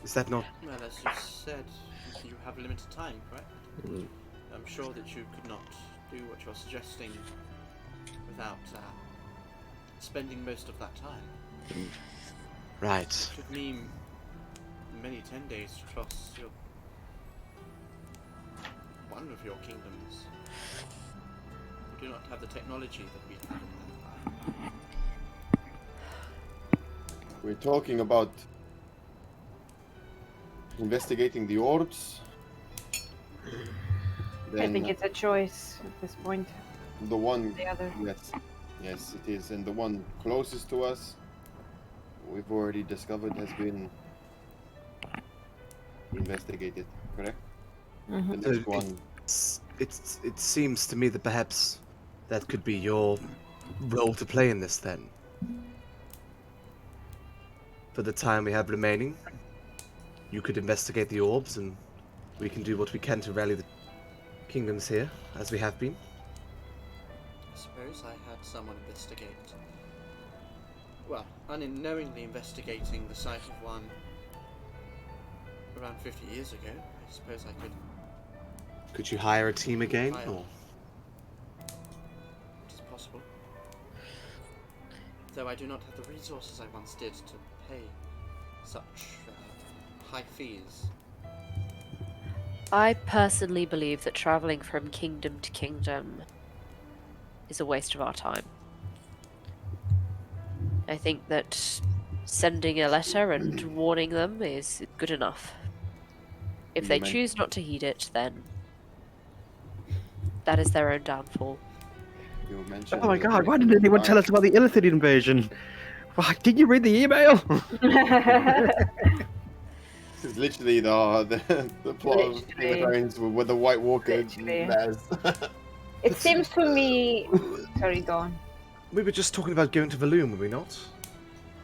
Is that not... Well, as you said, you have limited time, correct? I'm sure that you could not do what you're suggesting without spending most of that time. Right. It took me many 10 days to cross one of your kingdoms. We do not have the technology that we had in that time. We're talking about investigating the orbs. I think it's a choice at this point. The one, The other. yes, it is, and the one closest to us, we've already discovered has been investigated. Correct? Mm-hmm. The next one, It seems to me that perhaps that could be your role to play in this then. For the time we have remaining, you could investigate the orbs and we can do what we can to rally the kingdoms here, as we have been. I suppose I had someone investigate. Well, unknowingly investigating the site of one around 50 years ago. I suppose I could. Could you hire a team again? Hire. Or... It is possible. Though I do not have the resources I once did to pay such high fees. I personally believe that traveling from kingdom to kingdom is a waste of our time. I think that sending a letter and warning them is good enough. If they choose not to heed it, then that is their own downfall. you mentioned. Oh my god, why didn't anyone tell us about the Ilithid invasion? Why, did you read the email? This is literally the plot of Game of Thrones with the White Walker. It seems to me... Sorry, go on. We were just talking about going to Valoom, were we not?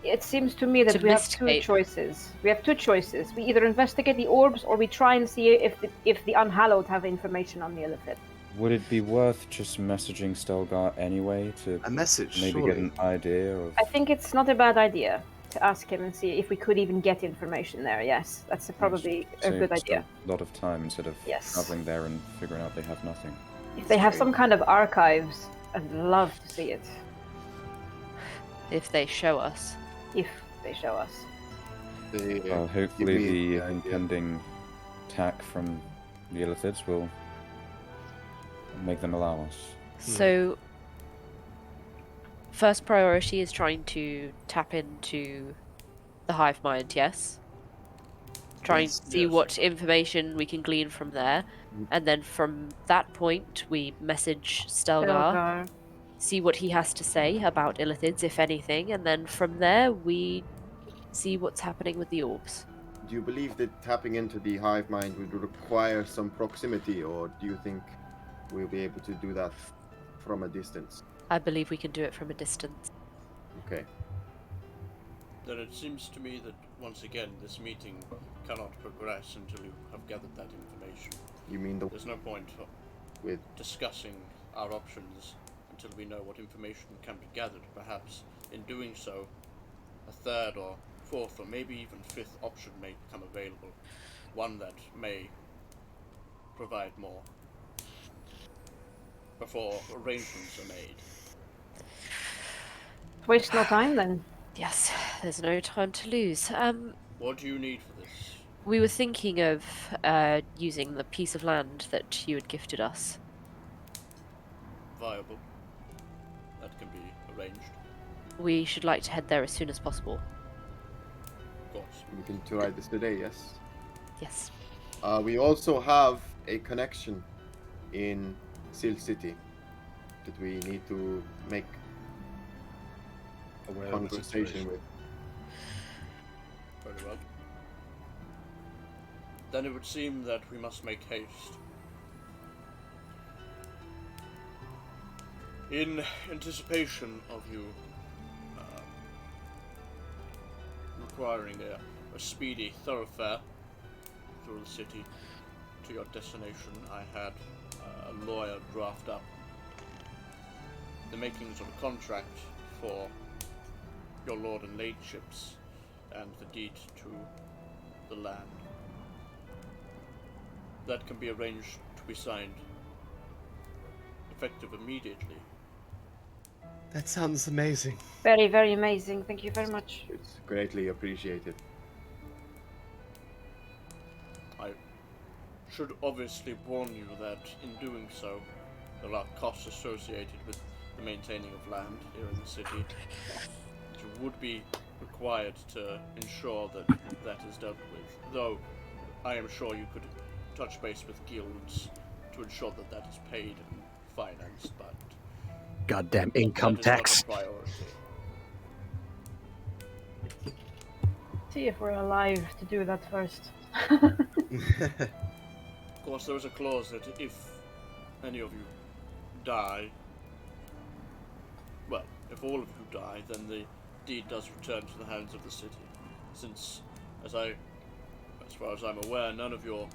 It seems to me that To we have two investigate. choices. We have two choices. We either investigate the orbs or we try and see if the Unhallowed have information on the Ilithid. Would it be worth just messaging Stelgar anyway to A message, maybe surely. get an idea of? I think it's not a bad idea to ask him and see if we could even get information there. Yes, that's probably a Save good us idea. a lot of time instead of Yes. traveling there and figuring out they have nothing. If they have some kind of archives, I'd love to see it. If they show us. If they show us. Well, hopefully give me the an idea. impending attack from the Illithids will make them allow us. So, first priority is trying to tap into the hive mind, yes? Trying to see Yes. what information we can glean from there. And then from that point, we message Stelgar, see what he has to say about Illithids, if anything, and then from there, we see what's happening with the orbs. Do you believe that tapping into the hive mind would require some proximity, or do you think we'll be able to do that from a distance? I believe we can do it from a distance. Okay. Then it seems to me that, once again, this meeting cannot progress until you have gathered that information. You mean the There's no point with discussing our options until we know what information can be gathered. Perhaps, in doing so, a third or fourth or maybe even fifth option may become available. One that may provide more before arrangements are made. Waste no time then. Yes, there's no time to lose. What do you need for this? We were thinking of using the piece of land that you had gifted us. Viable. That can be arranged, We should like to head there as soon as possible. of course. we can try this today, yes? Yes. We also have a connection in Seal City that we need to make Aware of the conversation situation. with. Very well. Then it would seem that we must make haste. In anticipation of you requiring a speedy thoroughfare through the city to your destination, I had a lawyer draft up the makings of a contract for your lord and ladyships and the deed to the land. That can be arranged to be signed effective immediately. That sounds amazing. Very, very amazing. Thank you very much. It's greatly appreciated. I should obviously warn you that in doing so, there are costs associated with the maintaining of land here in the city. You would be required to ensure that that is dealt with, though I am sure you could touch base with guilds to ensure that that is paid and financed, but Goddamn income that is not tax. a priority. See if we're alive to do that first. Of course, there is a clause that if any of you die, well, if all of you die, then the deed does return to the hands of the city. Since, as far as I'm aware, none of your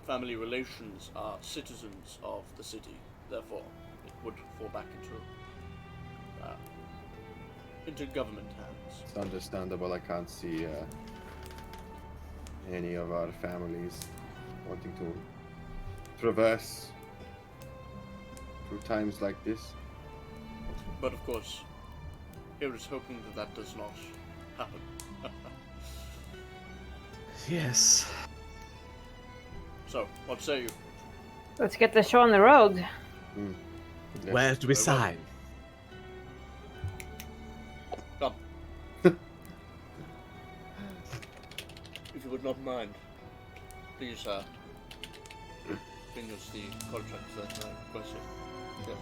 family relations are citizens of the city. Therefore, it would fall back into government hands. It's understandable. I can't see any of our families wanting to traverse through times like this. But of course, here is hoping that that does not happen. Yes. So, what say you? Let's get this show on the road. Yeah. Where do we Very well. sign? Come. If you would not mind, please, bring us the contract that I requested. Yes.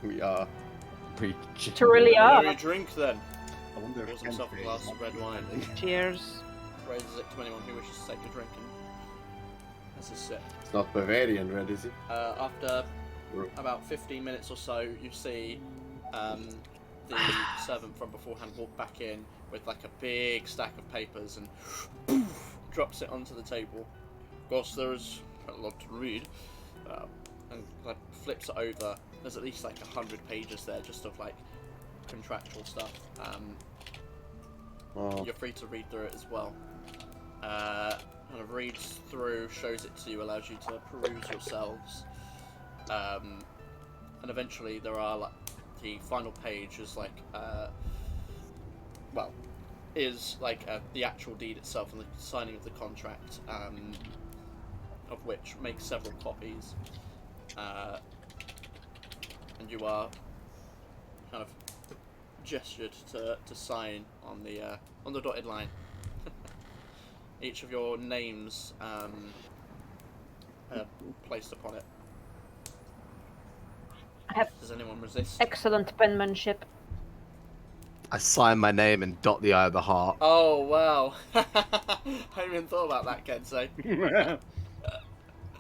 We are. To really are. Very drink then. I wonder Pours himself a glass of red wine and Cheers. raises it to anyone who wishes to take a drink and has a sip. It's not Bavarian red, is it? After about 15 minutes or so, you see the servant from beforehand walk back in with like a big stack of papers and poof, drops it onto the table. Of course, there is a lot to read, and like flips it over. There's at least like 100 pages there just of like contractual stuff. You're free to read through it as well. Kind of reads through, shows it to you, allows you to peruse yourselves. And eventually there are like the final page is like the actual deed itself and the signing of the contract, of which makes several copies, and you are kind of gestured to sign on the dotted line. Each of your names placed upon it. Does anyone resist? Excellent penmanship. I sign my name and dot the eye of the heart. Oh wow! I haven't even thought about that, Kensei.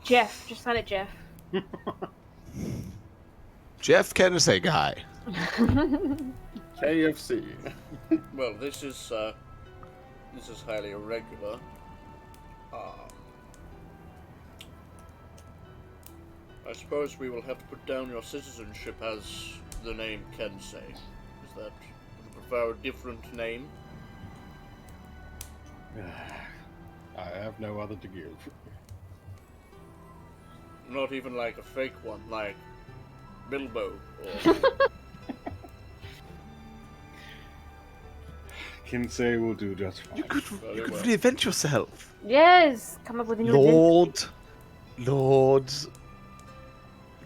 Jeff, just sign it, Jeff. Jeff Kennedy guy. KFC. Well, this is highly irregular. I suppose we will have to put down your citizenship as the name Kensei. Is that? Would you prefer a different name? I have no other to give. Not even like a fake one, like Bilbo or Kinsey will do just fine. You could Very well. reinvent yourself. Yes, come up with a new Lord.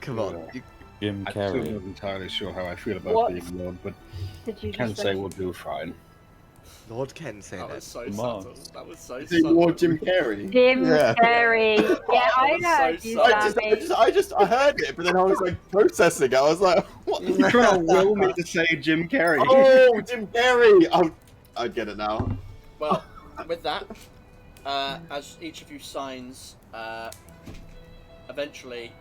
Come on. Yeah. You, Jim I'm still Carrey. not entirely sure how I feel about What? being Lord, but Did you just Kinsey say? will do fine. Lord Ken say that that. was so Come subtle. on. That was so Is it subtle. more Jim Carrey? Jim Yeah. Carrey. Yeah, I That heard was so you, subtle. I heard it, but then I was like processing it. I was like, what? You're trying to will me to say Jim Carrey. Oh, Jim Carrey! I get it now. Well, with that, as each of you signs, eventually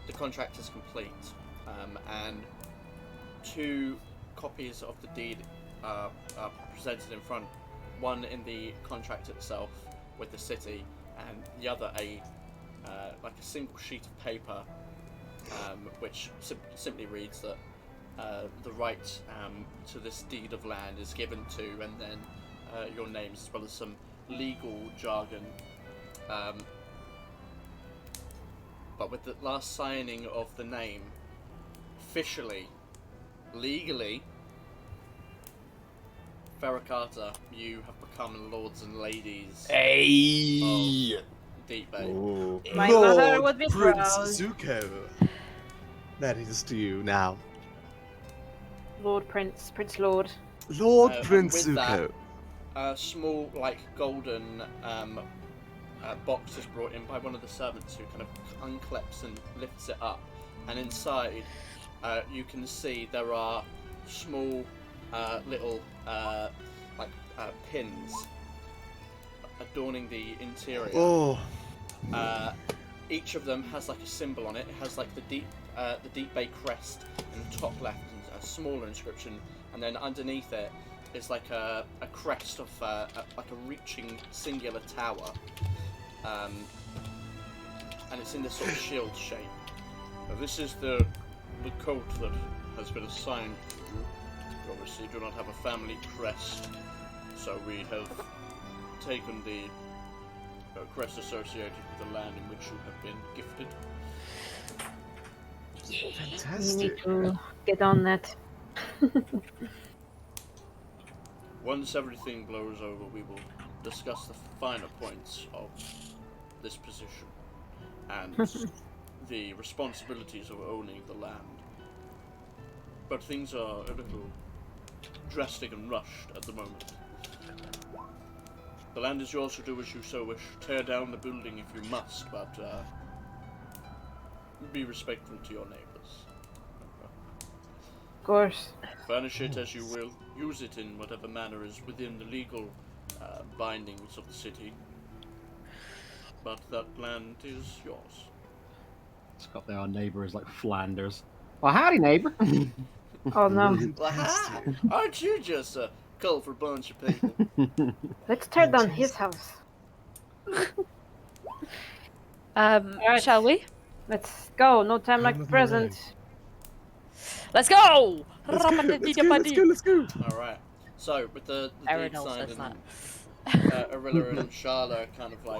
the contract is complete, and 2 copies of the deed are presented in front. One in the contract itself with the city, and the other like a single sheet of paper, which simply reads that the right to this deed of land is given to, and then your names, as well as some legal jargon. But with the last signing of the name, officially, legally, Ferra Carta, you have become lords and ladies of Deepbay. My mother would be Prince proud. Zuko. That is to you now. Lord Prince, Prince Lord. Lord And Prince with that, Zuko. a small, like, golden box is brought in by one of the servants, who kind of unclips and lifts it up, and inside you can see there are small little pins adorning the interior. Oh, Each of them has like a symbol on it. It has like the Deepbay crest in the top left, and a smaller inscription, and then underneath it is like a crest of like a reaching singular tower, and it's in this sort of shield shape. Now, this is the coat that has been assigned to you. You obviously do not have a family crest, so we have taken the crest associated with the land in which you have been gifted. We fantastic. need to get on that. Once everything blows over, we will discuss the finer points of this position and the responsibilities of owning the land. But things are a little drastic and rushed at the moment. The land is yours to do as you so wish. Tear down the building if you must, but be respectful to your neighbors. Of course. Furnish it as you will. Use it in whatever manner is within the legal bindings of the city. But that land is yours. It's got there, our neighbour is like Flanders. Well, howdy, neighbour. Oh no. Aren't you just a colourful bunch of people? Let's tear down his house. Shall we? Let's go. No time like the present. Let's go! Let's go. Alright. So, with the Aaron deed also signed says and Arilla and Sharla kind of like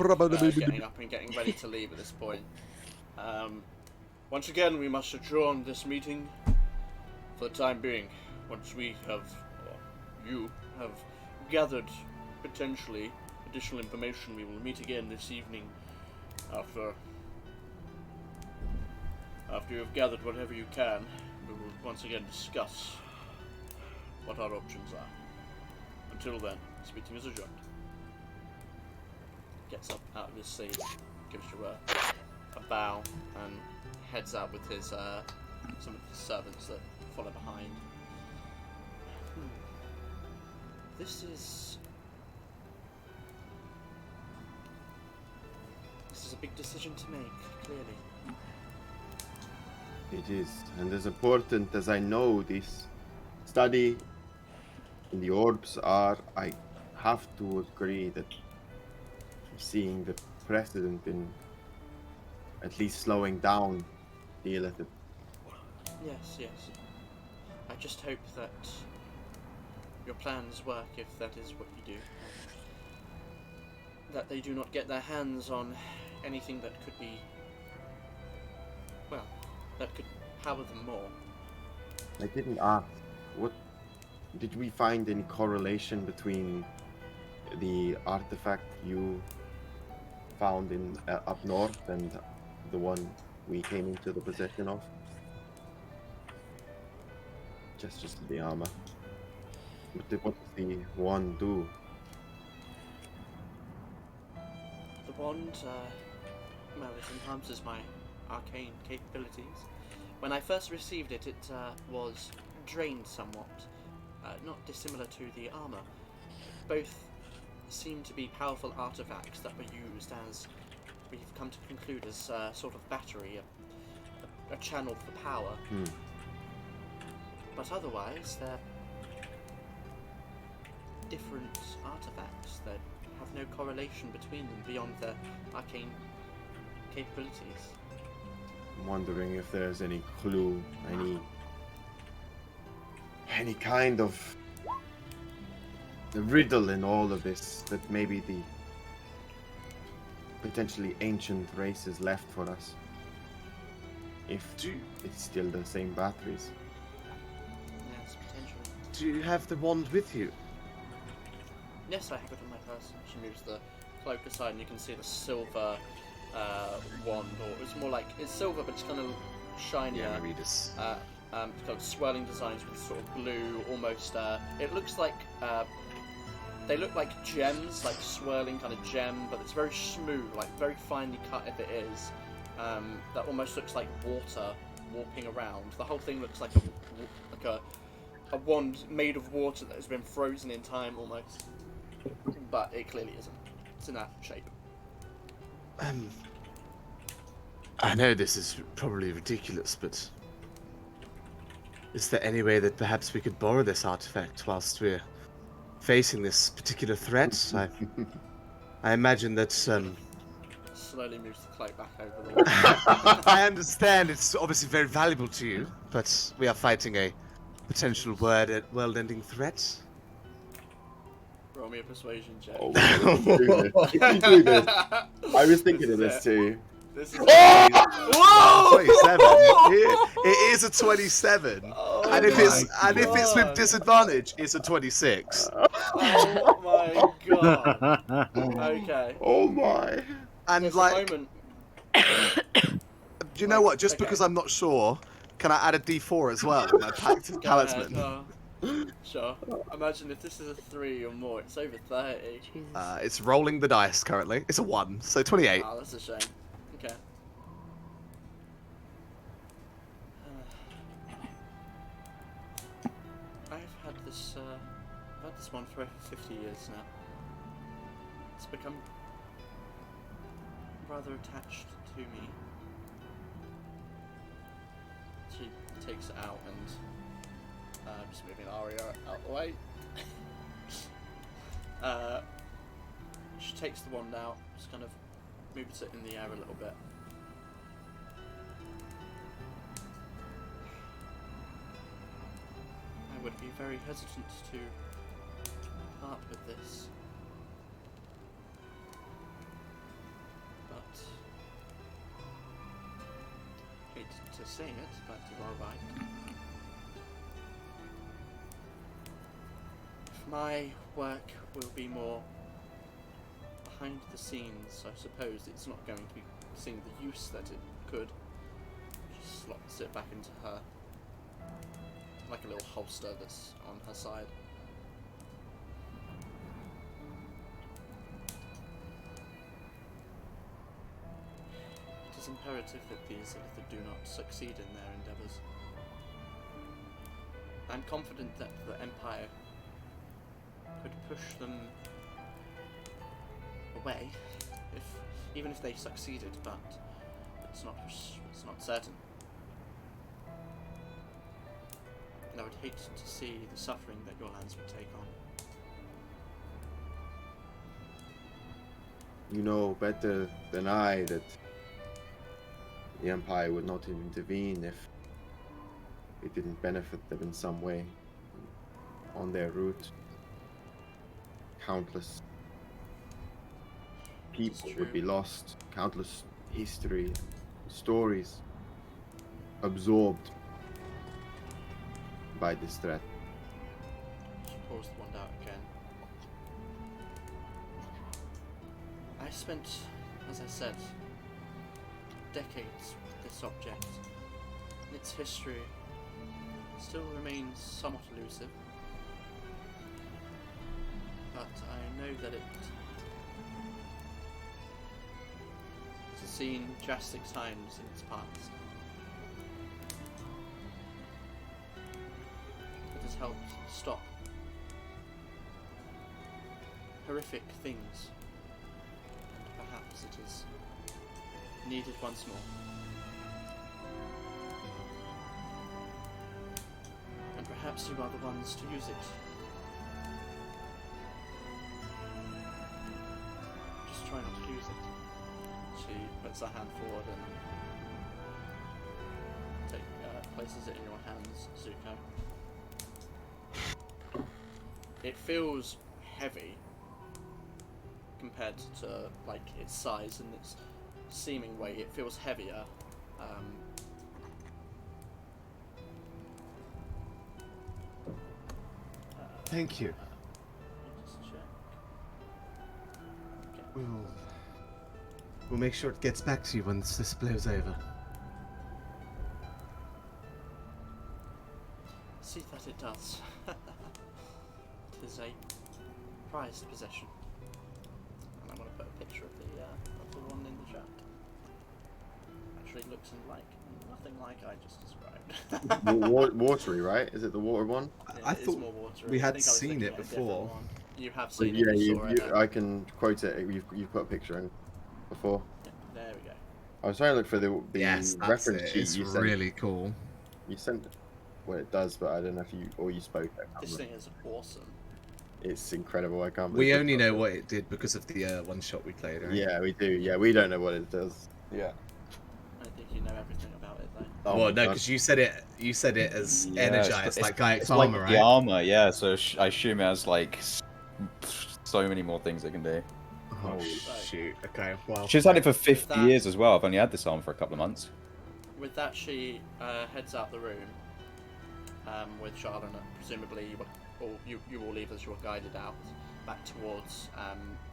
getting up and getting ready to leave at this point. Once again, we must adjourn this meeting for the time being. Once we have, or you have gathered potentially additional information, we will meet again this evening after you have gathered whatever you can. We will once again discuss what our options are. Until then, this meeting is adjourned. Gets up out of his seat, gives you a bow, and heads out with his some of his servants that follow behind. This is a big decision to make, clearly. It is, and as important as I know this study and the orbs are, I have to agree that seeing the precedent in at least slowing down the Ilithid. Yes. I just hope that your plans work, if that is what you do. That they do not get their hands on anything that could be, well, that could power them more. I didn't ask. What did we find any correlation between the artifact you found in up north and the one we came into the possession of? Just the armor. What does the wand do? The wand, well, it enhances my arcane capabilities. When I first received it, it was drained somewhat, not dissimilar to the armor. Both seem to be powerful artifacts that were used, as we've come to conclude, as a sort of battery, a a channel for power. But otherwise, they're different artifacts that have no correlation between them beyond their arcane capabilities. I'm wondering if there's any clue, any kind of riddle in all of this that maybe the potentially ancient races left for us. If it's still the same batteries. Yes, potentially. Do you have the wand with you? Yes, I have it on my person. She moves the cloak aside and you can see the silver wand, or it's more like, it's silver but it's kind of shinier. Yeah, read this. Kind of swirling designs with sort of blue, almost, it looks like, they look like gems, like swirling kind of gem, but it's very smooth, like very finely cut if it is. That almost looks like water warping around. The whole thing looks like a wand made of water that has been frozen in time almost. But it clearly isn't. It's in that shape. I know this is probably ridiculous, but is there any way that perhaps we could borrow this artifact whilst we're facing this particular threat? I imagine that Slowly moves the cloak back over the wall. I understand it's obviously very valuable to you, but we are fighting a potential world-ending threat. Roll me a persuasion check. Oh, if you do this, I was thinking of this too. This is Whoa! 27. It is a 27, Oh and if my it's with God. disadvantage, it's a 26. Oh my god. Okay. Oh my. And There's like, a moment. do you know what? Just Okay. because I'm not sure, can I add a D4 as well? My pact of Go ahead, talisman. Sure. Imagine if this is a 3 or more, it's over 30. Jesus. It's rolling the dice currently. It's a 1, so 28. Oh, that's a shame. Okay. I've had this one for over 50 years now. It's become rather attached to me. She takes it out and just moving Aria out the way. She takes the wand out, just kind of moves it in the air a little bit. I would be very hesitant to part with this, but hate to say it, but you are right. My work will be more behind the scenes. I suppose it's not going to be seeing the use that it could. She slots it back into her, like a little holster that's on her side. It is imperative that these Ilithid do not succeed in their endeavours. I'm confident that the Empire could push them away, even if they succeeded, but it's not certain. And I would hate to see the suffering that your lands would take on. You know better than I that the Empire would not intervene if it didn't benefit them in some way on their route. Countless people would be lost, countless history, stories absorbed by this threat. She pulls the wand out again. I spent, as I said, decades with this object, and its history still remains somewhat elusive. But I know that it has seen drastic times in its past. It has helped stop horrific things, and perhaps it is needed once more. perhaps you are the ones to use it. Just try not to use it. She puts her hand forward and places it in your hands, Zuko. It feels heavy compared to like its size and its seeming weight. It feels heavier. Thank you. Just check. We'll make sure it gets back to you once this blows over. See that it does. It is a prized possession. And I'm going to put a picture of the one in the chat. Actually looks nothing like I just described. Watery, right? Is it the water one? Yeah, I it is thought more watery. we I had think I was seen looking it at a different before. one. You have seen Yeah, it. You saw it. I can quote it. You've put a picture in before. Yeah, there we go. I was trying to look for the Yes, that's reference it. sheet It's you sent. really cool. You sent what it does, but I don't know if you spoke. I can't This remember. thing is awesome. It's incredible. I can't. We believe only it. know what it did because of the one shot we played, right? Yeah, we do. Yeah, we don't know what it does. Yeah. I don't think you know everything about it though. Oh Well, my no, God. because you said it as Yeah, energized, like Gaia's it's armor, like right? the armor, yeah. So I assume it has like so many more things it can do. Oh shoot. Okay. Well. She's had it for 50 That- years as well. I've only had this armor for a couple of months. With that, she heads out the room with Charlotte, and presumably you will leave as you are guided out back towards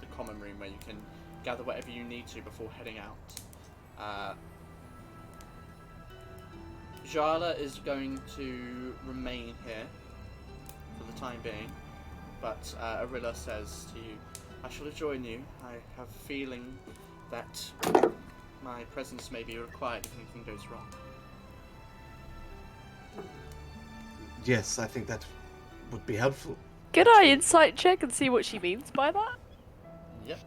the common room where you can gather whatever you need to before heading out. Jala is going to remain here for the time being, but Arilla says to you, I shall join you. I have a feeling that my presence may be required if anything goes wrong. Yes, I think that would be helpful. Can I insight check and see what she means by that? Yep.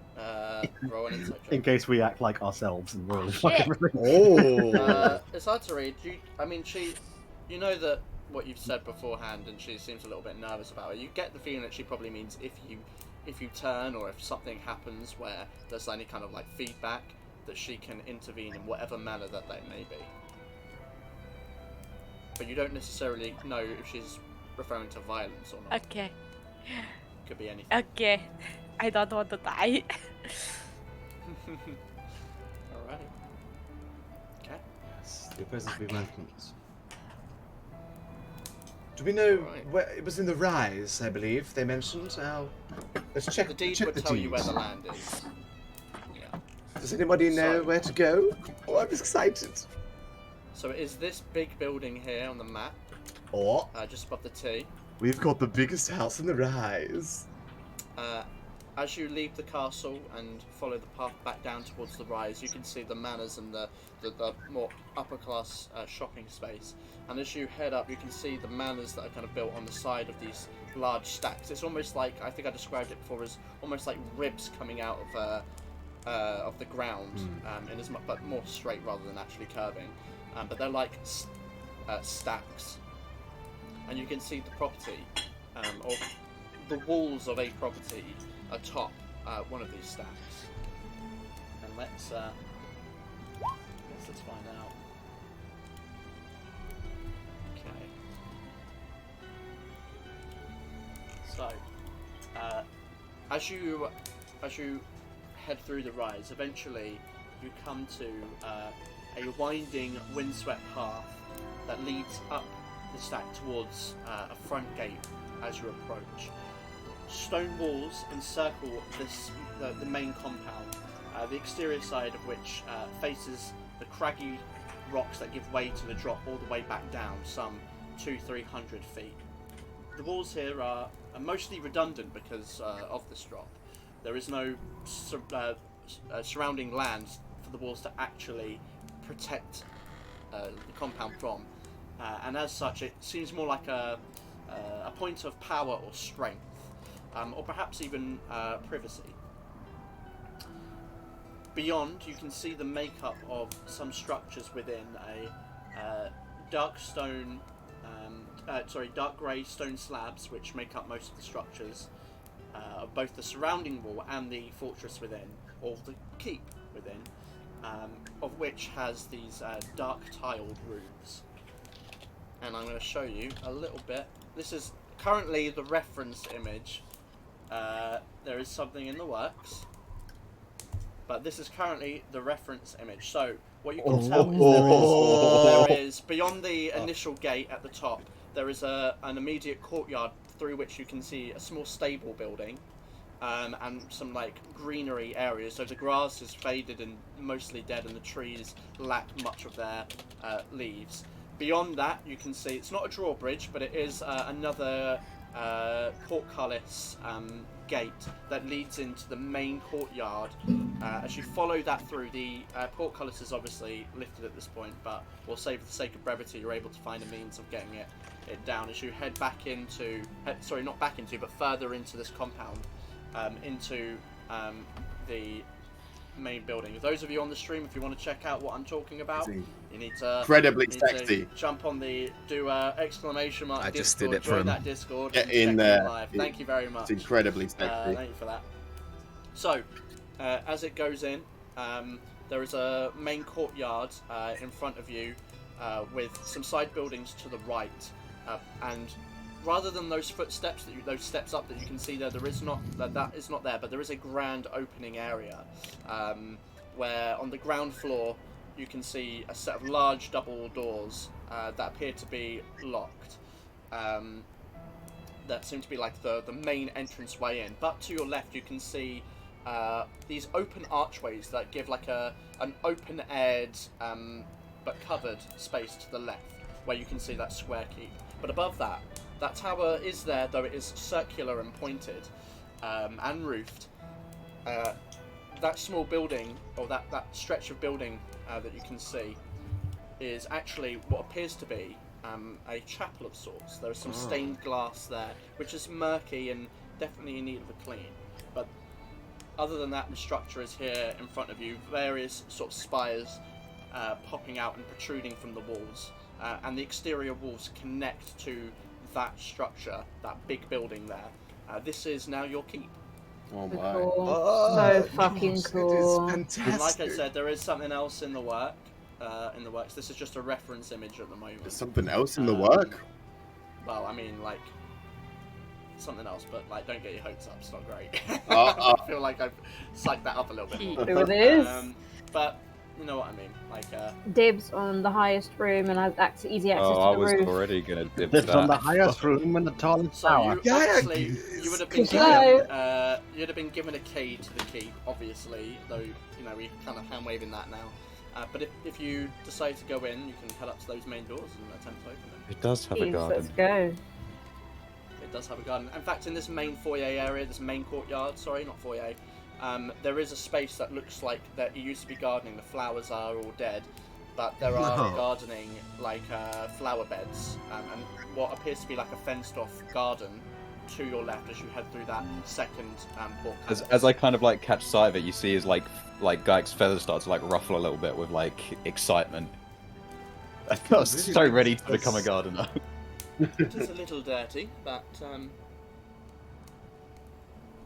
Roll an insight check. In case we act like ourselves and really Shit. fuck everything. Oh. It's hard to read. You know that what you've said beforehand, and she seems a little bit nervous about it. You get the feeling that she probably means if you turn or if something happens where there's any kind of like feedback, that she can intervene in whatever manner that they may be. But you don't necessarily know if she's referring to violence or not. Okay. Could be anything. Okay. I don't want to die. Alrighty. Okay. Yes, your presence will be welcomed. Do we know Right. where it was in the Rise? I believe they mentioned. Let's check. The deed check would the tell you where deeds. the land is. Yeah. Does anybody know So- where to go? Oh, I'm excited. So it is this big building here on the map, Or just above the T. we've got the biggest house in the Rise. As you leave the castle and follow the path back down towards the rise, you can see the manors and the more upper class shopping space. And as you head up, you can see the manors that are kind of built on the side of these large stacks. It's almost like, I think I described it before as almost like ribs coming out of the ground, but more straight rather than actually curving. But they're like stacks. And you can see the property, or the walls of a property atop one of these stacks. And let's find out. Okay. So, as you head through the rise, eventually you come to a winding, windswept path that leads up the stack towards a front gate as you approach. Stone walls encircle the main compound, the exterior side of which faces the craggy rocks that give way to the drop all the way back down, some 200-300 feet. The walls here are mostly redundant because of this drop. There is no surrounding land for the walls to actually protect the compound from, and as such it seems more like a point of power or strength. Or perhaps even privacy. Beyond, you can see the makeup of some structures within a dark stone dark grey stone slabs, which make up most of the structures of both the surrounding wall and the fortress within, or the keep within, of which has these dark tiled roofs. And I'm going to show you a little bit. This is currently the reference image. There is something in the works, but this is currently the reference image. So what you can tell is there is beyond the initial gate at the top, there is an immediate courtyard through which you can see a small stable building, and some like greenery areas. So the grass is faded and mostly dead, and the trees lack much of their leaves. Beyond that, you can see it's not a drawbridge, but it is another portcullis gate that leads into the main courtyard. As you follow that through, the portcullis is obviously lifted at this point, but we'll say for the sake of brevity, you're able to find a means of getting it down as you head back into, not back into, but further into this compound, into the main building. Those of you on the stream, if you want to check out what I'm talking about, you need to jump on the exclamation mark. I Discord, just did it join from that Discord. Get in there. Live. Thank you very much. It's incredibly sexy. Thank you for that. So, as it goes in, there is a main courtyard in front of you with some side buildings to the right, and rather than those footsteps those steps up that you can see there, that is not there, but there is a grand opening area where on the ground floor you can see a set of large double doors that appear to be locked. That seem to be like the main entrance way in. But to your left you can see these open archways that give like an open-aired but covered space to the left, where you can see that square keep. But above that, that tower is there, though it is circular and pointed and roofed. That small building, or that stretch of building that you can see, is actually what appears to be a chapel of sorts. There is some stained glass there, which is murky and definitely in need of a clean. But other than that, the structure is here in front of you, various sort of spires popping out and protruding from the walls. And the exterior walls connect to that structure, that big building there. This is now your keep. Oh my! Cool. So fucking cool. It is fantastic. And like I said, there is something else in the works. This is just a reference image at the moment. There's something else in the work? Well, I mean, like something else, but like, don't get your hopes up. It's not great. I feel like I've psyched that up a little bit more. There it is. But you know what I mean. Like dibs on the highest room and has easy access to I the was roof. already gonna dip It's on the that. highest room in the tallest so tower. you obviously you would have been Hello. you'd have been given a key to the keep, obviously. Though you know we're kind of hand waving that now. But if you decide to go in, you can head up to those main doors and attempt to open them. It does have a Please, garden. let's go. It does have a garden. In fact, in this main foyer area, this main courtyard, sorry, not foyer, there is a space that looks like that it used to be gardening. The flowers are all dead, but there are gardening, like flower beds, and what appears to be like a fenced-off garden to your left as you head through that second portcullis. As I kind of like catch sight of it, you see his like Guy's feathers start to like ruffle a little bit with like excitement. I was so ready to become a gardener. It is a little dirty, but I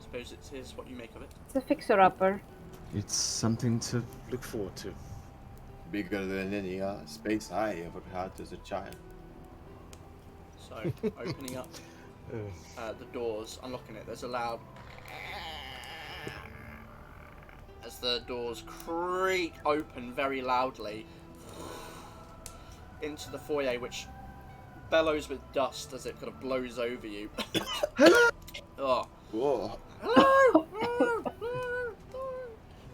suppose it is what you make of it. It's a fixer-upper. It's something to look forward to. Bigger than any space I ever had as a child. So, opening up the doors, unlocking it, there's a loud as the doors creak open very loudly into the foyer, which bellows with dust as it kind of blows over you. Oh. Whoa. Hello!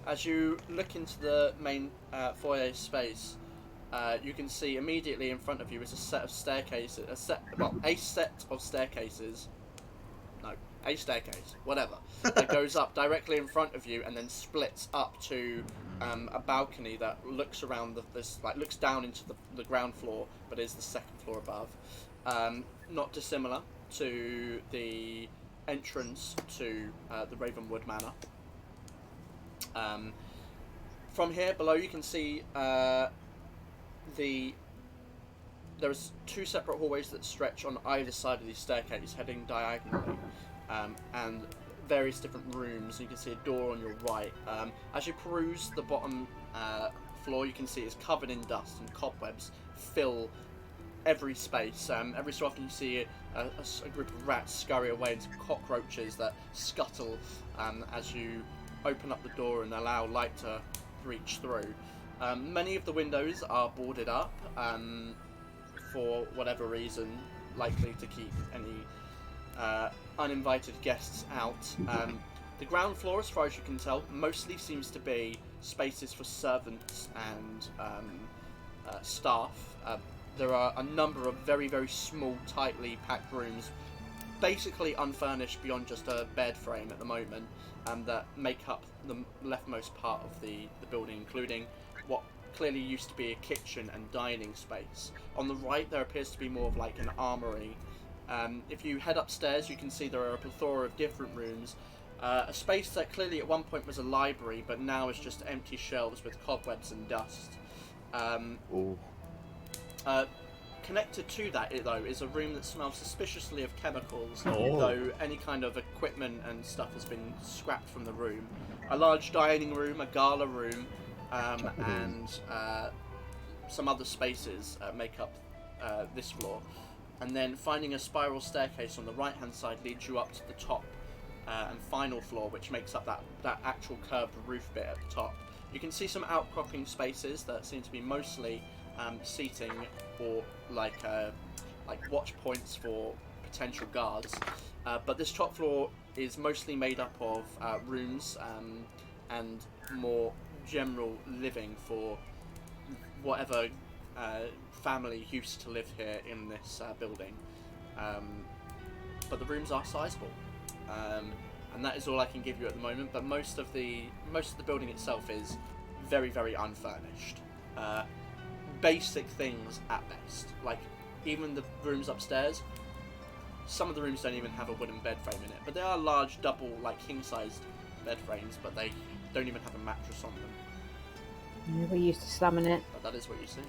As you look into the main foyer space, you can see immediately in front of you is a set of staircases. A set of staircases. No, a staircase, whatever. That goes up directly in front of you and then splits up to a balcony that looks around looks down into the ground floor, but is the second floor above. Not dissimilar to the entrance to the Ravenwood Manor. From here below you can see the there's two separate hallways that stretch on either side of the staircase, heading diagonally, and various different rooms. You can see a door on your right. As you peruse the bottom floor, you can see it's covered in dust and cobwebs fill every space. Every so often you see a group of rats scurry away into cockroaches that scuttle as you open up the door and allow light to reach through. Many of the windows are boarded up for whatever reason, likely to keep any uninvited guests out. The ground floor, as far as you can tell, mostly seems to be spaces for servants and staff. There are a number of very, very small, tightly packed rooms, basically unfurnished beyond just a bed frame at the moment, that make up the leftmost part of the building, including what clearly used to be a kitchen and dining space. On the right, there appears to be more of like an armory. If you head upstairs, you can see there are a plethora of different rooms. A space that clearly at one point was a library, but now is just empty shelves with cobwebs and dust. Connected to that, though, is a room that smells suspiciously of chemicals, though any kind of equipment and stuff has been scrapped from the room. A large dining room, a gala room, and some other spaces make up this floor. And then finding a spiral staircase on the right-hand side leads you up to the top and final floor, which makes up that actual curved roof bit at the top. You can see some outcropping spaces that seem to be mostly seating or like watch points for potential guards. But this top floor is mostly made up of rooms and more general living for whatever family used to live here in this building. But the rooms are sizable. And that is all I can give you at the moment, but most of the building itself is very, very unfurnished. Basic things at best. Like, even the rooms upstairs, some of the rooms don't even have a wooden bed frame in it, but they are large double, like king-sized bed frames, but they don't even have a mattress on them. Yeah, we're used to slamming it. But that is what you see.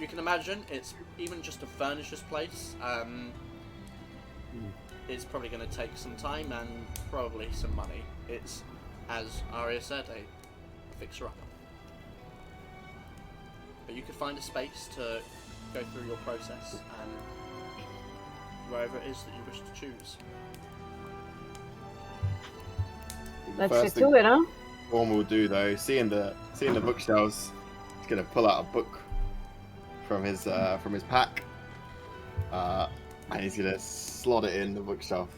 You can imagine it's even just to furnish this place. It's probably going to take some time and probably some money. It's, as Aria said, a fixer-upper. But you could find a space to go through your process and wherever it is that you wish to choose. Let's get to it, huh? Orm will do though, seeing the bookshelves, he's gonna pull out a book from his pack, and he's gonna slot it in the bookshelf.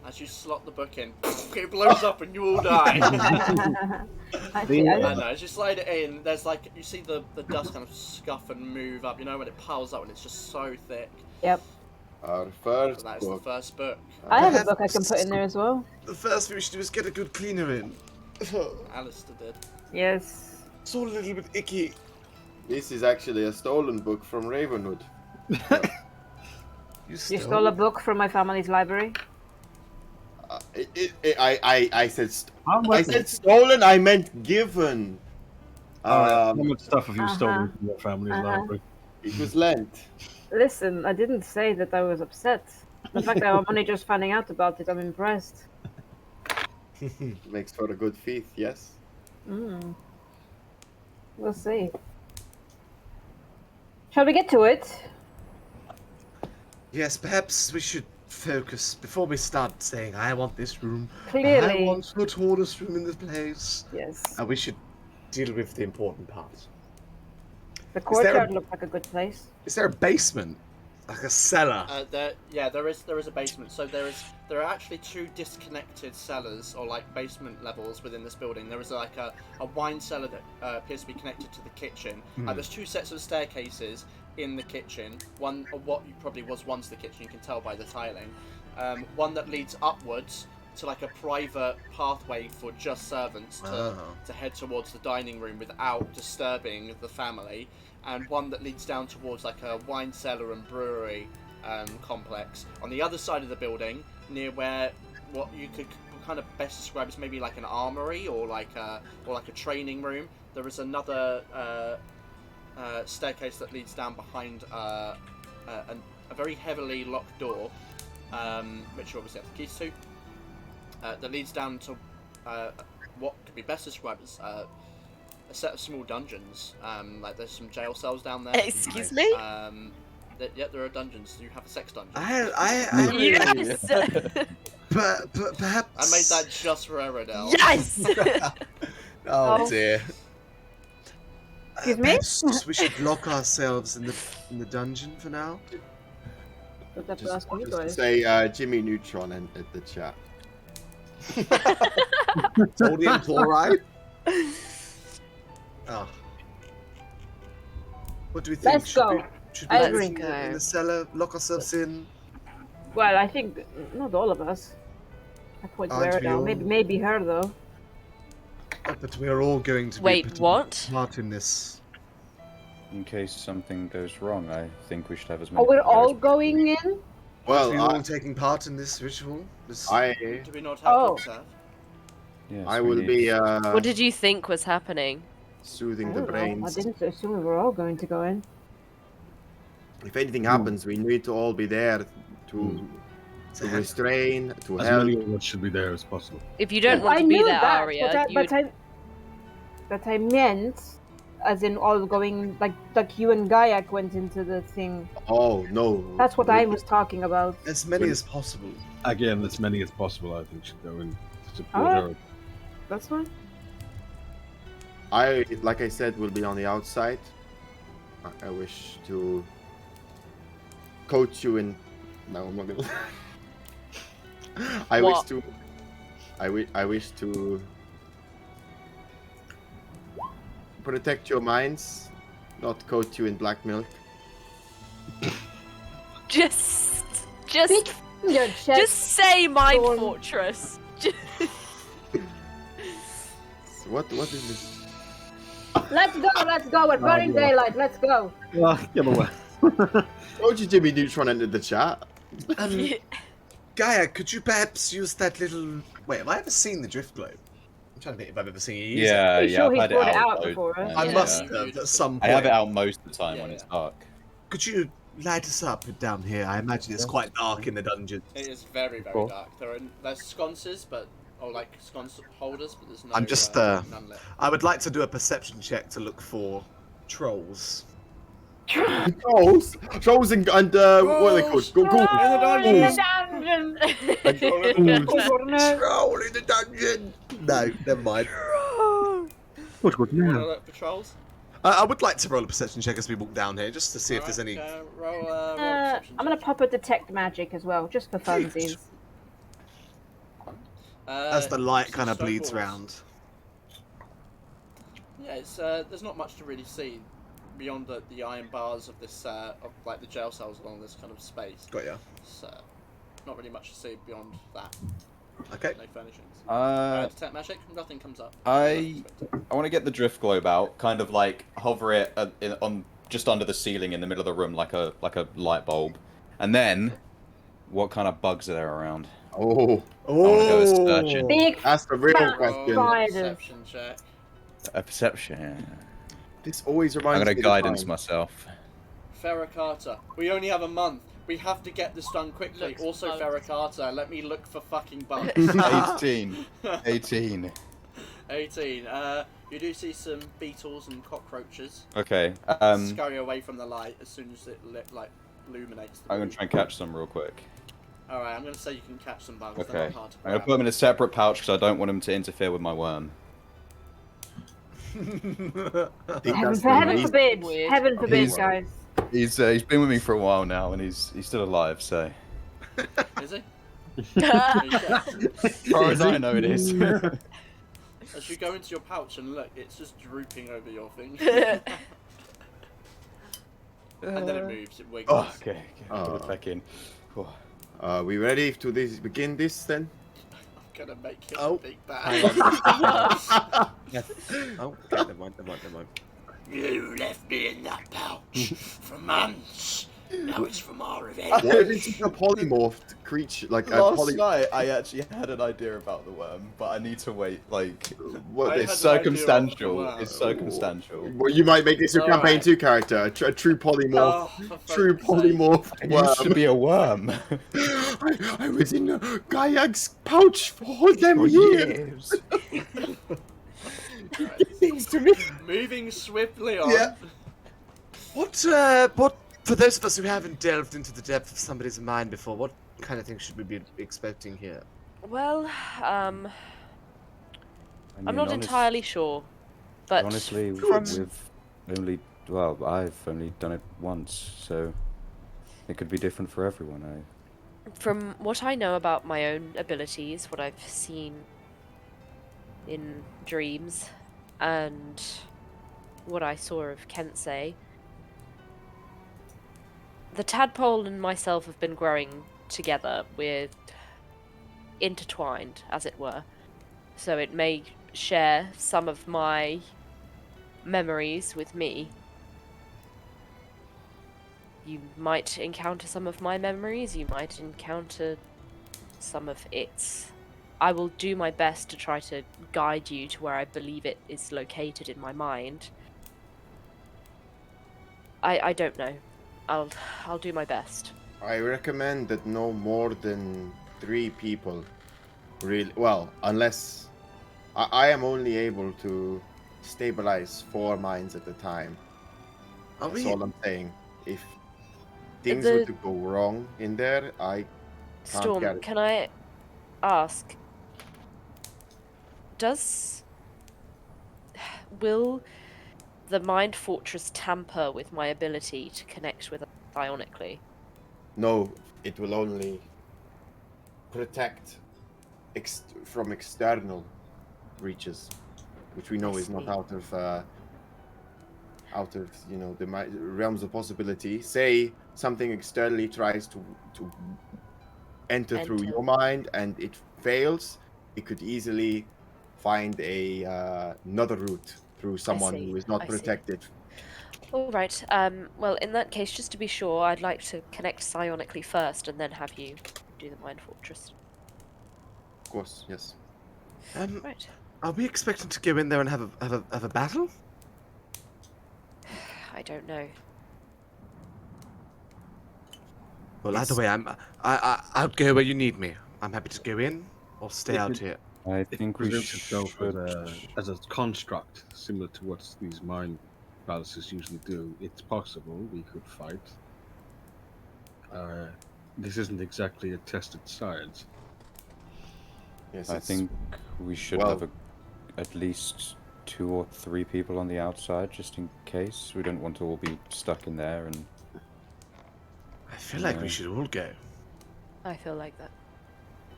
As you slot the book in, it blows up and you all die. As you slide it in, there's like, you see the dust kind of scuff and move up, you know, when it piles up and it's just so thick. Yep. Our first so that is the first book. I have a book I can put in there as well. The first thing we should do is get a good cleaner in. Alistair did. Yes. It's all a little bit icky. This is actually a stolen book from Ravenwood. You stole a book from my family's library? I said stolen. I meant given. How much stuff have you stolen from your family's library? It was lent. Listen, I didn't say that I was upset. The fact that I'm only just finding out about it, I'm impressed. Makes for a good feast, yes? We'll see. Shall we get to it? Yes, perhaps we should focus before we start saying, I want this room. Clearly. I want the tallest room in this place. Yes. We should deal with the important part. The courtyard looked like a good place. Is there a basement? Like a cellar? There is a basement. So there are actually two disconnected cellars or like basement levels within this building. There is like a wine cellar that appears to be connected to the kitchen. There's two sets of staircases in the kitchen. One, or what probably was once the kitchen, you can tell by the tiling. One that leads upwards to like a private pathway for just servants to head towards the dining room without disturbing the family, and one that leads down towards like a wine cellar and brewery complex. On the other side of the building, near where what you could kind of best describe as maybe like an armory or like a training room, there is another staircase that leads down behind a very heavily locked door, which you obviously have the keys to, that leads down to what could be best described as a set of small dungeons. Like there's some jail cells down there. Excuse me? Yeah, there are dungeons. You have a sex dungeon. Yes! But perhaps I made that just for Aerodel. Yes! Oh dear. Excuse me? Perhaps we should lock ourselves in the dungeon for now. But that's asking you Just to guys. say, Jimmy Neutron entered the chat. Told him chloride. Oh. What do we think? Let's go. Should I we agree. go in the cellar, lock ourselves in? Well, I think not all of us. I point to Aren't we Aerodel. all? Maybe her though. But we're all going to Wait, be putting what? part in this. In case something goes wrong, I think we should have as many. Oh, we're people all as- going in? Well, Are we all taking part in this ritual? This... Do we not have Oh. consent? Yes, I we will need- be What did you think was happening? soothing I the don't know. I brains. didn't assume we were all going to go in. If anything happens, we need to all be there to restrain, to As help. many of us should be there as possible. If you don't want I to be knew there, that, Aria, but I meant, as in all going, like you and Gaiak went into the thing. Oh no! That's what I was talking about. As many as possible. Again, as many as possible, I think, should go in to support Alright. her. That's fine. Like I said, will be on the outside. I wish to coach you in. No, I'm not gonna. I wish What? to. I wish to protect your minds, not coat you in black milk. just Your chest. just say Mind Dawn. Fortress. So what is this? Let's go. We're burning yeah. daylight. Let's go. Get away. Told you Jimmy Neutron entered the chat. Gaia, could you perhaps use that little... Wait, have I ever seen the drift globe? I'm trying to think if I've ever seen you use it. Yeah, Pretty yeah, sure I've he's had it brought it out. out loads before, of huh? I times, must yeah. have at some point. I have it out most of the time when Yeah, it's dark. Could you light us up down here? I imagine it's quite dark in the dungeon. It is very, very Cool. dark. There's sconces, or like sconce holders, but there's no. I'm just, none lit. I would like to do a perception check to look for trolls. Trolls and what are they called? In the dungeon. Troll in the dungeon! No, never mind. What would Wanna now? look for trolls? I would like to roll a perception check as we walk down here, just to see if there's any... Roll perception I'm gonna check. pop a detect magic as well, just for funsies. As the light some kind of stone bleeds walls. round. Yeah, it's there's not much to really see beyond the iron bars of this of like the jail cells along this kind of space. Got ya. So not really much to see beyond that. Okay. No furnishings. Detect magic, nothing comes up. I want to get the drift globe out, kind of like hover it on just under the ceiling in the middle of the room, like a light bulb, and then what kind of bugs are there around? Oh, I want to go a searching. Big that's the real fat question. spiders. Perception check. A perception. This always I'm reminds gonna me guidance of the time. myself. Ferra Carta. We only have a month. We have to get this done quickly. Looks Also, bugged. Ferra Carta, let me look for fucking bugs. 18. 18. 18. You do see some beetles and cockroaches Okay. scurry away from the light as soon as it illuminates. The I'm gonna room. try and catch some real quick. All right, I'm gonna say you can catch some bugs. They're Okay. not hard to I'm gonna grab. put them in a separate pouch because I don't want them to interfere with my worm. I think Heaven, that's for heaven the forbid. Weird. Heaven forbid, He's- guys. He's been with me for a while now and he's still alive. So Is he? as far as I know, it is. As you go into your pouch and look, it's just drooping over your thing. And then it moves, it wiggles. Oh, okay. Put it back in. Oh. we ready to begin this then? I'm gonna make you Oh. a big bag. Oh, okay, never mind. You left me in that pouch for months. Now it's for more revenge. What if it's a polymorphed creature? Like Last night, I actually had an idea about the worm, but I need to wait. Like, What, it's had an circumstantial. idea of the It's circumstantial. well, you might make this your campaign Alright. 2 character, a true polymorph. Oh, for True fuck's sake. polymorph It used to worm. be a worm. I was in Gaiag's pouch for all them years. Things to me. Moving swiftly on. Yeah. What, for those of us who haven't delved into the depth of somebody's mind before, what kind of thing should we be expecting here? Well, I I'm mean, not entirely sure, but Honestly, from I've only done it once, so it could be different for everyone. from what I know about my own abilities, what I've seen in dreams, and what I saw of Kensei, the tadpole and myself have been growing together. We're intertwined, as it were. So it may share some of my memories with me. You might encounter some of my memories, you might encounter some of its. I will do my best to try to guide you to where I believe it is located in my mind. I don't know. I'll do my best. I recommend that no more than 3 people. Really, well, unless I am only able to stabilize 4 minds at a time. That's all I'm saying. If things were to go wrong in there, I can't Storm, get it. can I ask, will the Mind Fortress tamper with my ability to connect with it psionically? No, it will only protect from external breaches, which we know is not out of the realms of possibility. Say something externally tries to enter through your mind and it fails, it could easily find another route through someone who is not protected. All right. Well, in that case, just to be sure, I'd like to connect psionically first, and then have you do the Mind Fortress. Of course, yes. Right. Are we expecting to go in there and have a battle? I don't know. Well, either way, I'll go where you need me. I'm happy to go in or stay out here. I think we Presents itself should. as a construct similar to what these mind balances usually do. It's possible we could fight. This isn't exactly a tested science. Yes, I think we should have at least 2 or 3 people on the outside, just in case. We don't want to all be stuck in there. And I feel like we should all go. I feel like that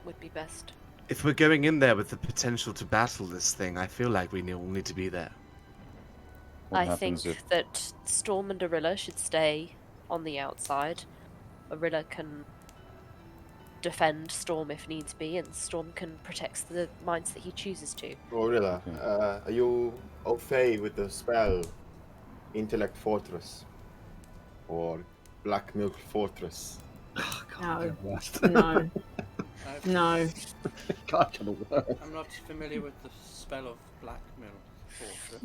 would be best. If we're going in there with the potential to battle this thing, I feel like we all need to be there. what I happens think if that Storm and Arilla should stay on the outside. Arilla can defend Storm if needs be, and Storm can protect the minds that he chooses to. Gorilla, are you au fait with the spell Intellect Fortress or Black Milk Fortress? Oh, God, No. No. God, you're the worst. I'm not familiar with the spell of Black Milk Fortress.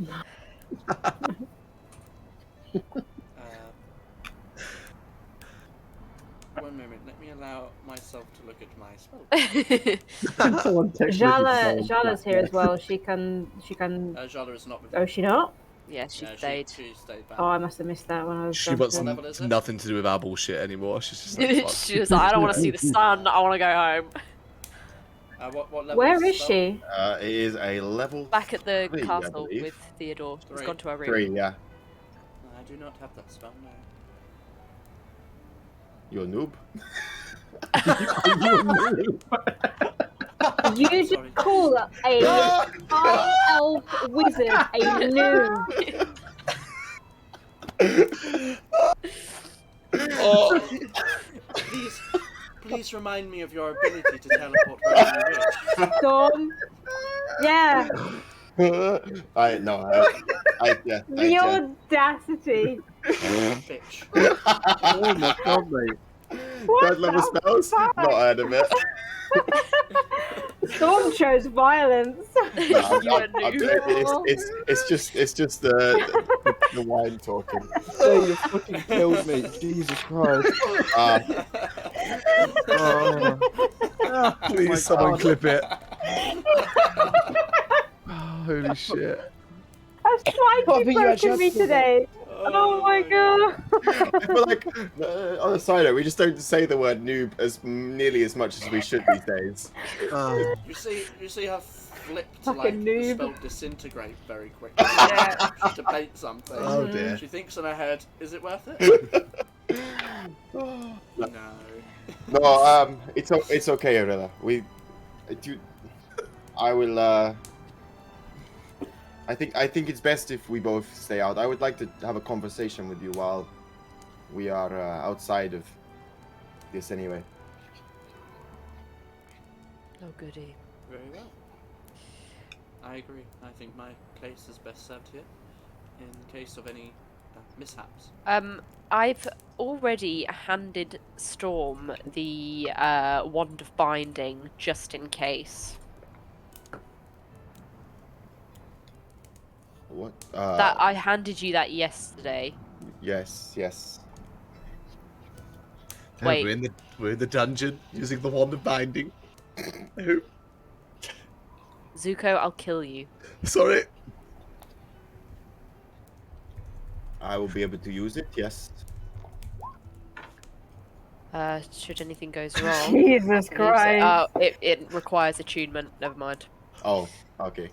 One moment, let me allow myself to look at my spell. Jala's here as well. She can. Jala is not with Oh, is she not? Yeah, she Yeah, stayed. She stayed back. Oh, I must have missed that when I was. She wants What level is it? nothing to do with our bullshit anymore. She's just like, fuck. She was like, I don't want to see the sun. I want to go home. What level Where the is spell? she? It is a level Back at the 3, I castle believe. with Theodore. She's 3. gone to her room. 3, yeah. I do not have that spell, no. You a noob? You just call a high elf wizard a noob. Please remind me of your ability to teleport wherever you wish. Storm. Yeah. Yeah. The audacity. Bitch. Oh my god, mate. Third level spells? Not heard of it. Storm chose violence. You are new. It's just the wine talking. Hey, you fucking killed me. Jesus Christ. Please, someone clip it. Holy shit. That's slightly broken me today. Oh my god. I feel like, on the side note, we just don't say the word noob as nearly as much as we should these days. You see her flip to Fucking like the noob. spell disintegrate very quickly. Yeah. To debate something. Oh dear. She thinks in her head, is it worth it? No. No, it's okay, Arilla. I will. I think it's best if we both stay out. I would like to have a conversation with you while we are outside of this anyway. Oh goody. Very well. I agree. I think my place is best served here, in case of any mishaps. I've already handed Storm the wand of binding just in case. What? That I handed you that yesterday. Yes. Wait. We're in the dungeon using the wand of binding. Oh, Zuko, I'll kill you. sorry. I will be able to use it. Yes. Should anything goes wrong. Jesus Christ. It requires attunement. Never mind. Oh, okay.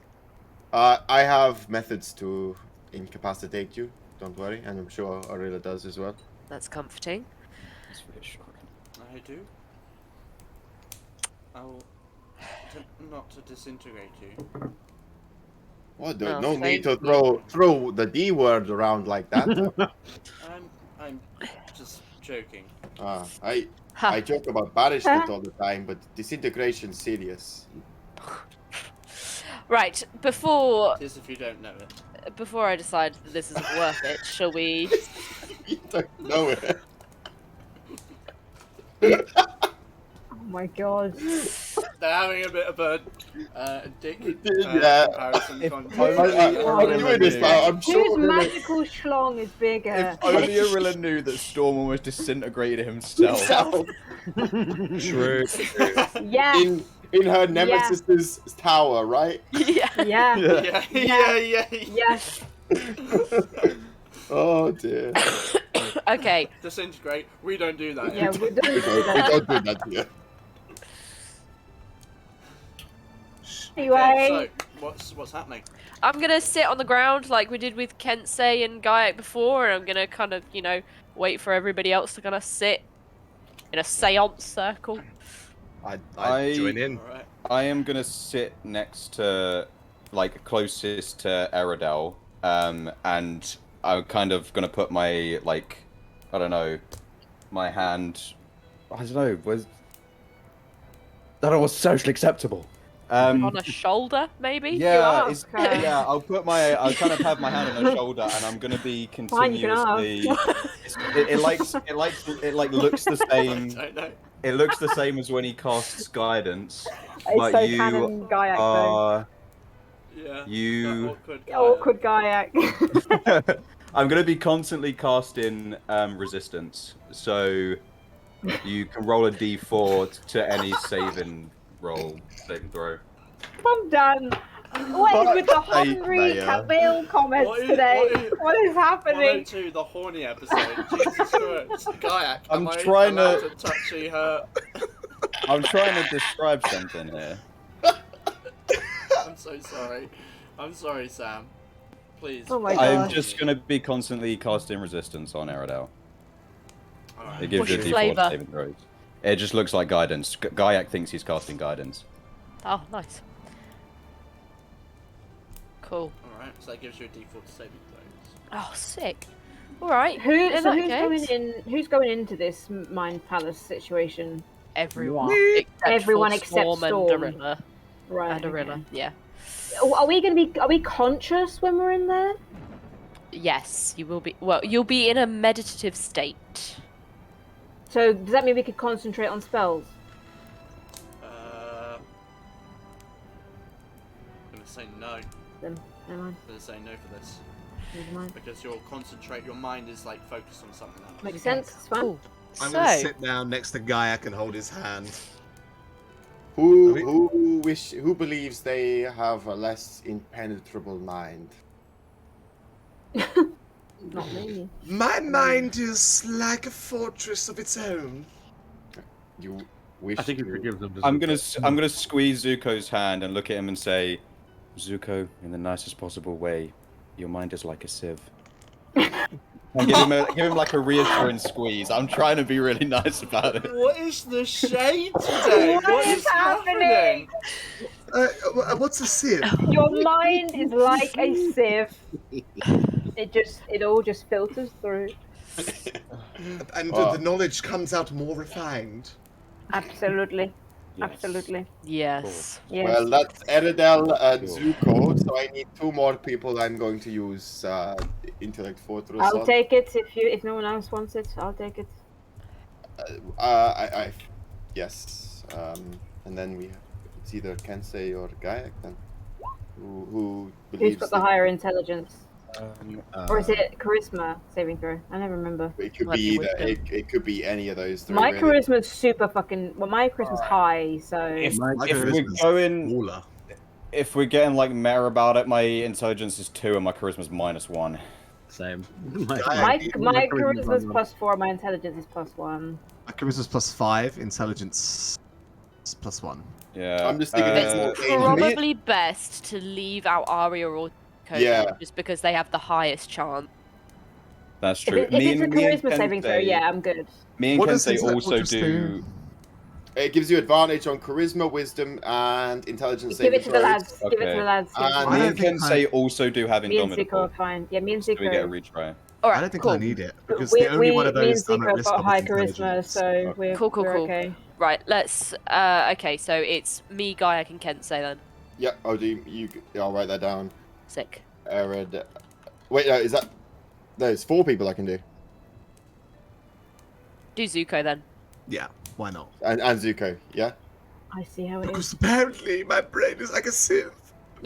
I have methods to incapacitate you. Don't worry, and I'm sure Arilla does as well. That's comforting. That's reassuring. I do. I'll not to disintegrate you. What? Oh, No need to thank throw the D word around like that. I'm just joking. I joke about banishment all the time, but disintegration's serious. Right, before It is if you don't know it. before I decide that this isn't worth it, shall we? You don't know it. Oh my god. They're having a bit of a dick Yeah. comparison If contest. only I'm doing this now. I'm Whose sure. magical schlong is bigger? If only Arilla knew that Storm almost disintegrated himself. True. Yeah. In her nemesis's tower, right? Yeah. Yeah. Yeah. Yes. Oh dear. Okay. Disintegrate. We don't do that. Yeah, we don't We do that. don't do that here. Anyway. So, what's happening? I'm gonna sit on the ground like we did with Kensei and Gaiak before, and I'm gonna kind of, wait for everybody else to kind of sit in a seance circle. I'd join in. All right. I am gonna sit next to, like, closest to Eridel, and I'm kind of gonna put my, like, I don't know, my hand. I don't know. I don't know what's socially acceptable. On a shoulder, maybe? Yeah, You it's, ask her. yeah. I'll kind of have my hand on her shoulder, and I'm gonna be Fine, you can continuously. It looks the I same. don't know. It looks the same as when he casts guidance, It's but so you canon Gaiac though. are Yeah. you. that Awkward Gaiac. I'm gonna be constantly casting resistance, so you can roll a d4 to any saving throw. I'm done. What is with the hungry Mayor. male comments What is- today? What is happening? 102, the horny episode. Jesus Christ. Gaiac, I'm am I trying to- allowed to touchy her? I'm trying to describe something here. I'm so sorry. I'm sorry, Sam. Please. Oh my I'm gosh. just gonna be constantly casting resistance on Eridel. Alright. It gives What's you a your d4 flavour? saving throws. It just looks like guidance. Gaiac thinks he's casting guidance. Oh, nice. Cool. Alright, so that gives you a d4 to saving throws. Oh, sick. All right. Who, in so that who's going case, in? Who's going into this Mind Palace situation? Everyone. Everyone for except Storm Storm. and Arilla. Right. And Arilla. okay. Yeah. Are we going to be? Are we conscious when we're in there? Yes, you will be. Well, you'll be in a meditative state. So does that mean we could concentrate on spells? I'm gonna say no. Then never mind. I'm gonna say no for this Never mind. because your mind is like focused on something else. Makes sense. It's fine. Cool. I'm So, going to sit down next to Gaiac and hold his hand. Who believes they have a less impenetrable mind? Not me. My mind is like a fortress of its own. You wish I think you to- could give them. I'm gonna squeeze Zuko's hand and look at him and say, Zuko, in the nicest possible way, your mind is like a sieve. And give him like a reassuring squeeze. I'm trying to be really nice about it. What is the shade today? What is happening? What's a sieve? Your mind is like a sieve. It all just filters through. And the knowledge comes out more refined. Absolutely. Yes. Absolutely. yes. Yes. Well, that's Eridel and Cool. Zuko, so I need 2 more people. I'm going to use Intellect Fortress I'll on. take it if no one else wants it. I'll take it. Yes. And then it's either Kensei or Gaiac then. Who Who's believes got the higher intelligence? Or is Uh, it charisma saving throw? I never remember. It could Might be be either. wisdom. It could be any of those 3. My really. charisma's super fucking. Well, my charisma's high, so. If My we're charisma's going, Smaller. if we're getting like meta about it, my intelligence is 2 and my charisma's -1. Same. My charisma's charisma's on- +4, my intelligence is +1. My charisma's +5, intelligence is +1. Yeah. I'm just thinking it's more It's dangerous. probably best to leave out Arya or Conan Yeah. just because they have the highest chance. That's If, true. if it's a charisma saving throw, Kensei- yeah, I'm good. Me and What does Kensei Intellect also Fortress do. It gives you advantage on charisma, wisdom, and intelligence Give it saving to the throws. lads. Give it to Okay. the lads. Give it to the And I Me don't lads. and think Kensei also do have Me and Zico are Indomitable. fine. Yeah, me and So we get a Zico. retry. All right, I don't think cool. I need it because the only one of Me and those I'm Zico at have risk got of high is charisma, intelligence. so we're, Cool, we're cool. okay. Right, let's. Okay, so it's me, Gaiac, and Kensei then. Yeah. Oh, I'll write that down. Sick. Erid. Wait, no, is that? No, it's 4 people I can do. Do Zuko then. Yeah, why not? And Zuko. Yeah. I see how it Because is. apparently my brain is like a sieve.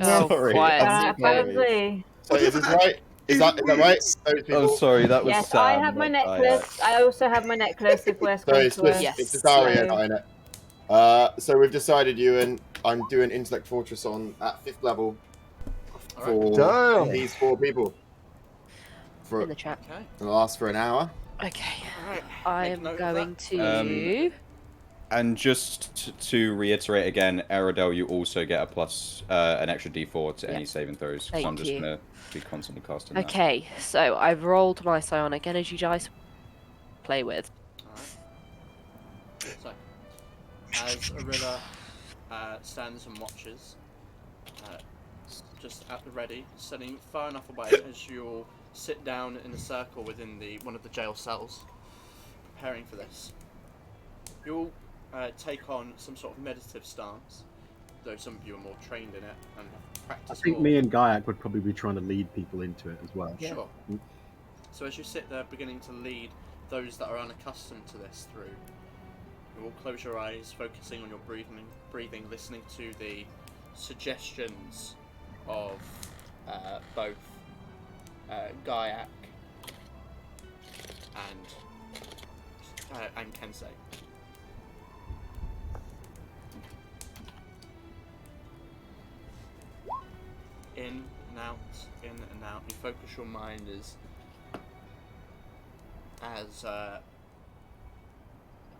Oh, Sorry. quiet, I'm Zuko. Apparently. So is this right? Is that right? Those people? Oh, sorry, that was Yes, Sam. I have my not necklace. I also have my necklace if we're So it's square. Yes. it's Daria So- not in it. So we've decided I'm doing Intellect Fortress on at 5th level for Damn. these 4 people. In the chat. Okay. It'll last for an hour. Okay. Alright. I Make am note of going that. to. And just to reiterate again, Eridel, you also get a an extra D4 to any Yep. saving throws. So Thank I'm just you. gonna be constantly casting that. Okay, so I've rolled my psionic energy dice. Play with. Alright. So, as Arilla stands and watches, just at the ready, sitting far enough away as you'll sit down in a circle within one of the jail cells, preparing for this. You'll take on some sort of meditative stance, though some of you are more trained in it and have I practiced think more. me and Gaiac would probably be trying to lead people into it as well. Sure. So as you sit there beginning to lead those that are unaccustomed to this through, you will close your eyes, focusing on your breathing, listening to the suggestions of both Gaiac and Kensei. In and out, in and out. You focus your mind as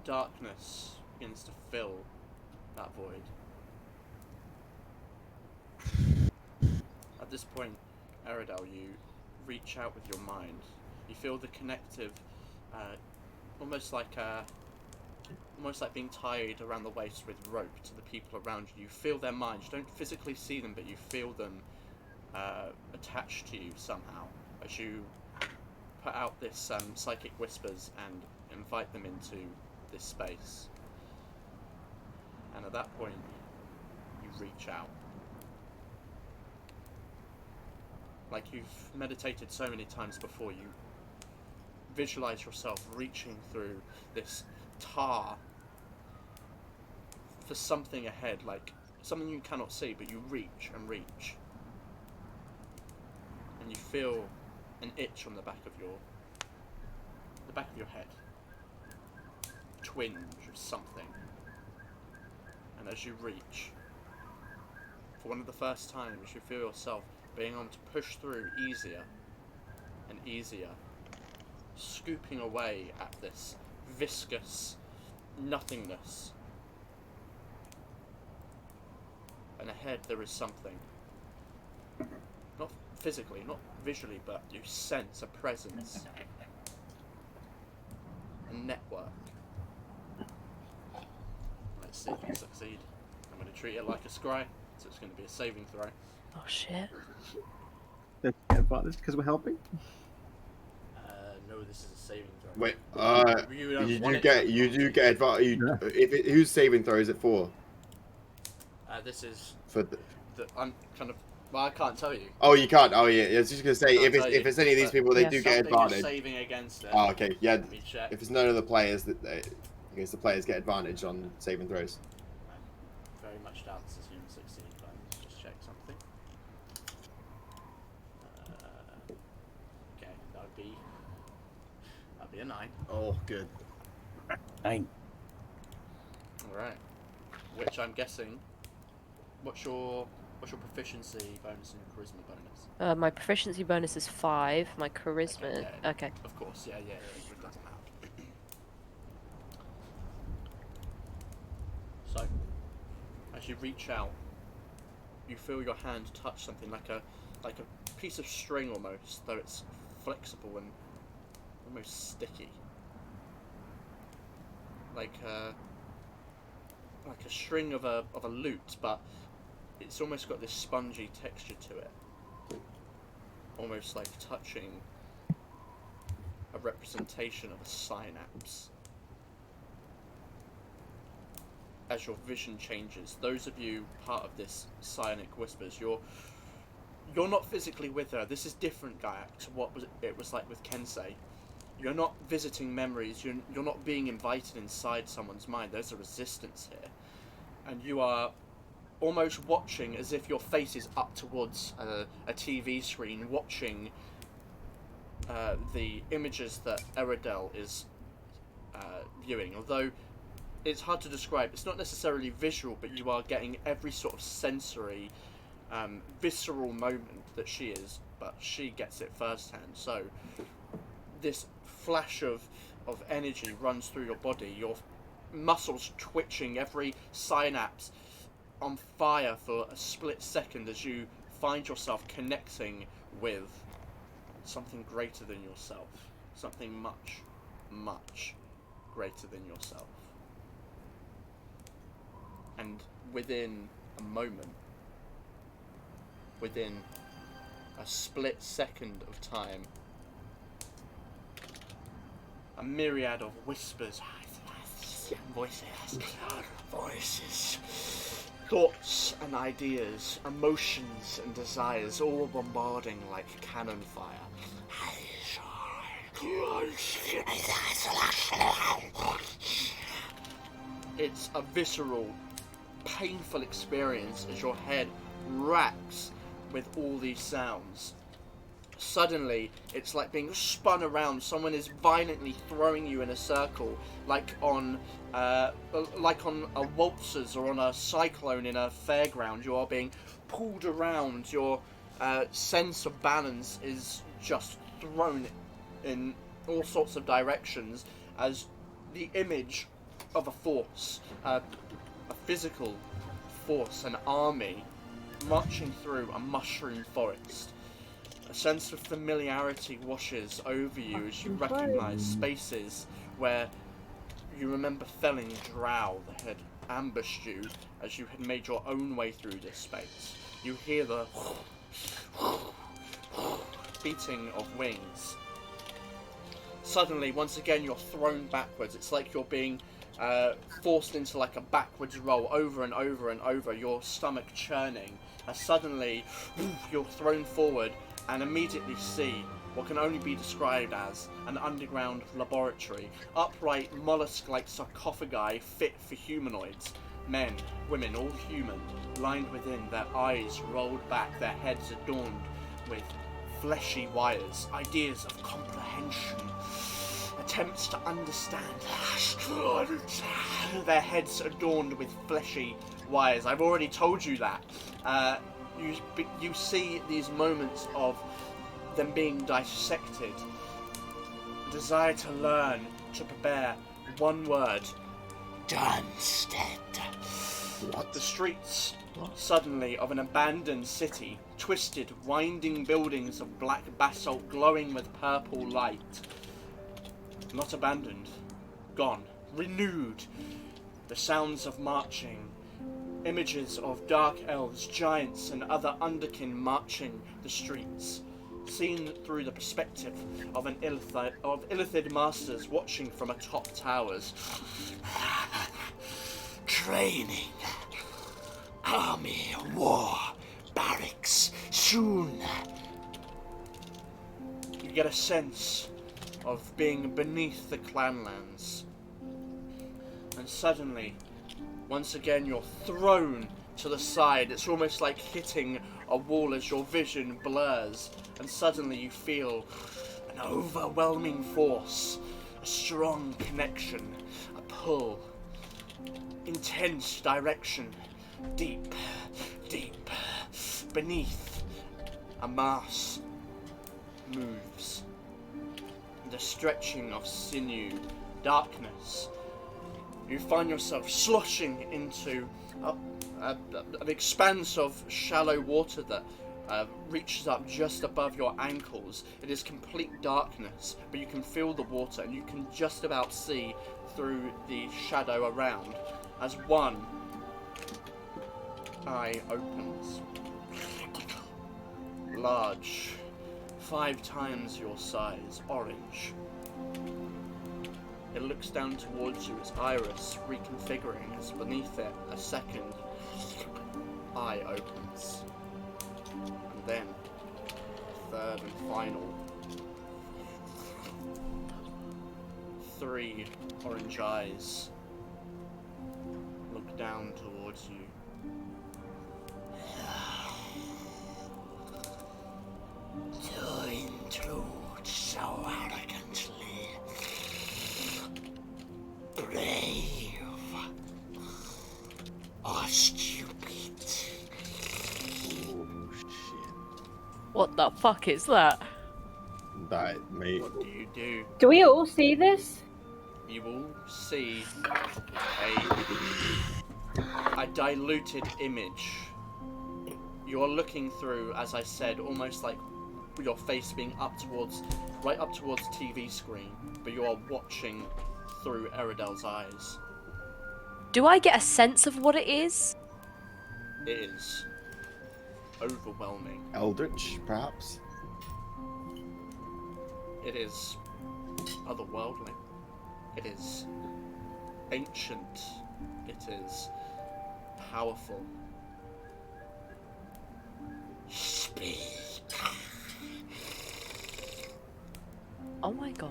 darkness begins to fill that void. At this point, Eridel, you reach out with your mind. You feel the connective, almost like being tied around the waist with rope to the people around you. You feel their minds. You don't physically see them, but you feel them attached to you somehow as you put out this psychic whispers and invite them into this space. And at that point, you reach out. like you've meditated so many times before, you visualize yourself reaching through this tar for something ahead, like something you cannot see, but you reach and reach, and you feel an itch on the back of your head, twinge of something, and as you reach, for one of the first times, you feel yourself being able to push through easier and easier, scooping away at this viscous nothingness. And ahead there is something. Not physically, not visually, but you sense a presence. A network. Let's see if you succeed. I'm going to treat it like a scry, so it's going to be a saving throw. Oh shit. Don't forget about this because we're helping. No, this is a saving throw. Wait, you do get advantage. Whose saving throw is it for? This is For I'm kind of. Well, I can't tell you. Oh, you can't. Oh, yeah. I was just gonna say if it's any of these people, they Yeah. do get Something is advantage. saving against it. Oh, okay. Yeah. Let me check. If it's none of the players, I guess the players get advantage on saving throws. Very much doubt this is human 16, but let's just check something. Okay, that'd be a 9. Oh, good. 9. Alright. Which I'm guessing. What's your proficiency bonus and your charisma bonus? My proficiency bonus is 5. My charisma. yeah. Okay. Of course, yeah, it doesn't matter. So, as you reach out, you feel your hand touch something like a piece of string almost, though it's flexible and almost sticky. Like a string of a lute, but it's almost got this spongy texture to it. Almost like touching a representation of a synapse. As your vision changes, those of you part of this psionic whispers, you're not physically with her. This is different, Gaia, to what it was like with Kensei. You're not visiting memories, you're not being invited inside someone's mind. There's a resistance here. And you are almost watching as if your face is up towards a TV screen, watching the images that Eridel is viewing. Although it's hard to describe, it's not necessarily visual, but you are getting every sort of sensory, visceral moment that she is, but she gets it firsthand. So this flash of energy runs through your body, your muscles twitching, every synapse on fire for a split second as you find yourself connecting with something greater than yourself, something much, much greater than yourself. And within a moment, within a split second of time, a myriad of whispers, voices, thoughts and ideas, emotions and desires, all bombarding like cannon fire. It's a visceral, painful experience as your head racks with all these sounds. Suddenly, it's like being spun around. Someone is violently throwing you in a circle, like on a waltzers or on a cyclone in a fairground. You are being pulled around. Your sense of balance is just thrown in all sorts of directions as the image of a force, a physical force, an army marching through a mushroom forest. A sense of familiarity washes over you as you recognise spaces where you remember felling drow that had ambushed you as you had made your own way through this space. You hear the beating of wings. Suddenly, once again, you're thrown backwards. It's like you're being forced into like a backwards roll over and over and over, your stomach churning as suddenly you're thrown forward and immediately see what can only be described as an underground laboratory. Upright mollusk-like sarcophagi fit for humanoids. Men, women, all human, lined within, their eyes rolled back, their heads adorned with fleshy wires, ideas of comprehension, attempts to understand. Their heads adorned with fleshy wires. I've already told you that. You see these moments of them being dissected. Desire to learn, to prepare. One word. Dunstead. What? The streets, suddenly, of an abandoned city. Twisted, winding buildings of black basalt glowing with purple light. Not abandoned. Gone. Renewed. The sounds of marching. Images of dark elves, giants, and other underkin marching the streets. Seen through the perspective of an Ilithid masters watching from atop towers. Training. Army, war, barracks, soon. You get a sense of being beneath the clanlands. And suddenly, once again, you're thrown to the side. It's almost like hitting a wall as your vision blurs. And suddenly you feel an overwhelming force, a strong connection, a pull, intense direction, deep, deep, beneath. A mass moves. The stretching of sinew, darkness. You find yourself sloshing into an expanse of shallow water that reaches up just above your ankles. It is complete darkness, but you can feel the water and you can just about see through the shadow around as one eye opens. Large, 5 times your size, orange. It looks down towards you, its iris reconfiguring as beneath it a second eye opens. And then, third and final, 3 orange eyes look down towards you. To intrude so arrogantly. Brave or stupid. Oh shit. What the fuck is that? That, mate. What do you do? Do we all see this? You will see a diluted image. You're looking through, as I said, almost like your face being right up towards TV screen, but you are watching through Eridel's eyes. Do I get a sense of what it is? It is overwhelming. Eldritch, perhaps? It is otherworldly. It is ancient. It is powerful. Speak. Oh my god.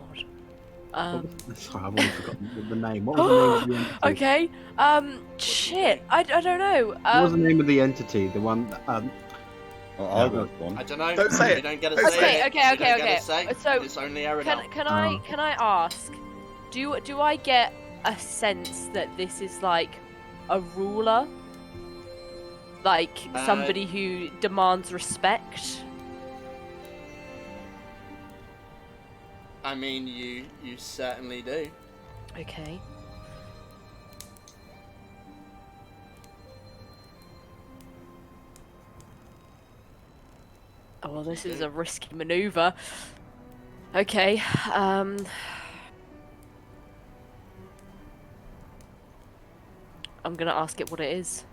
Sorry, I've already forgotten the name. What was the name of the entity? Okay. Shit. I don't know. What was the name of the entity? The one. I'll go one. I don't know. Don't say You it. don't get to Don't say say it. Okay. You don't get to say. So, it's only Eridel. Can I ask? Do I get a sense that this is like a ruler, like somebody who demands respect? I mean, you certainly do. Okay. Oh well, this is a risky maneuver. Okay. I'm gonna ask it what it is.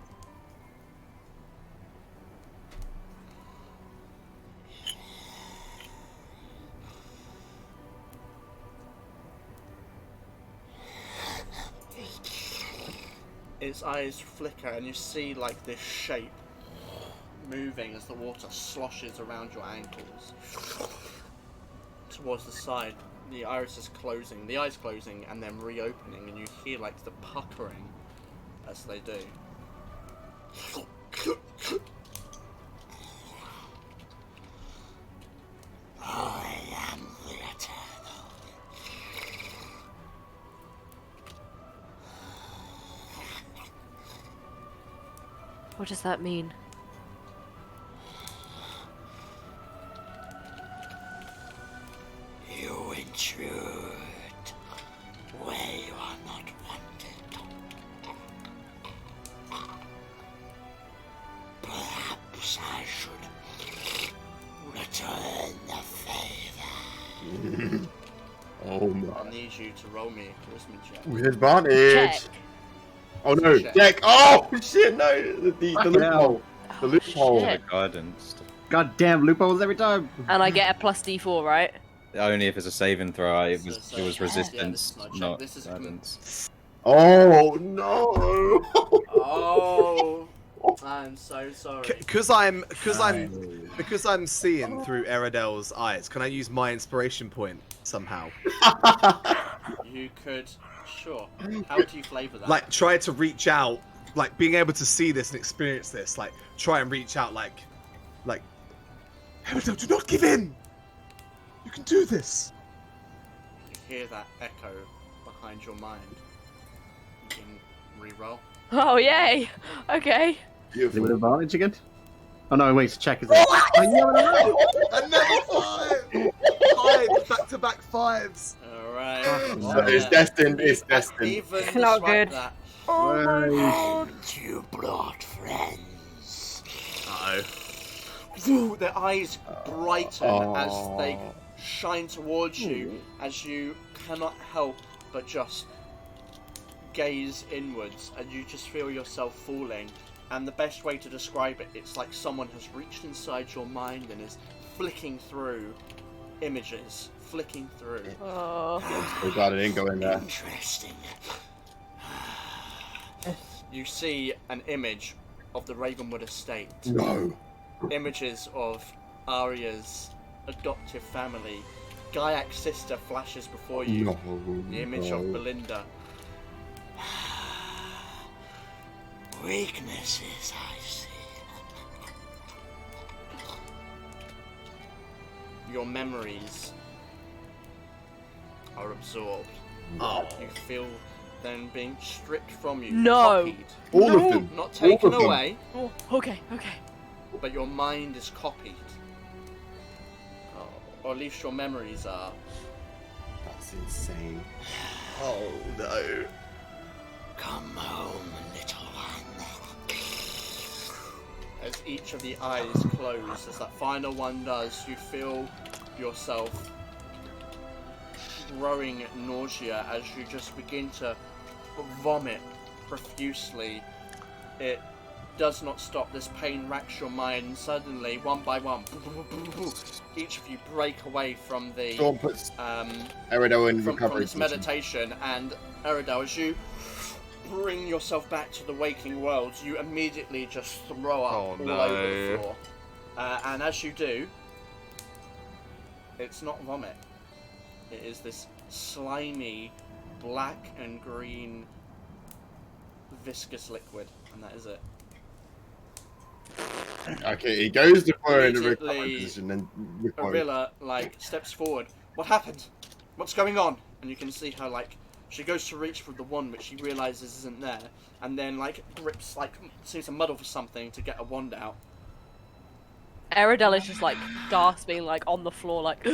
Its eyes flicker and you see like this shape moving as the water sloshes around your ankles towards the side. The iris is closing, the eyes closing and then reopening, and you hear like the puckering as they do. I am the Eternal. What does that mean? You intrude where you are not wanted. Perhaps I should return the favor. Oh my. I need you to roll me a charisma check. With advantage. Check. Oh no, Jack! Oh shit! No, the loophole. The loophole. shit. Guidance. Goddamn loopholes every time. And I get a plus D4, right? Only if it's a saving throw. It was So, it was yeah, resistance, this is not check. not This is guidance. Oh no! Oh, I'm so sorry. Because I'm seeing through Eridel's eyes. Can I use my inspiration point somehow? You could, sure. How would you flavour that? Like try to reach out, like being able to see this and experience this. Like try and reach out, like Eridel, do not give in. You can do this. You hear that echo behind your mind. You can re-roll. Oh, yay! Okay. Is it with advantage again? Oh no, wait, it's check, is it? Another 5 back-to-back 5s. Alright. So it's destined. It's destined. Even Not despite good. that, Oh my god. And you brought friends. Ooh, their eyes brighten as they shine towards you, as you cannot help but just gaze inwards, and you just feel yourself falling. And the best way to describe it, it's like someone has reached inside your mind and is flicking through images, flicking through. Oh. Oh god, I didn't go in there. Interesting. You see an image of the Ravenwood estate. No. Images of Arya's adoptive family. Gayak's sister flashes before you. No. The image of Belinda. Weaknesses, I see. Your memories are absorbed. Oh. You feel them being stripped from you. No. Copied. All of them. Not taken All of them. away, Oh, okay, okay. but your mind is copied. Or at least your memories are. That's insane. Oh no. Come home, little one. As each of the eyes close, as that final one does, you feel yourself growing nausea as you just begin to vomit profusely. It does not stop. This pain racks your mind, and suddenly, one by one, each of you break away from the Dawn puts from Eridel in recovery this position. meditation. And Eridel, as you bring yourself back to the waking world, you immediately just throw up all over the floor. And as you do, it's not vomit. It is this slimy, black and green, viscous liquid, and that is it. Okay, he goes to her in a Immediately, recovery position and recovers. Arilla, steps forward. What happened? What's going on? And you can see how, she goes to reach for the wand, which she realizes isn't there, and then, grips, seems to muddle for something to get a wand out. Eridel is just gasping, on the floor, Put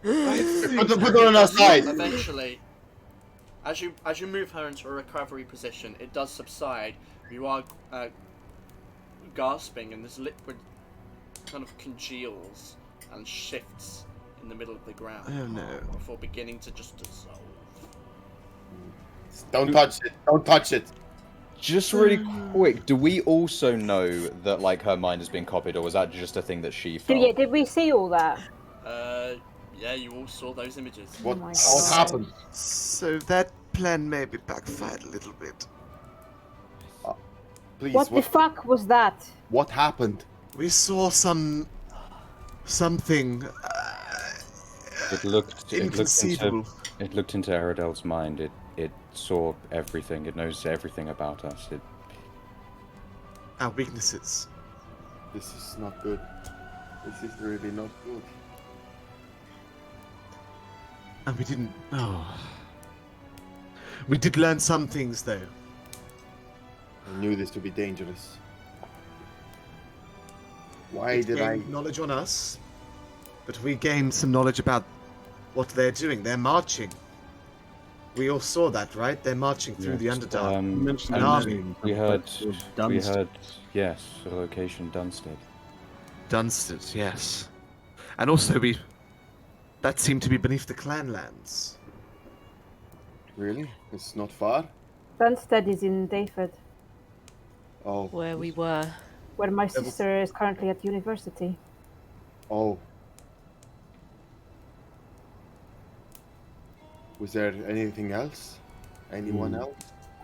her on our side. Eventually, as you move her into a recovery position, it does subside. You are gasping, and this liquid kind of congeals and shifts in the middle of the ground. Oh no. Before beginning to just dissolve. Don't touch it. Don't touch it. Just really quick, do we also know that her mind has been copied, or was that just a thing that she felt? Did we see all that? Yeah, you all saw those images. What, my what God. happened? So that plan maybe backfired a little bit. Please, What the fuck was that? What happened? We saw something It looked inconceivable. It looked into Aradel's mind. It saw everything. It knows everything about us. Our weaknesses. This is not good. This is really not good. And we didn't. Oh. We did learn some things, though. I knew this to be dangerous. Why It did I? gained knowledge on us, but we gained some knowledge about what they're doing. They're marching. We all saw that, right? They're marching through the Underdark. You mentioned an the army. name, We but heard, yes, the location Dunsted. Dunsted, yes. And also, that seemed to be beneath the clan lands. Really? It's not far. Dunstead is in Dayford, Oh. Where we were. where my sister is currently at university. Oh. Was there anything else? Anyone else?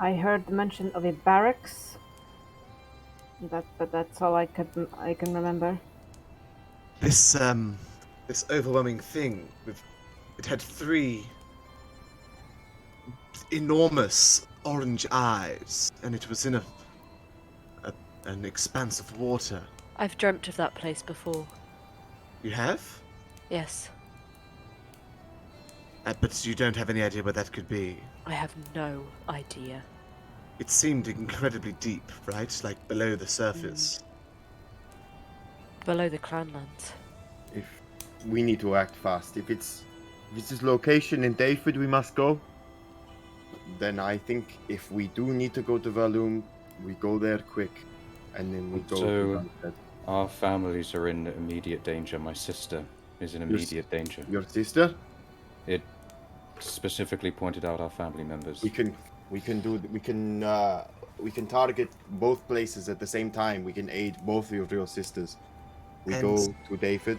I heard mention of a barracks. But that's all I can remember. This overwhelming thing it had 3 enormous orange eyes, and it was in an expanse of water. I've dreamt of that place before. You have? Yes. But you don't have any idea where that could be. I have no idea. It seemed incredibly deep, right? Like below the surface. Below the clanlands. If we need to act fast. If it's this location in Dayford we must go, then I think if we do need to go to Valum, we go there quick, and then we go So, to Dunsted. Our families are in immediate danger. My sister is in immediate danger. Your sister? It specifically pointed out our family members. We can target both places at the same time. We can aid both of your sisters. We And- go to Dayford,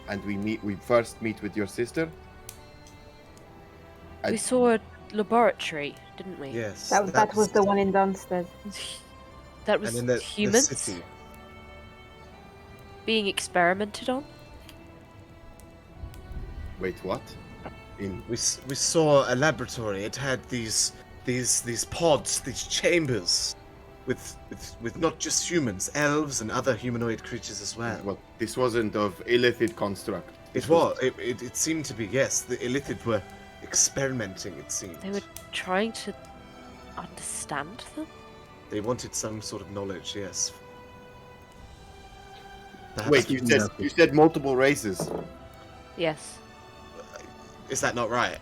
and we first meet with your sister. We saw a laboratory, didn't we? Yes. That was the one in Dunstead. That was And then the humans city. being experimented on. Wait, what? We saw a laboratory. It had these pods, these chambers, with not just humans, elves and other humanoid creatures as well. Well, this wasn't of Ilithid construct. It was. It seemed to be. Yes, the Ilithid were experimenting. It seemed. They were trying to understand them. They wanted some sort of knowledge. Yes. Wait, you said multiple races. Yes. Is that not right?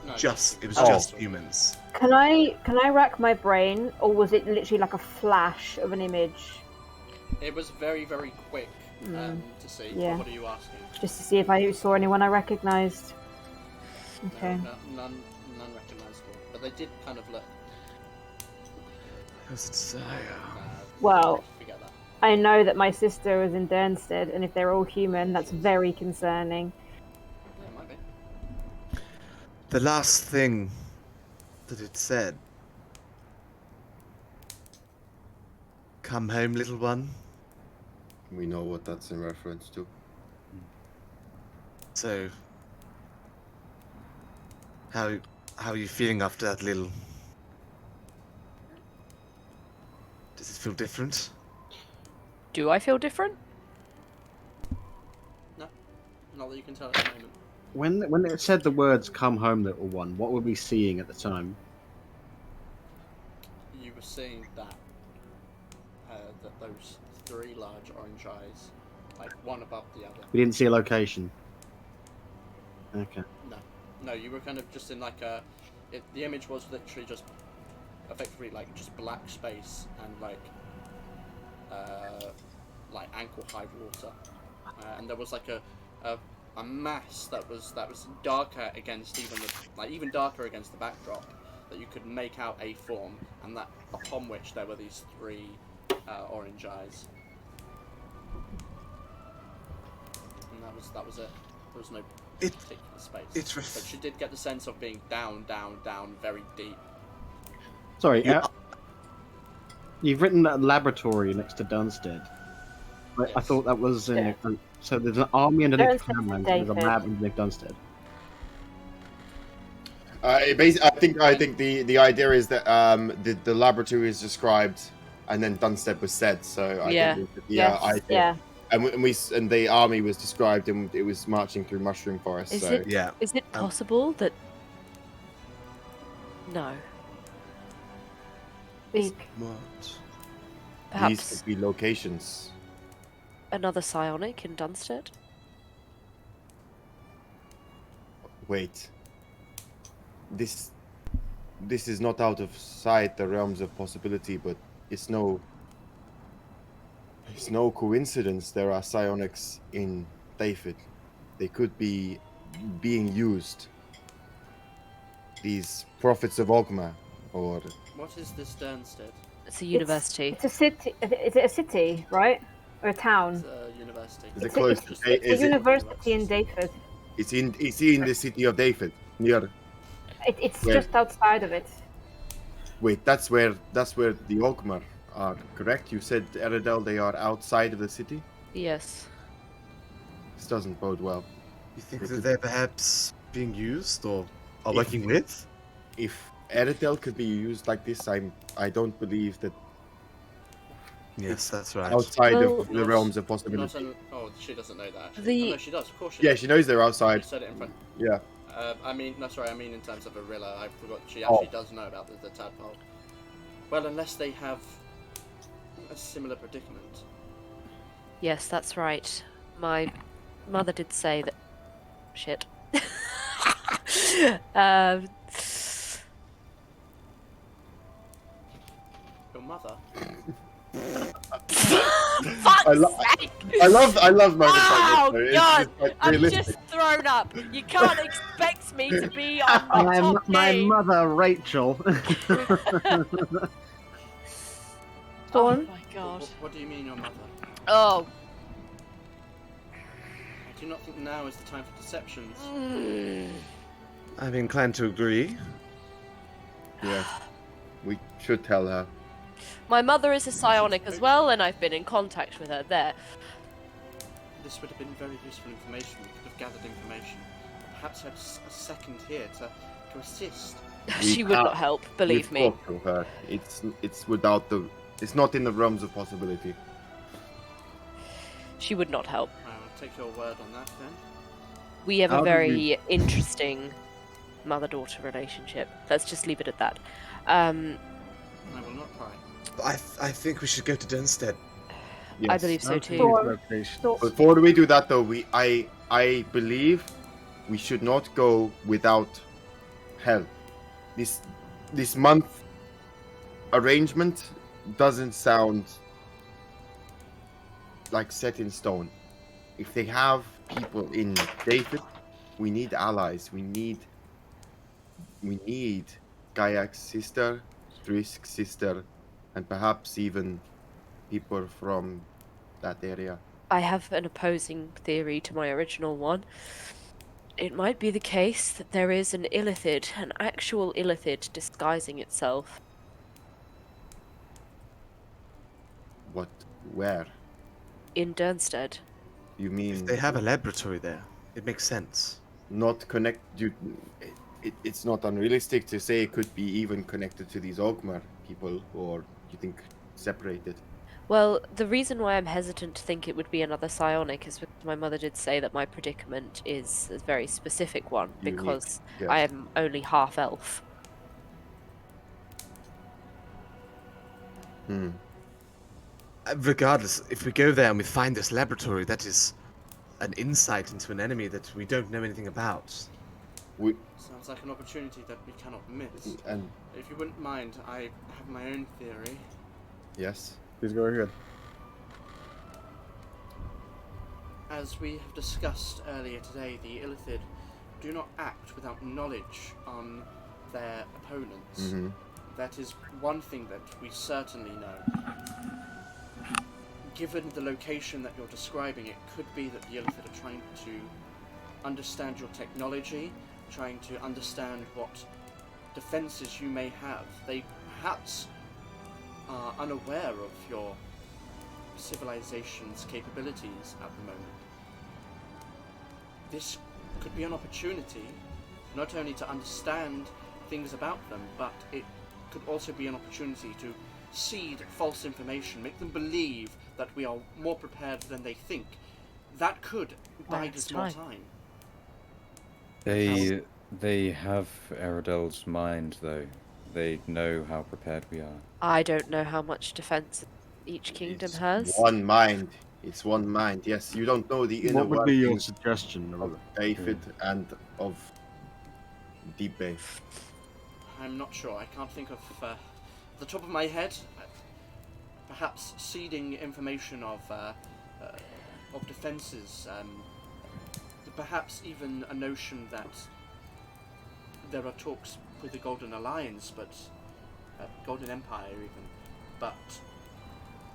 No. It was Oh. just humans. Can I rack my brain, or was it literally like a flash of an image, It was very, very quick to see. Yeah. What are you asking? just to see if I saw anyone I recognised? Okay. No, none recognisable. But they did kind of look. Well, Forget that. I know that my sister was in Dunstead, and if they're all human, that's very concerning. Yeah, it might be. The last thing that it said. Come home, little one. We know what that's in reference to. So, how are you feeling after that little? Does it feel different? Do I feel different? No, not that you can tell at the moment. When it said the words "Come home, little one," what were we seeing at the time? You were seeing that those 3 large orange eyes, like one above the other. We didn't see a location. Okay. No, you were kind of just in like the image was literally just effectively like just black space and like ankle high water, and there was like a mass that was darker against even darker against the backdrop, that you could make out a form, and that upon which there were these 3 orange eyes, and that was it. There was no particular space. But she did get the sense of being down, very deep. Sorry. You've written that laboratory next to Dunstead. But I Yes. thought that was in Yeah. so there's an army underneath Dunstead's Cameron, in there's a David. lab underneath Dunstead. I think the idea is that the laboratory is described, and then Dunstead was said. So I Yeah. think the Yes, idea, yeah. and the army was described, and it was marching through mushroom forest. Is So it? Yeah. Is it possible that? No. Speak. What? these Perhaps could be locations. another psionic in Dunstead. Wait. This is not out of sight, the realms of possibility, but it's no coincidence there are psionics in David. They could be being used. These prophets of Ogma, or What is this Dernstead? It's a university. It's a city. Is it a city, right? Or a town? It's a university. is it It's close a, to? it's a university in David. It's in the city of David, near. It's Where? just outside of it. Wait, that's where the Ogmar are, correct? You said Eredel, they are outside of the city. Yes. This doesn't bode well. You think that they're perhaps being used or are If- working with? If Eredel could be used like this, I don't believe that Yes, that's right. outside Well- of the realms of Not possibility. oh, she doesn't know that. Actually. The- Oh, no, she does. Of course she Yeah, does. she knows they're She outside. said it in front. Yeah. I mean, no, sorry. I mean, in terms of Arilla, I forgot. She Oh. actually does know about the tadpole. Well, unless they have a similar predicament. Yes, that's right. My mother did say that. Shit. um, Your mother. fuck's I lo- sake! I love moments like Oh this. Though. It's God! just, like, I'm realistic. just thrown up. You can't expect me to be on my top My game. mother, Rachel. Oh on. my God. What do you mean, your mother? Oh. I do not think now is the time for deceptions. Mm. I'm inclined to agree. Yeah. We should tell her. My mother is a psionic as well, and I've been in contact with her there. This would have been very useful information. We could have gathered information. Perhaps had a second here to assist. She would not help, believe We me. talked to her. It's without the. It's not in the realms of possibility. She would not help. I'll take your word on that then. We have How a do very interesting mother-daughter relationship. Let's just leave it at that. I will not pry. I think we should go to Dunstead. I believe so too. Sure. So, Before we do that, though, I believe we should not go without help. This month arrangement doesn't sound like set in stone. If they have people in David, we need allies. We need Gayak's sister, Drisk's sister, and perhaps even people from that area. I have an opposing theory to my original one. It might be the case that there is an Ilithid, an actual Ilithid disguising itself. What? Where? In Dernstead. You mean If they have a laboratory there, it makes sense. not connect? It's not unrealistic to say it could be even connected to these Ogmar people, or you think separated? Well, the reason why I'm hesitant to think it would be another psionic is because my mother did say that my predicament is a very specific one, Unique, because yes. I am only half elf. Hmm. Regardless, if we go there and we find this laboratory, that is an insight into an enemy that we don't know anything about. Sounds like an opportunity that we cannot miss. And If you wouldn't mind, I have my own theory. yes, Please go ahead. As we have discussed earlier today, the Ilithid do not act without knowledge on their opponents. Mhm. That is one thing that we certainly know. Given the location that you're describing, it could be that the Ilithid are trying to understand your technology, trying to understand what defenses you may have. They perhaps are unaware of your civilization's capabilities at the moment. This could be an opportunity not only to understand things about them, but it could also be an opportunity to seed false information, make them believe that we are more prepared than they think. That could buy us more time. They have Aradel's mind, though. They know how prepared we are. I don't know how much defense each kingdom has. One mind. It's one mind. Yes, you don't know the inner What would be your workings suggestion? of Ilithid and of Deepbay. I'm not sure. I can't think of the top of my head. Perhaps seeding information of defenses. Perhaps even a notion that there are talks with the Golden Alliance, but Golden Empire even. But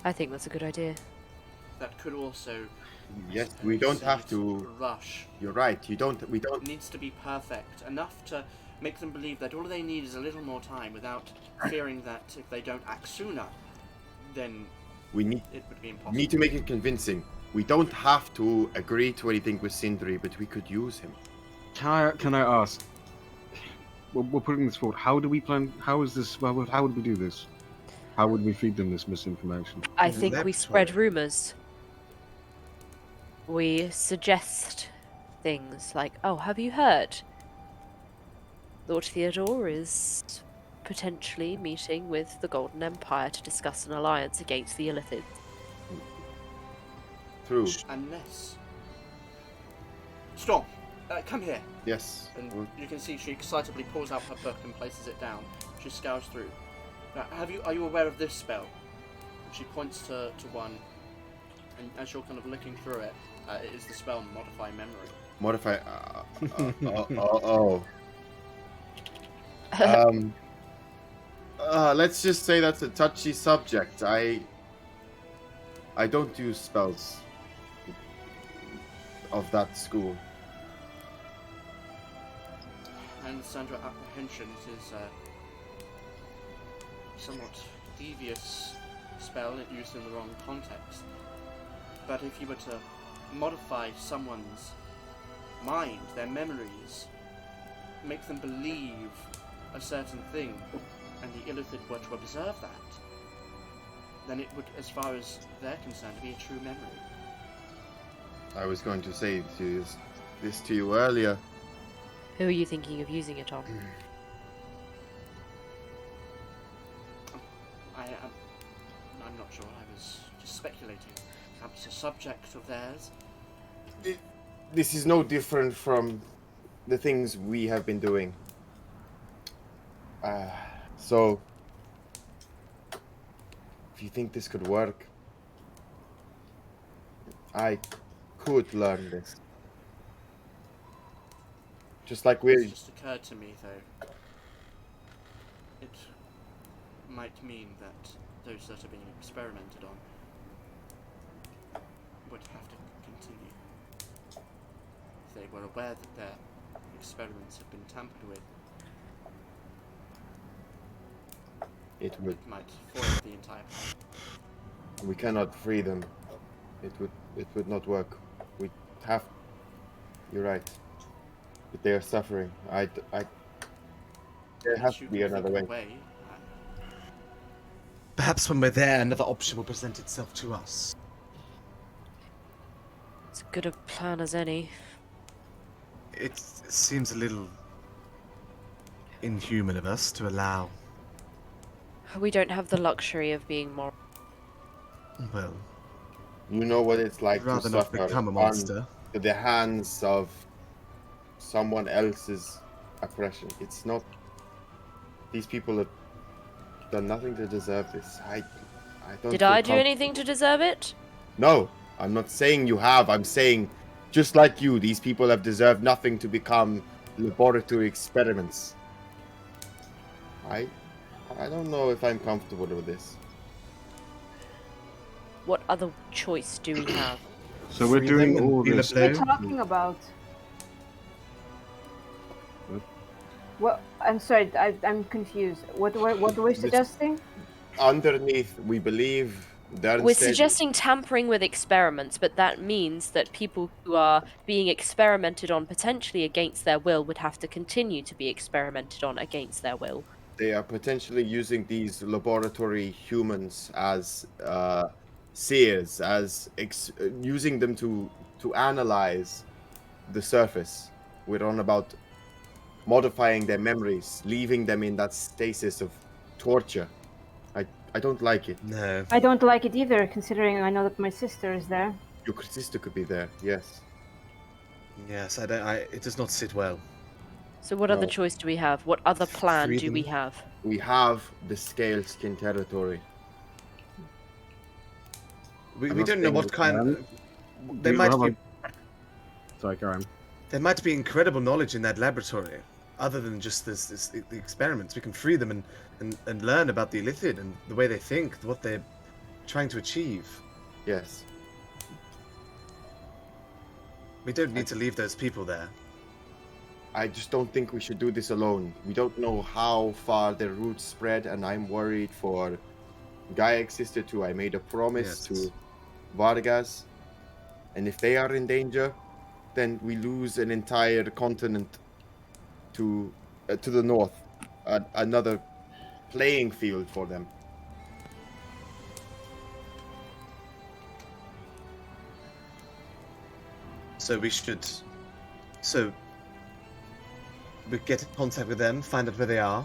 I think that's a good idea. that could also. Yes, we don't have to rush. You're right. We don't. It needs to be perfect enough to make them believe that all they need is a little more time, without fearing that if they don't act sooner, then it would be impossible. We need to make it convincing. We don't have to agree to anything with Sindri, but we could use him. Can I ask? We're putting this forward. How do we plan? How is this? Well, how would we do this? How would we feed them this misinformation? I think we spread rumors. We suggest things like, "Oh, have you heard? Lord Theodore is potentially meeting with the Golden Empire to discuss an alliance against the Ilithid." True. Unless Storm, come here. Yes. And you can see she excitably pulls out her book and places it down. She scours through. Now, are you aware of this spell? She points to one, and as you're kind of looking through it, it is the spell Modify Memory. Modify. Let's just say that's a touchy subject. I don't use spells of that school. I understand your apprehension. It is a somewhat devious spell used in the wrong context. But if you were to modify someone's mind, their memories, make them believe a certain thing, and the Ilithid were to observe that, then it would, as far as they're concerned, be a true memory. I was going to say this to you earlier. Who are you thinking of using it on? I'm not sure. I was just speculating. Perhaps a subject of theirs. This is no different from the things we have been doing. So, if you think this could work, I could learn this. Just like It just occurred to me, though. It might mean that those that are being experimented on would have to continue. If they were aware that their experiments have been tampered with, it might foil the entire plan. We cannot free them. It would not work. We have. You're right. But they are suffering. There has to be another way. Perhaps when we're there, another option will present itself to us. It's as good a plan as any. It seems a little inhuman of us to allow. We don't have the luxury of being moral. Well, you know what it's like rather to not suffer become a monster at the hands of someone else's oppression. It's not. These people have done nothing to deserve this. I don't. Did I do anything to deserve it? No, I'm not saying you have. I'm saying, just like you, these people have deserved nothing to become laboratory experiments. I don't know if I'm comfortable with this. What other choice do we have? So we're doing all this. What are you talking about? What? I'm sorry, I'm confused. What are we suggesting? underneath, we believe they're We're suggesting tampering with experiments, but that means that people who are being experimented on potentially against their will would have to continue to be experimented on against their will. they are potentially using these laboratory humans as seers, using them to analyze the surface. We're on about modifying their memories, leaving them in that stasis of torture. I don't like it. No. I don't like it either, considering I know that my sister is there. Your sister could be there, yes. Yes, it does not sit well. So what other choice do we have? What other plan do we have? We have the scale skin territory. We don't know what kind. There You might have be. Sorry, go on. There might be incredible knowledge in that laboratory, other than just the experiments. We can free them and learn about the Ilithid and the way they think, what they're trying to achieve. Yes. We don't need to leave those people there. I just don't think we should do this alone. We don't know how far their roots spread, and I'm worried for Gaia's sister too. I made a promise to Vargas, and if they are in danger, then we lose an entire continent to the north, another playing field for them. So we get in contact with them, find out where they are.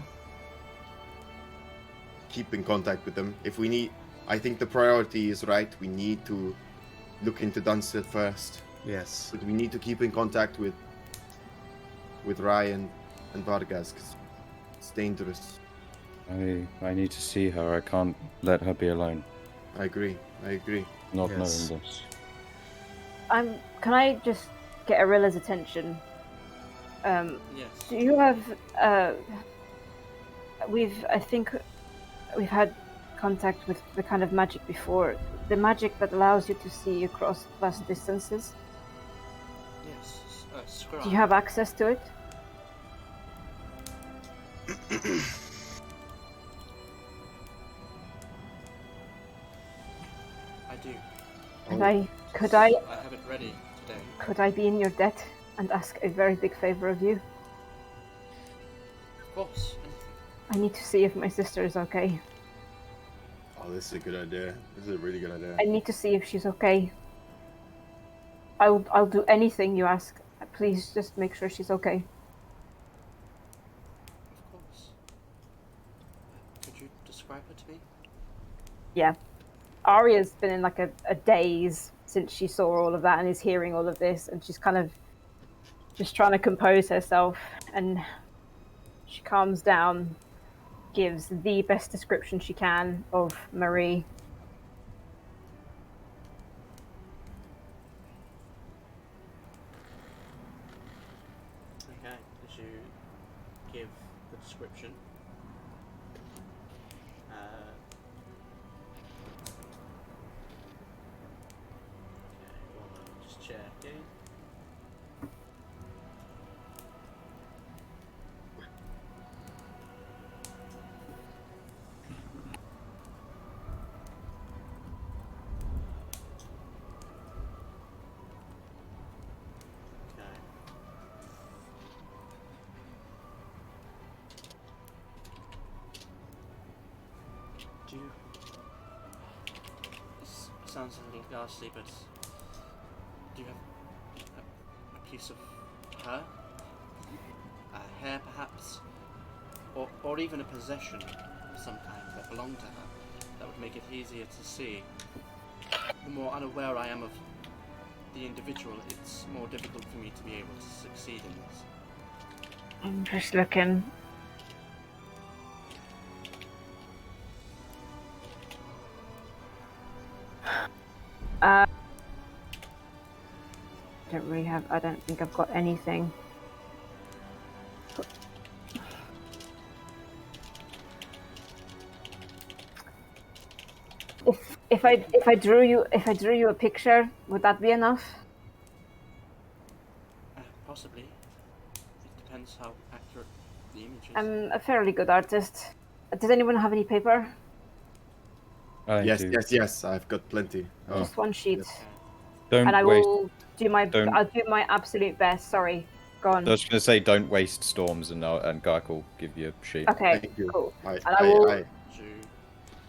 Keep in contact with them. If we need, I think the priority is right. We need to look into Dunstead first. Yes. But we need to keep in contact with Ryan and Vargas, 'cause it's dangerous. I need to see her. I can't let her be alone. I agree. Not Yes. knowing this. Can I just get Arilla's attention? Yes. Do you have? I think we've had contact with the kind of magic before. The magic that allows you to see across vast distances. Yes. Scribe. Do you have access to it? I do. Could I I have it ready today. could I be in your debt and ask a very big favor of you? Of course. I need to see if my sister is okay. Oh, this is a good idea. This is a really good idea. I need to see if she's okay. I'll do anything you ask. Please just make sure she's okay. Of course. Could you describe her to me? Yeah. Arya's been in like a daze since she saw all of that and is hearing all of this, and she's kind of just trying to compose herself, and she calms down, gives the best description she can of Marie. Okay. As you give the description. Just checking. Okay. Do you... This sounds a little ghastly, but do you have a piece of her? A hair, perhaps? Or even a possession of some kind that belonged to her that would make it easier to see? The more unaware I am of the individual, it's more difficult for me to be able to succeed in this. I'm just looking. I don't think I've got anything. If I drew you a picture, would that be enough? Possibly. It depends how accurate the image is. I'm a fairly good artist. Does anyone have any paper? Yes. I've got plenty. Oh. Just one sheet. Yes. Don't And I waste. will do my. don't- I'll do my absolute best. Sorry. Go on. I was going to say, don't waste storms, and Gaik will give you a sheet. Okay. Thank you. Cool. I And I will. I-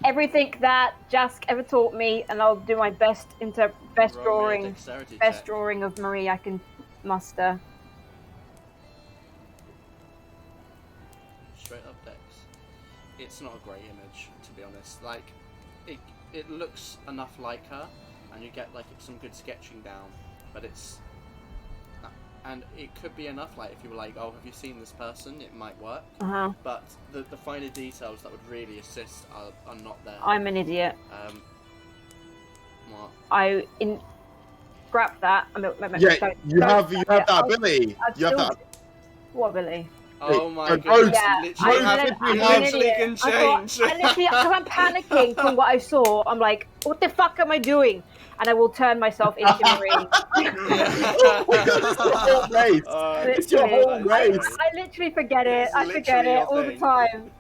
Everything that Jask ever taught me, and I'll do my best Roll me a dexterity check. drawing of Marie I can muster. Straight up dex. It's not a great image, to be honest. Like, it looks enough like her, and you get like some good sketching down, but it's. And it could be enough, like if you were like, oh, have you seen this person? It might work. But the finer details that would really assist are not there. I'm an idiot. What? Scrap that. you have that ability. You have that. What ability? Oh my Roads- god! Yeah, Literally, I'm an literally idiot. can I thought- change. I literally, because I'm panicking from what I saw, I'm like, what the fuck am I doing? And I will turn myself into Marie. It's your whole race. I literally forget it. It's I forget literally it your all the thing. time.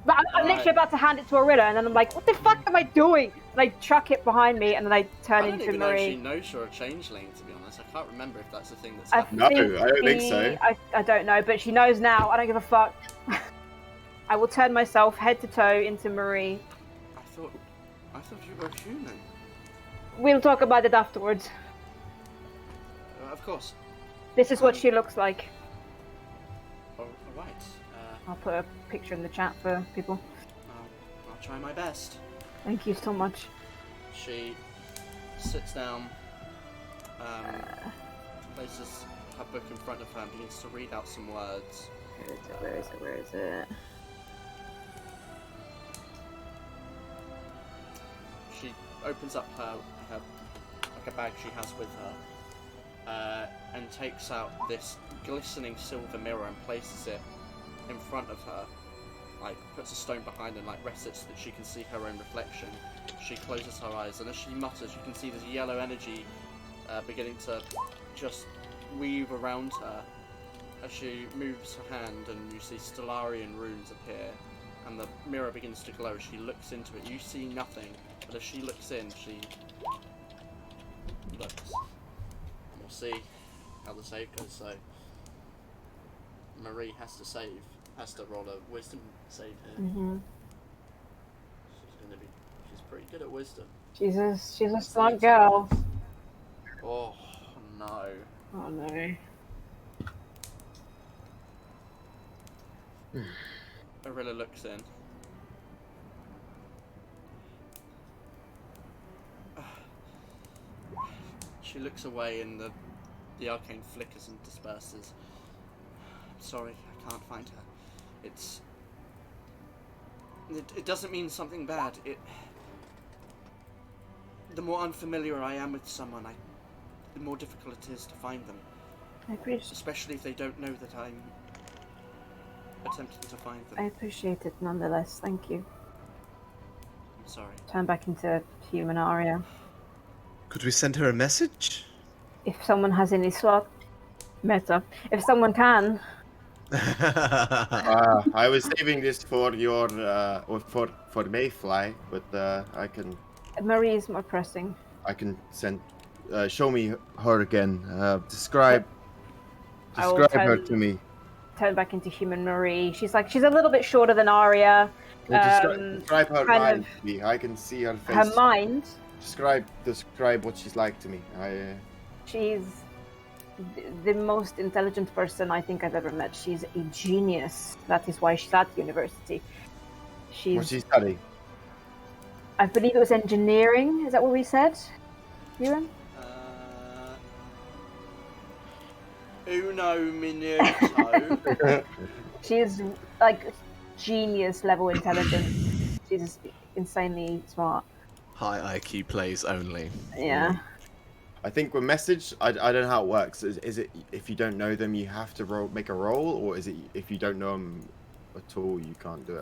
But I'm literally about to hand it to Arilla, and then I'm like, what the fuck am I doing? And I chuck it behind me, and then I turn I don't into even know if she Marie. knows you're a changeling, to be honest. I can't remember if that's a thing that's I happened. No, think I don't think so. I don't know, but she knows now. I don't give a fuck. I will turn myself head to toe into Marie. I thought you were human. We'll talk about it afterwards. Of course. This is what she looks like. All right. I'll put a picture in the chat for people. I'll try my best. Thank you so much. She sits down, places her book in front of her and begins to read out some words. Where is it? She opens up her like a bag she has with her, and takes out this glistening silver mirror and places it in front of her. Like, puts a stone behind her and like rests it so that she can see her own reflection. She closes her eyes, and as she mutters, you can see this yellow energy beginning to just weave around her. As she moves her hand, and you see Stellarian runes appear, and the mirror begins to glow. She looks into it. You see nothing, but as she looks in, she looks. And we'll see how the save goes. So Marie has to roll a wisdom save here. She's pretty good at wisdom. She's a smart girl. Oh no. Oh no. Arilla looks in. She looks away and the arcane flickers and disperses. I'm sorry, I can't find her. It doesn't mean something bad. The more unfamiliar I am with someone, the more difficult it is to find them. I appreciate. Especially if they don't know that I'm attempting to find them. I appreciate it nonetheless. Thank you. I'm sorry. Turn back into human Aria. Could we send her a message? If someone has any slot, meta. If someone can. I was saving this for your or for Mayfly, but I can. Marie is more pressing. I can send. Show me her again. Describe her to me. Turn back into human Marie. She's a little bit shorter than Aria. Describe her mind to me. I can see her face. Her mind. Describe what she's like to me. She's the most intelligent person I think I've ever met. She's a genius. That is why she's at university. What's she studying? I believe it was engineering. Is that what we said, Ewan? Uno minuto. She's like genius level intelligence. She's insanely smart. High IQ plays only. Yeah. I think with message, I don't know how it works. Is it if you don't know them, you have to make a roll, or is it if you don't know them at all, you can't do it?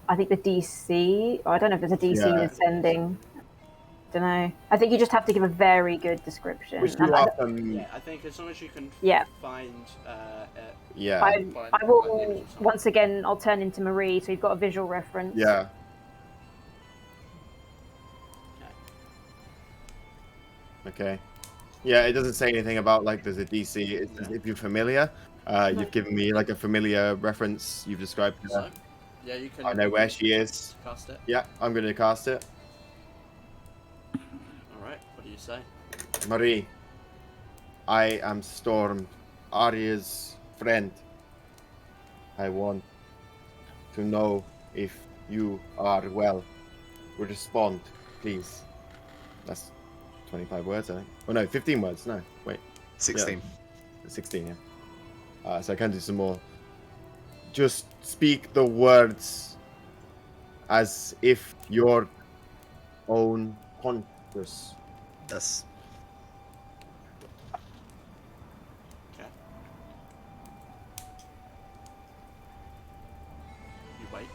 I think the DC. I don't know if there's a DC that's sending. Don't know. I think you just have to give a very good description. Yeah, I think as long as you can find. I will once again. I'll turn into Marie, so you've got a visual reference. Yeah. Okay. Yeah, it doesn't say anything about like there's a DC. It's just if you're familiar, you've given me like a familiar reference. You've described her. So, yeah, you can. I know where she is. Cast it. Yeah, I'm going to cast it. All right. What do you say? Marie, I am Storm, Arya's friend. I want to know if you are well. Respond, please. That's 25 words, I think. Oh no, 15 words. No, wait. 16. Yeah. 16, yeah. So I can do some more. Just speak the words as if your own conscious. Yes. Okay. You wait.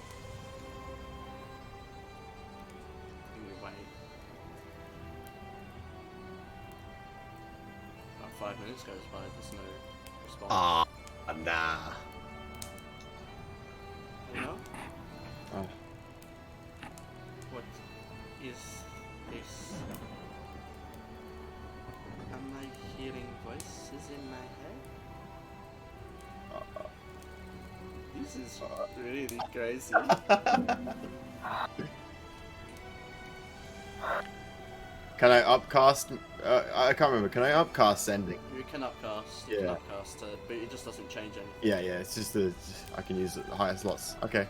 And you wait. About 5 minutes goes by. There's no response. Ah, nah. Hello? Oh. What is this? Am I hearing voices in my head? This is really crazy. Can I upcast? I can't remember. Can I upcast sending? You can upcast. You can upcast, but it just doesn't change anything. Yeah, it's just I can use the higher slots. Okay.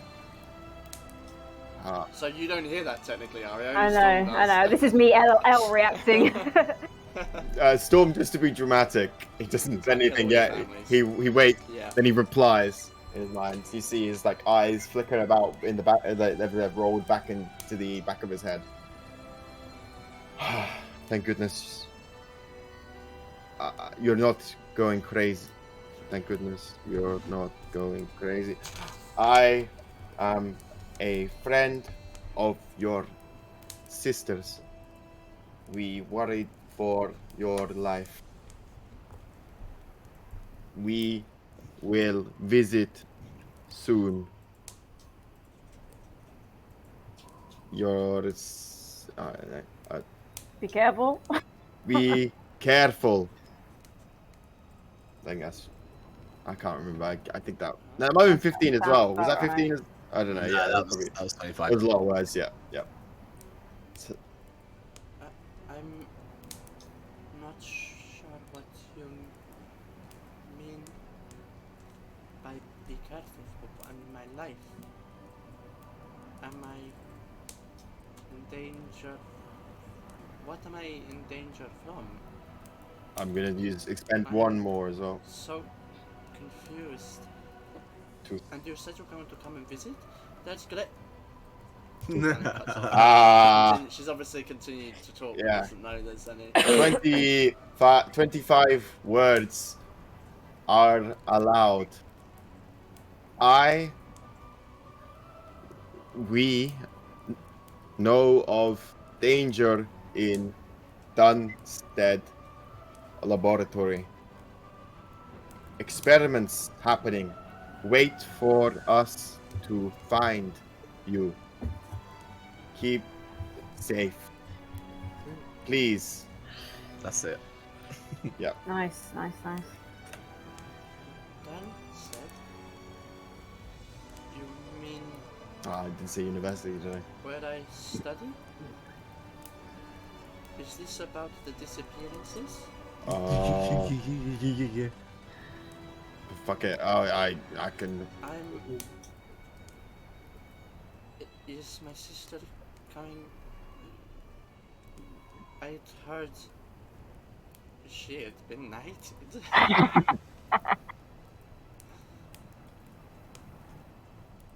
So you don't hear that technically, Aria. I know. This is me, L reacting. Storm, just to be dramatic, he doesn't say anything yet. He waits, then he replies in his mind. You see his like eyes flickering about in the back, they've rolled back into the back of his head. Thank goodness. You're not going crazy. Thank goodness you're not going crazy. I am a friend of your sister's. We worried for your life. We will visit soon. Yours. Be careful. Be careful. I think that's. I can't remember. I think that. No, it might have been 15 as well. Was that 15? I don't know. Yeah, that was 25. It was a lot of words. Yeah. So, I'm not sure what you mean by be careful in my life. Am I in danger? What am I in danger from? I'm gonna expend one more as well. So confused. And you said you're going to come and visit? That's great. She's obviously continued to talk. Yeah. Doesn't know there's any. 25 words are allowed. We know of danger in Dunstead Laboratory. Experiments happening. Wait for us to find you. Keep safe. Please. That's it. Yeah. Nice. Dunstead? You mean I didn't say university today. where I study? Is this about the disappearances? Yeah. Fuck it. I can. Is my sister coming? I'd heard. Shit, been night.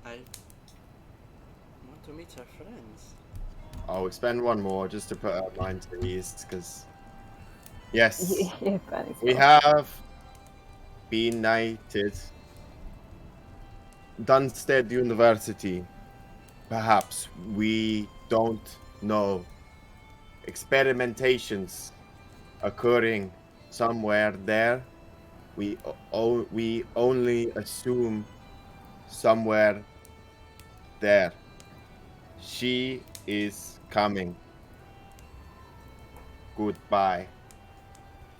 I want to meet her friends. I'll expend one more just to put our mind to ease, because yes, we have been knighted. Dunstead University. Perhaps we don't know. Experimentations occurring somewhere there. We only assume somewhere there. She is coming. Goodbye.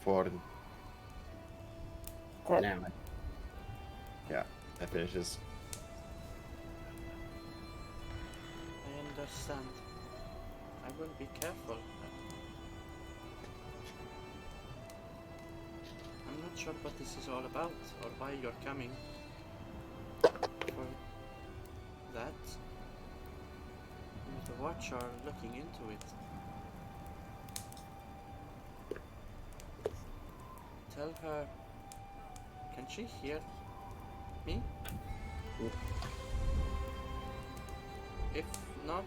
before Now. that finishes. I understand. I will be careful. I'm not sure what this is all about or why you're coming. For that, the Watch are looking into it. Tell her. Can she hear me? If not,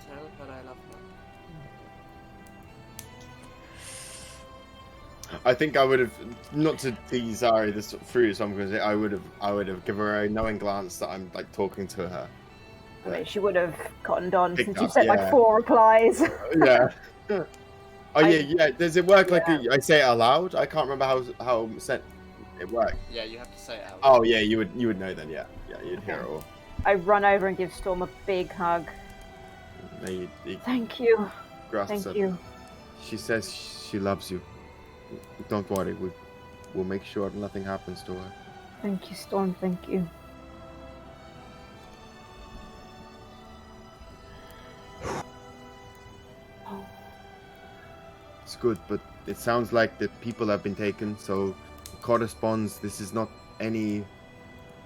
tell her I love her. I think I would have, not to tease Ari this through, so I'm going to say I would have given her a knowing glance that I'm like talking to her. I mean, she would have cottoned on Picked since you up, said like yeah. 4 replies. Yeah. Oh yeah. Does it work like I say it aloud? I can't remember how it worked. Yeah, you have to say it out. Oh yeah, you would know then. Yeah, you'd hear it all. I run over and give Storm a big hug. No, you Thank you. grasp Thank her. you. She says she loves you. Don't worry, we'll make sure nothing happens to her. Thank you, Storm. Thank you. It's good, but it sounds like the people have been taken, so it corresponds. This is not any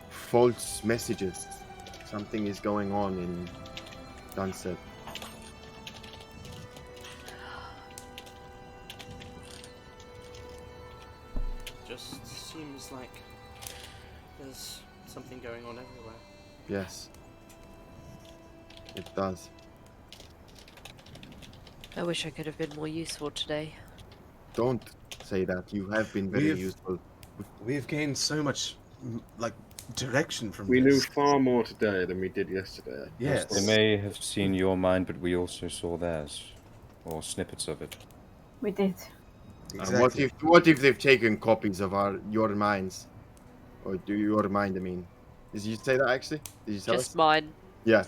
false messages. Something is going on in Dunset. Just seems like there's something going on everywhere. Yes, it does. I wish I could have been more useful today. Don't say that. You have been very useful. We've gained so much, like, direction from We this. knew far more today than we did yesterday. Yes. They may have seen your mind, but we also saw theirs, or snippets of it. We did. Exactly. And what if they've taken copies of your minds, or do your mind? I mean, did you say that actually? Did you tell Just us? mine. Yeah.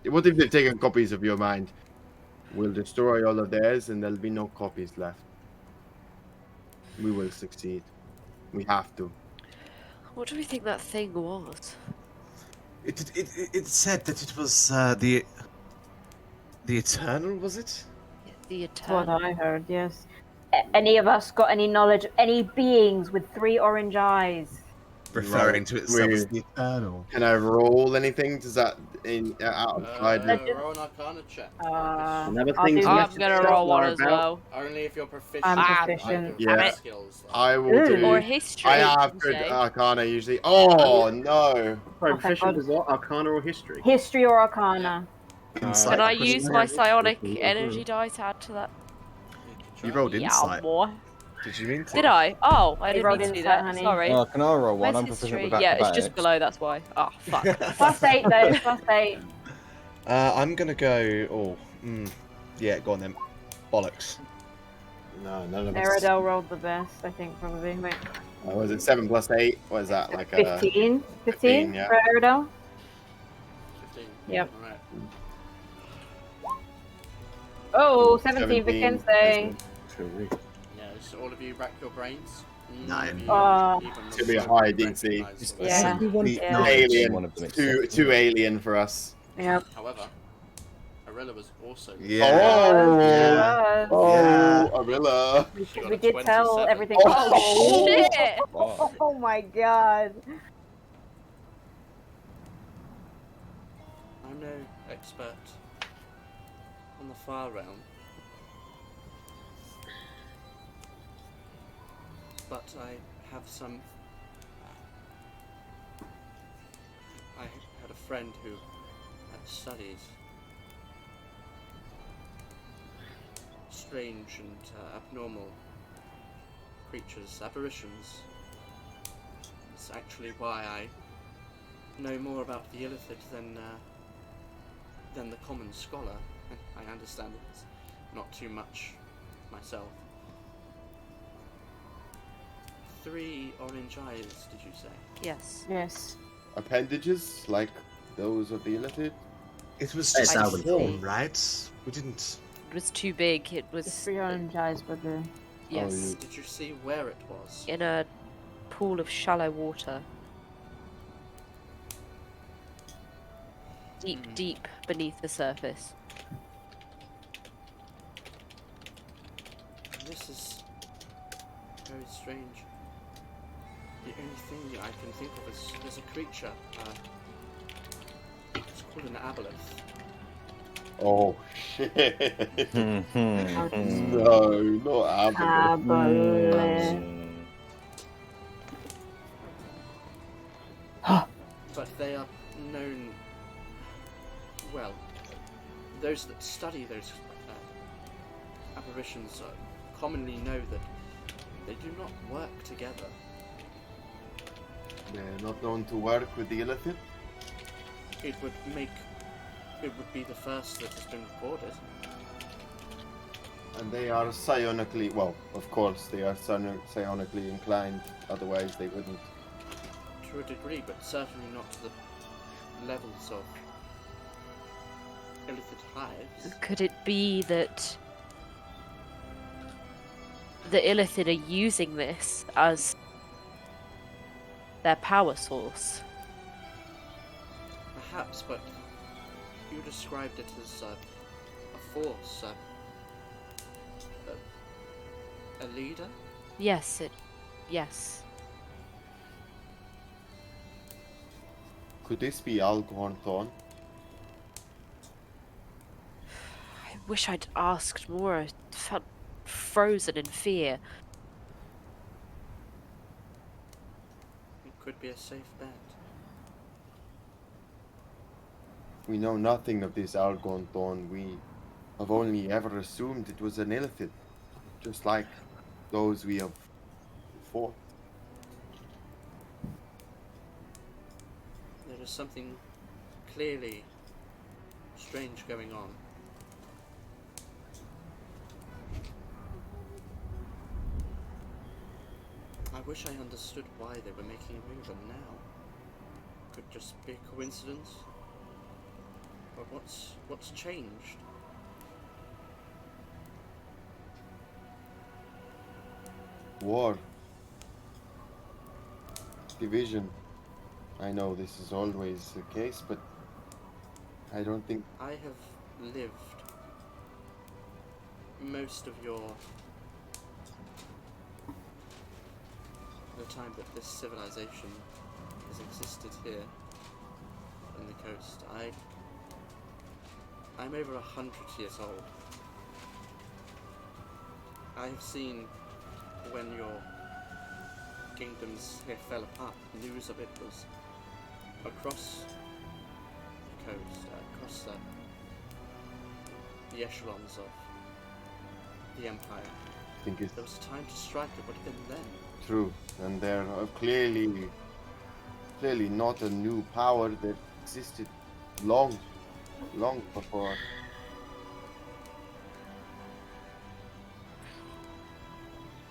What if they've taken copies of your mind? We'll destroy all of theirs, and there'll be no copies left. We will succeed. We have to. What do we think that thing was? It said that it was the Eternal, was it? The That's what Eternal. I heard, yes. Any of us got any knowledge of any beings with 3 orange eyes? Referring to itself as Wait. the Eternal. Can I roll anything? Does that out of guidance? Roll an Arcana check. Another I'll thing do to I'm have to gonna tell roll one her as about. well. Only if you're proficient. I'm in proficient. either of Yeah. the skills. Though. I will Ooh. do. Or history. I you have can good say. Arcana usually. Oh no! Sorry, Oh, thank proficient God. with what? Arcana or history? History or Arcana? Insight. Can I question use mark. my psionic energy die to add to that? You rolled Yeah, insight. more. Did you mean to? Did I? Oh, I You didn't rolled mean to do insight, that. honey. Sorry. Oh, can I roll one? Where's I'm proficient history? with Yeah, it's acrobatics. just below, that's why. Oh, fuck. +8 though, +8. I'm gonna go. Yeah, go on then. Bollocks. No, none of us. Eridel rolled the best, I think, probably. Wait. Was it 7 + 8? What is that? Like a 15? 15, yeah. for Eridel? 15. Yep. Alright. Oh, 17 for 17. Kinsey. Yeah, so all of you rack your brains. Nine. It's gonna be a high DC. Yeah. Yeah. Alien. One of them Too alien for us. Yep. However, Arilla was also. Yeah. Yeah. Oh, Arilla. She got We a did tell 27. everything. Oh, Shit! Wow. Oh my god. I'm no expert on the far realm, but I have some. I had a friend who studied strange and abnormal creatures, apparitions. It's actually why I know more about the Ilithid than the common scholar. I understand it's not too much myself. 3 orange eyes, did you say? Yes. Yes. Appendages like those of the Ilithid? It was It's just a out of form, form. right? We didn't. It was too big. It was. Just for your own eyes, brother. Yes. Did you see where it was? In a pool of shallow water. Deep beneath the surface. This is very strange. The only thing I can think of is there's a creature. It's called an aboleth. Oh shit! No, not Aboleth. But they are known. Well, those that study those apparitions commonly know that they do not work together. They're not known to work with the Ilithid. It would be the first that has been recorded. And they are psionically, well, of course, they are psionically inclined, otherwise they wouldn't. To a degree, but certainly not to the levels of Ilithid hives. Could it be that the Ilithid are using this as their power source? Perhaps, but you described it as a force, a leader? Yes. Could this be Algorn Thorn? I wish I'd asked more. I felt frozen in fear. It could be a safe bet. We know nothing of this Algorn Thorn. We have only ever assumed it was an Ilithid, just like those we have fought. There is something clearly strange going on. I wish I understood why they were making a move, and now could just be a coincidence. But what's changed? War. Division. I know this is always the case, but I don't think... I have lived most of the time that this civilization has existed here in the coast. I'm over 100 years old. I have seen when your kingdoms here fell apart. News of it was across the coast, across the echelons of the empire. I think it's There was a time to strike. It would have been then. true, and there are clearly not a new power that existed long before.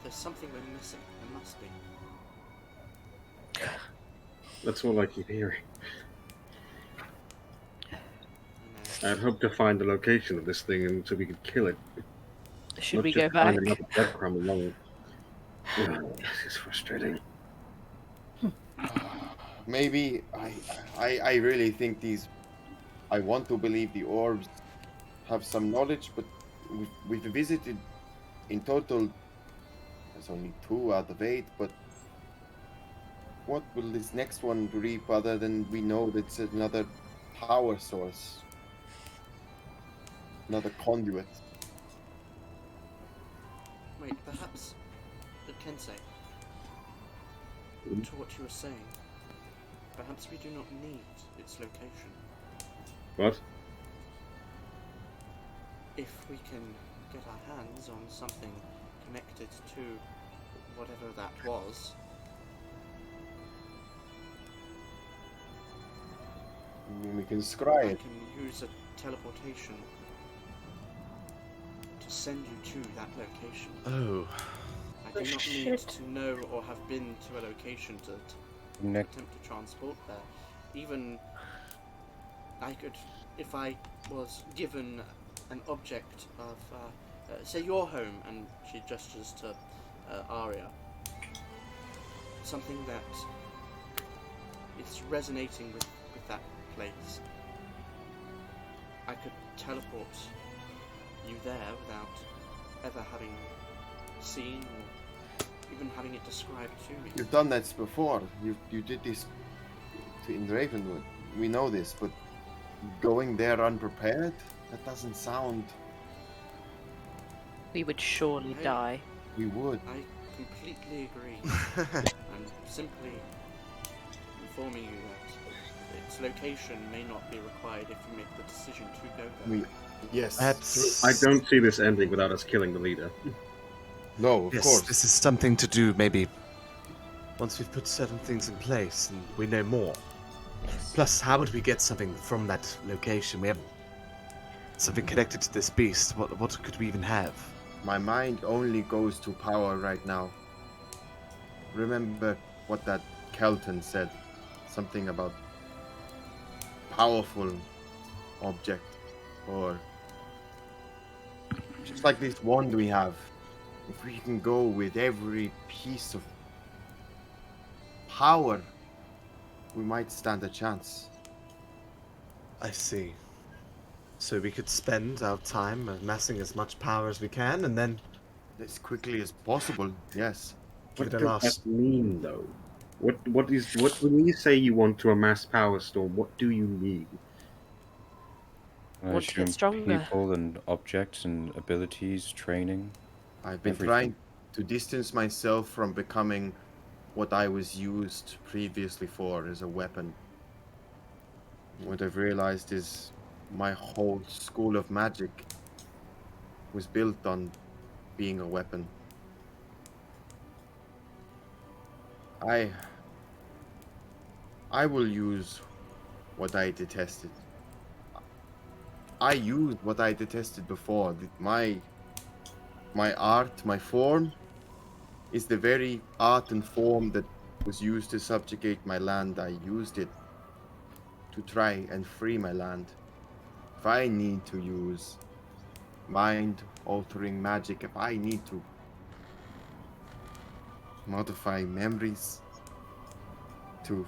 There's something we're missing. There must be. That's all I keep hearing. I know. I'd hope to find the location of this thing and so we could kill it. Should Not we just go back? find another breadcrumb along. Oh, this is frustrating. Maybe I really think these. I want to believe the orbs have some knowledge, but we've visited in total. There's only 2 out of 8, but what will this next one reap other than we know that's another power source, another conduit? Wait, perhaps the Kensei. To what you were saying, perhaps we do not need its location. What? If we can get our hands on something connected to whatever that was, I mean, we can scry I it. can use a teleportation to send you to that location. Oh. I do not need shit. to know or have been to a location to attempt to transport there. Even I could, if I was given an object of, say, your home, and she gestures to Aria. Something that is resonating with that place. I could teleport you there without ever having seen or even having it described to me. You've done that before. You did this in Ravenwood. We know this, but going there unprepared? That doesn't sound... We would surely die. We would. I completely agree. I'm simply informing you that its location may not be required if you make the decision to go there. Yes. Perhaps... I don't see this ending without us killing the leader. No, of course. This is something to do maybe once we've put certain things in place and we know more. Yes. Plus, how would we get something from that location? We have something connected to this beast. What could we even have? My mind only goes to power right now. Remember what that Kelton said. Something about powerful object. Or just like this wand we have. If we can go with every piece of power, we might stand a chance. I see. So we could spend our time amassing as much power as we can, and then As quickly as possible, yes. give What it a does last. that mean, though? What when you say you want to amass Power Storm, what do you mean? Want to get assume stronger. people and objects and abilities, training. I've been Everything. trying to distance myself from becoming what I was used previously for as a weapon. What I've realized is my whole school of magic was built on being a weapon. I will use what I detested. I used what I detested before. My art, my form, is the very art and form that was used to subjugate my land. I used it to try and free my land. If I need to use mind-altering magic, if I need to modify memories to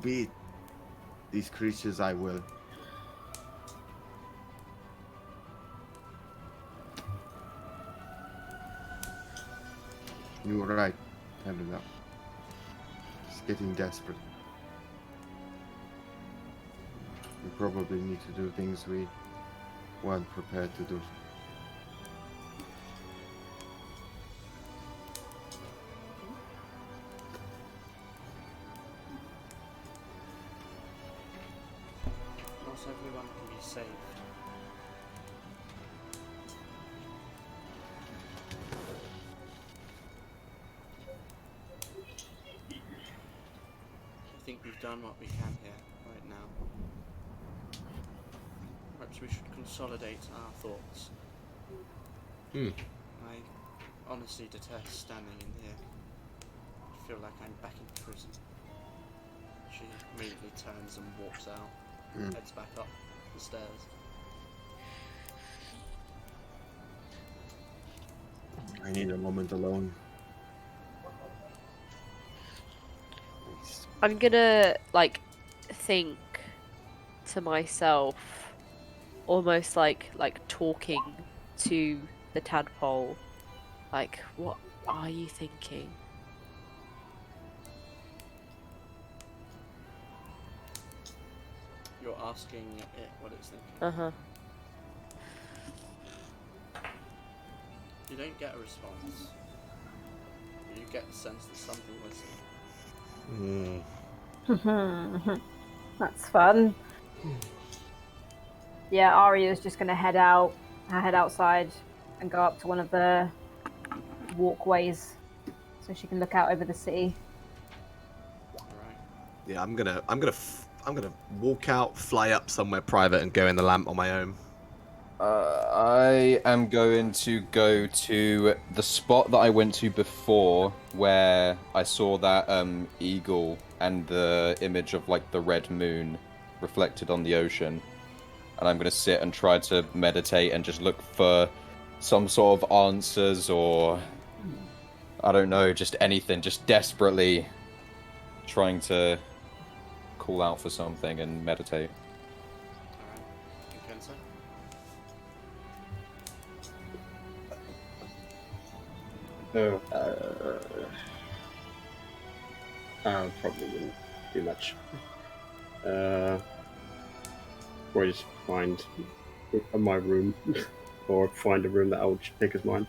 beat these creatures, I will. You were right, Helena. It's getting desperate. We probably need to do things we weren't prepared to do. Not everyone can be saved. I think we've done what we can here, right now. Perhaps we should consolidate our thoughts. I honestly detest standing in here. I feel like I'm back in prison. She immediately turns and walks out, heads back up the stairs. I need a moment alone. I'm gonna think to myself, almost like talking to the tadpole. Like, what are you thinking? You're asking it what it's thinking. Uh-huh. You don't get a response. You get the sense that something listening. That's fun. Yeah, Aria's just gonna head outside and go up to one of the walkways so she can look out over the city. Alright. Yeah, I'm gonna walk out, fly up somewhere private, and go in the lamp on my own. I am going to go to the spot that I went to before, where I saw that eagle and the image of the red moon reflected on the ocean. and I'm going to sit and try to meditate and just look for some sort of answers, or I don't know, just anything, just desperately trying to call out for something and meditate. No, probably wouldn't do much. Or just find my room, or find a room that I would think is mine.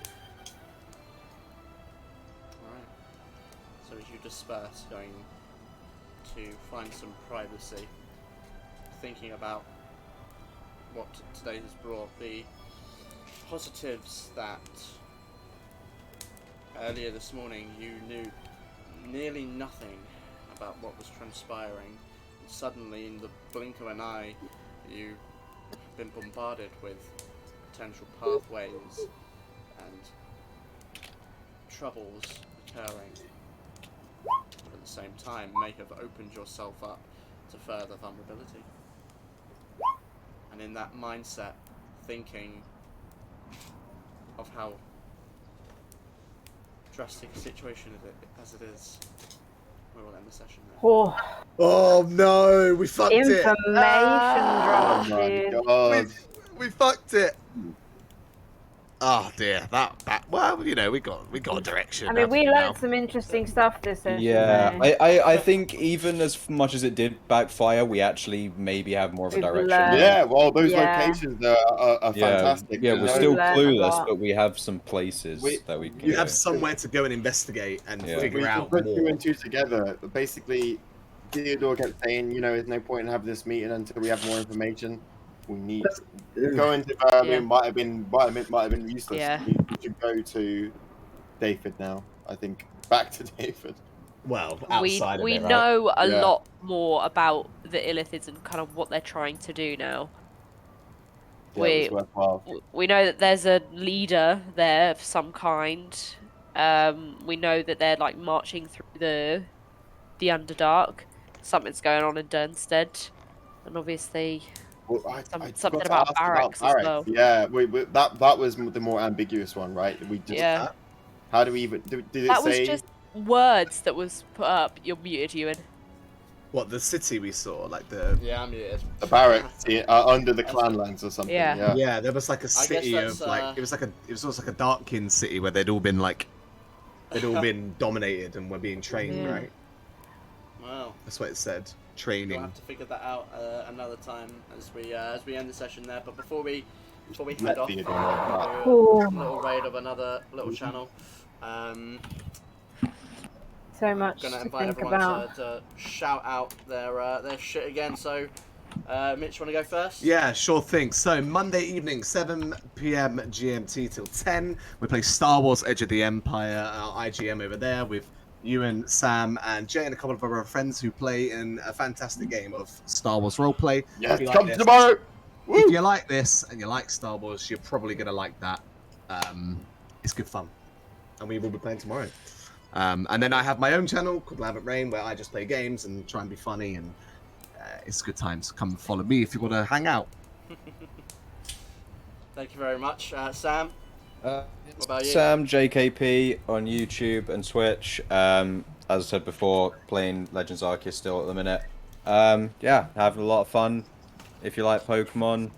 Alright. So as you disperse, going to find some privacy, thinking about what today has brought, the positives that earlier this morning you knew nearly nothing about what was transpiring, and suddenly in the blink of an eye you've been bombarded with potential pathways and troubles occurring, but at the same time may have opened yourself up to further vulnerability. And in that mindset, thinking of how drastic a situation as it is, we will end the session there. Oh no, we fucked Information it. drop, dude. God. We fucked it. Oh dear, that well, you know, we got a direction. I mean, we now. learned some interesting stuff this session. Yeah, though. I think even as much as it did backfire, we actually maybe have more of a We've direction. learned. Yeah, well, those Yeah. locations are fantastic. Yeah, You we're know, still learned a clueless, lot. but we have some places that we can You go. have somewhere to go and investigate and Yeah. we figure can out put two more. and two together. But basically, Theodore kept saying, you know, there's no point in having this meeting until we have more information. We need going to Yeah. might have been useless. Yeah. We should go to David now. I think back to David. Well, We outside of it, right? know a Yeah. lot more about the Illithids and kind of what they're trying to do now. Yeah, We- it was worthwhile. We know that there's a leader there of some kind. We know that they're like marching through the Underdark. Something's going on in Durnstead, and obviously Well, something forgot to about ask barracks as well. Yeah, that was the more ambiguous one, right? We just, Yeah. How do we even did it That say? was just words that was put up. You're muted, Ewan. What, the city we saw, like the Yeah, I'm muted. The barracks under the clanlands or something. Yeah. yeah, there was like a city that's, of like it was almost like a Darkkin city where they'd all been dominated and were being trained, Yeah. right? Wow. That's what it said. We'll Training. have to figure that out another time as we end the session there. But before we Let head off, Theodore know. Ooh. a little raid of another little channel. So much Gonna to invite think everyone about. to shout out their shit again. So, Mitch, want to go first? Yeah, sure thing. So Monday evening, 7 p.m. GMT till 10, we play Star Wars: Edge of the Empire. Our IGM over there with Ewan, Sam, and Jay, and a couple of our friends who play in a fantastic game of Star Wars roleplay. Yes, If you come like this- tomorrow. If you like this and you like Star Wars, you're probably gonna like that. It's good fun, and we will be playing tomorrow. And then I have my own channel called Lambert Rain, where I just play games and try and be funny, and it's good times. Come and follow me if you want to hang out. Thank you very much, Sam. What about you? Sam JKP on YouTube and Twitch. As I said before, playing Legends Arceus still at the minute. Yeah, having a lot of fun. If you like Pokemon,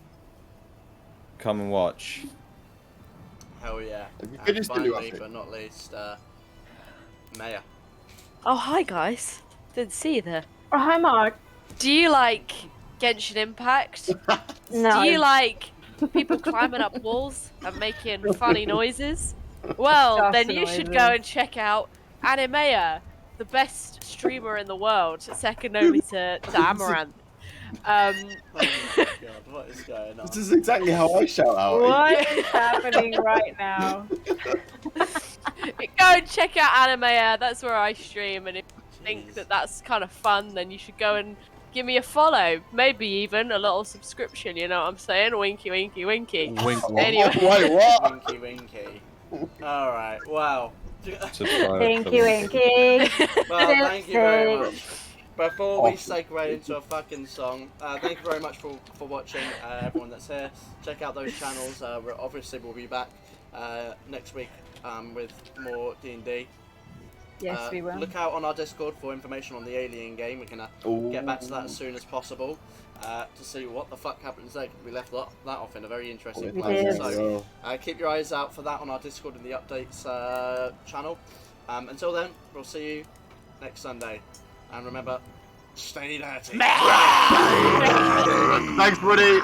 come and watch. Hell yeah. Have you And finished finally, Ilithid? but not least, Maya. Oh, hi guys. Didn't see you there. Oh, hi, Mark. Do you like Genshin Impact? No. Do you like people climbing up walls and making funny noises? Well, Just then you should noises. go and check out Animea, the best streamer in the world, second only to Amaranth. Oh my god, what is going on? This is exactly how I shout out. What is happening right now? Go and check out Animea, that's where I stream, and if you think that that's kind of fun, then you should go and give me a follow, maybe even a little subscription, you know what I'm saying? Winky, winky, winky. Wink. Anyway. Wait, what? Winky winky. Alright, wow. Subscribe. Winky, winky. Well, thank you very much. before we segue into a fucking song, thank you very much for watching, everyone that's here. Check out those channels. We'll be back next week with more D&D. Yes, we will. Look out on our Discord for information on the Alien game. We're gonna get back to that as soon as possible to see what the fuck happens there. We left that off in a very interesting place. So keep your eyes out for that on our Discord and the updates channel. Until then, we'll see you next Sunday. And remember, stay dirty. Thanks, buddy.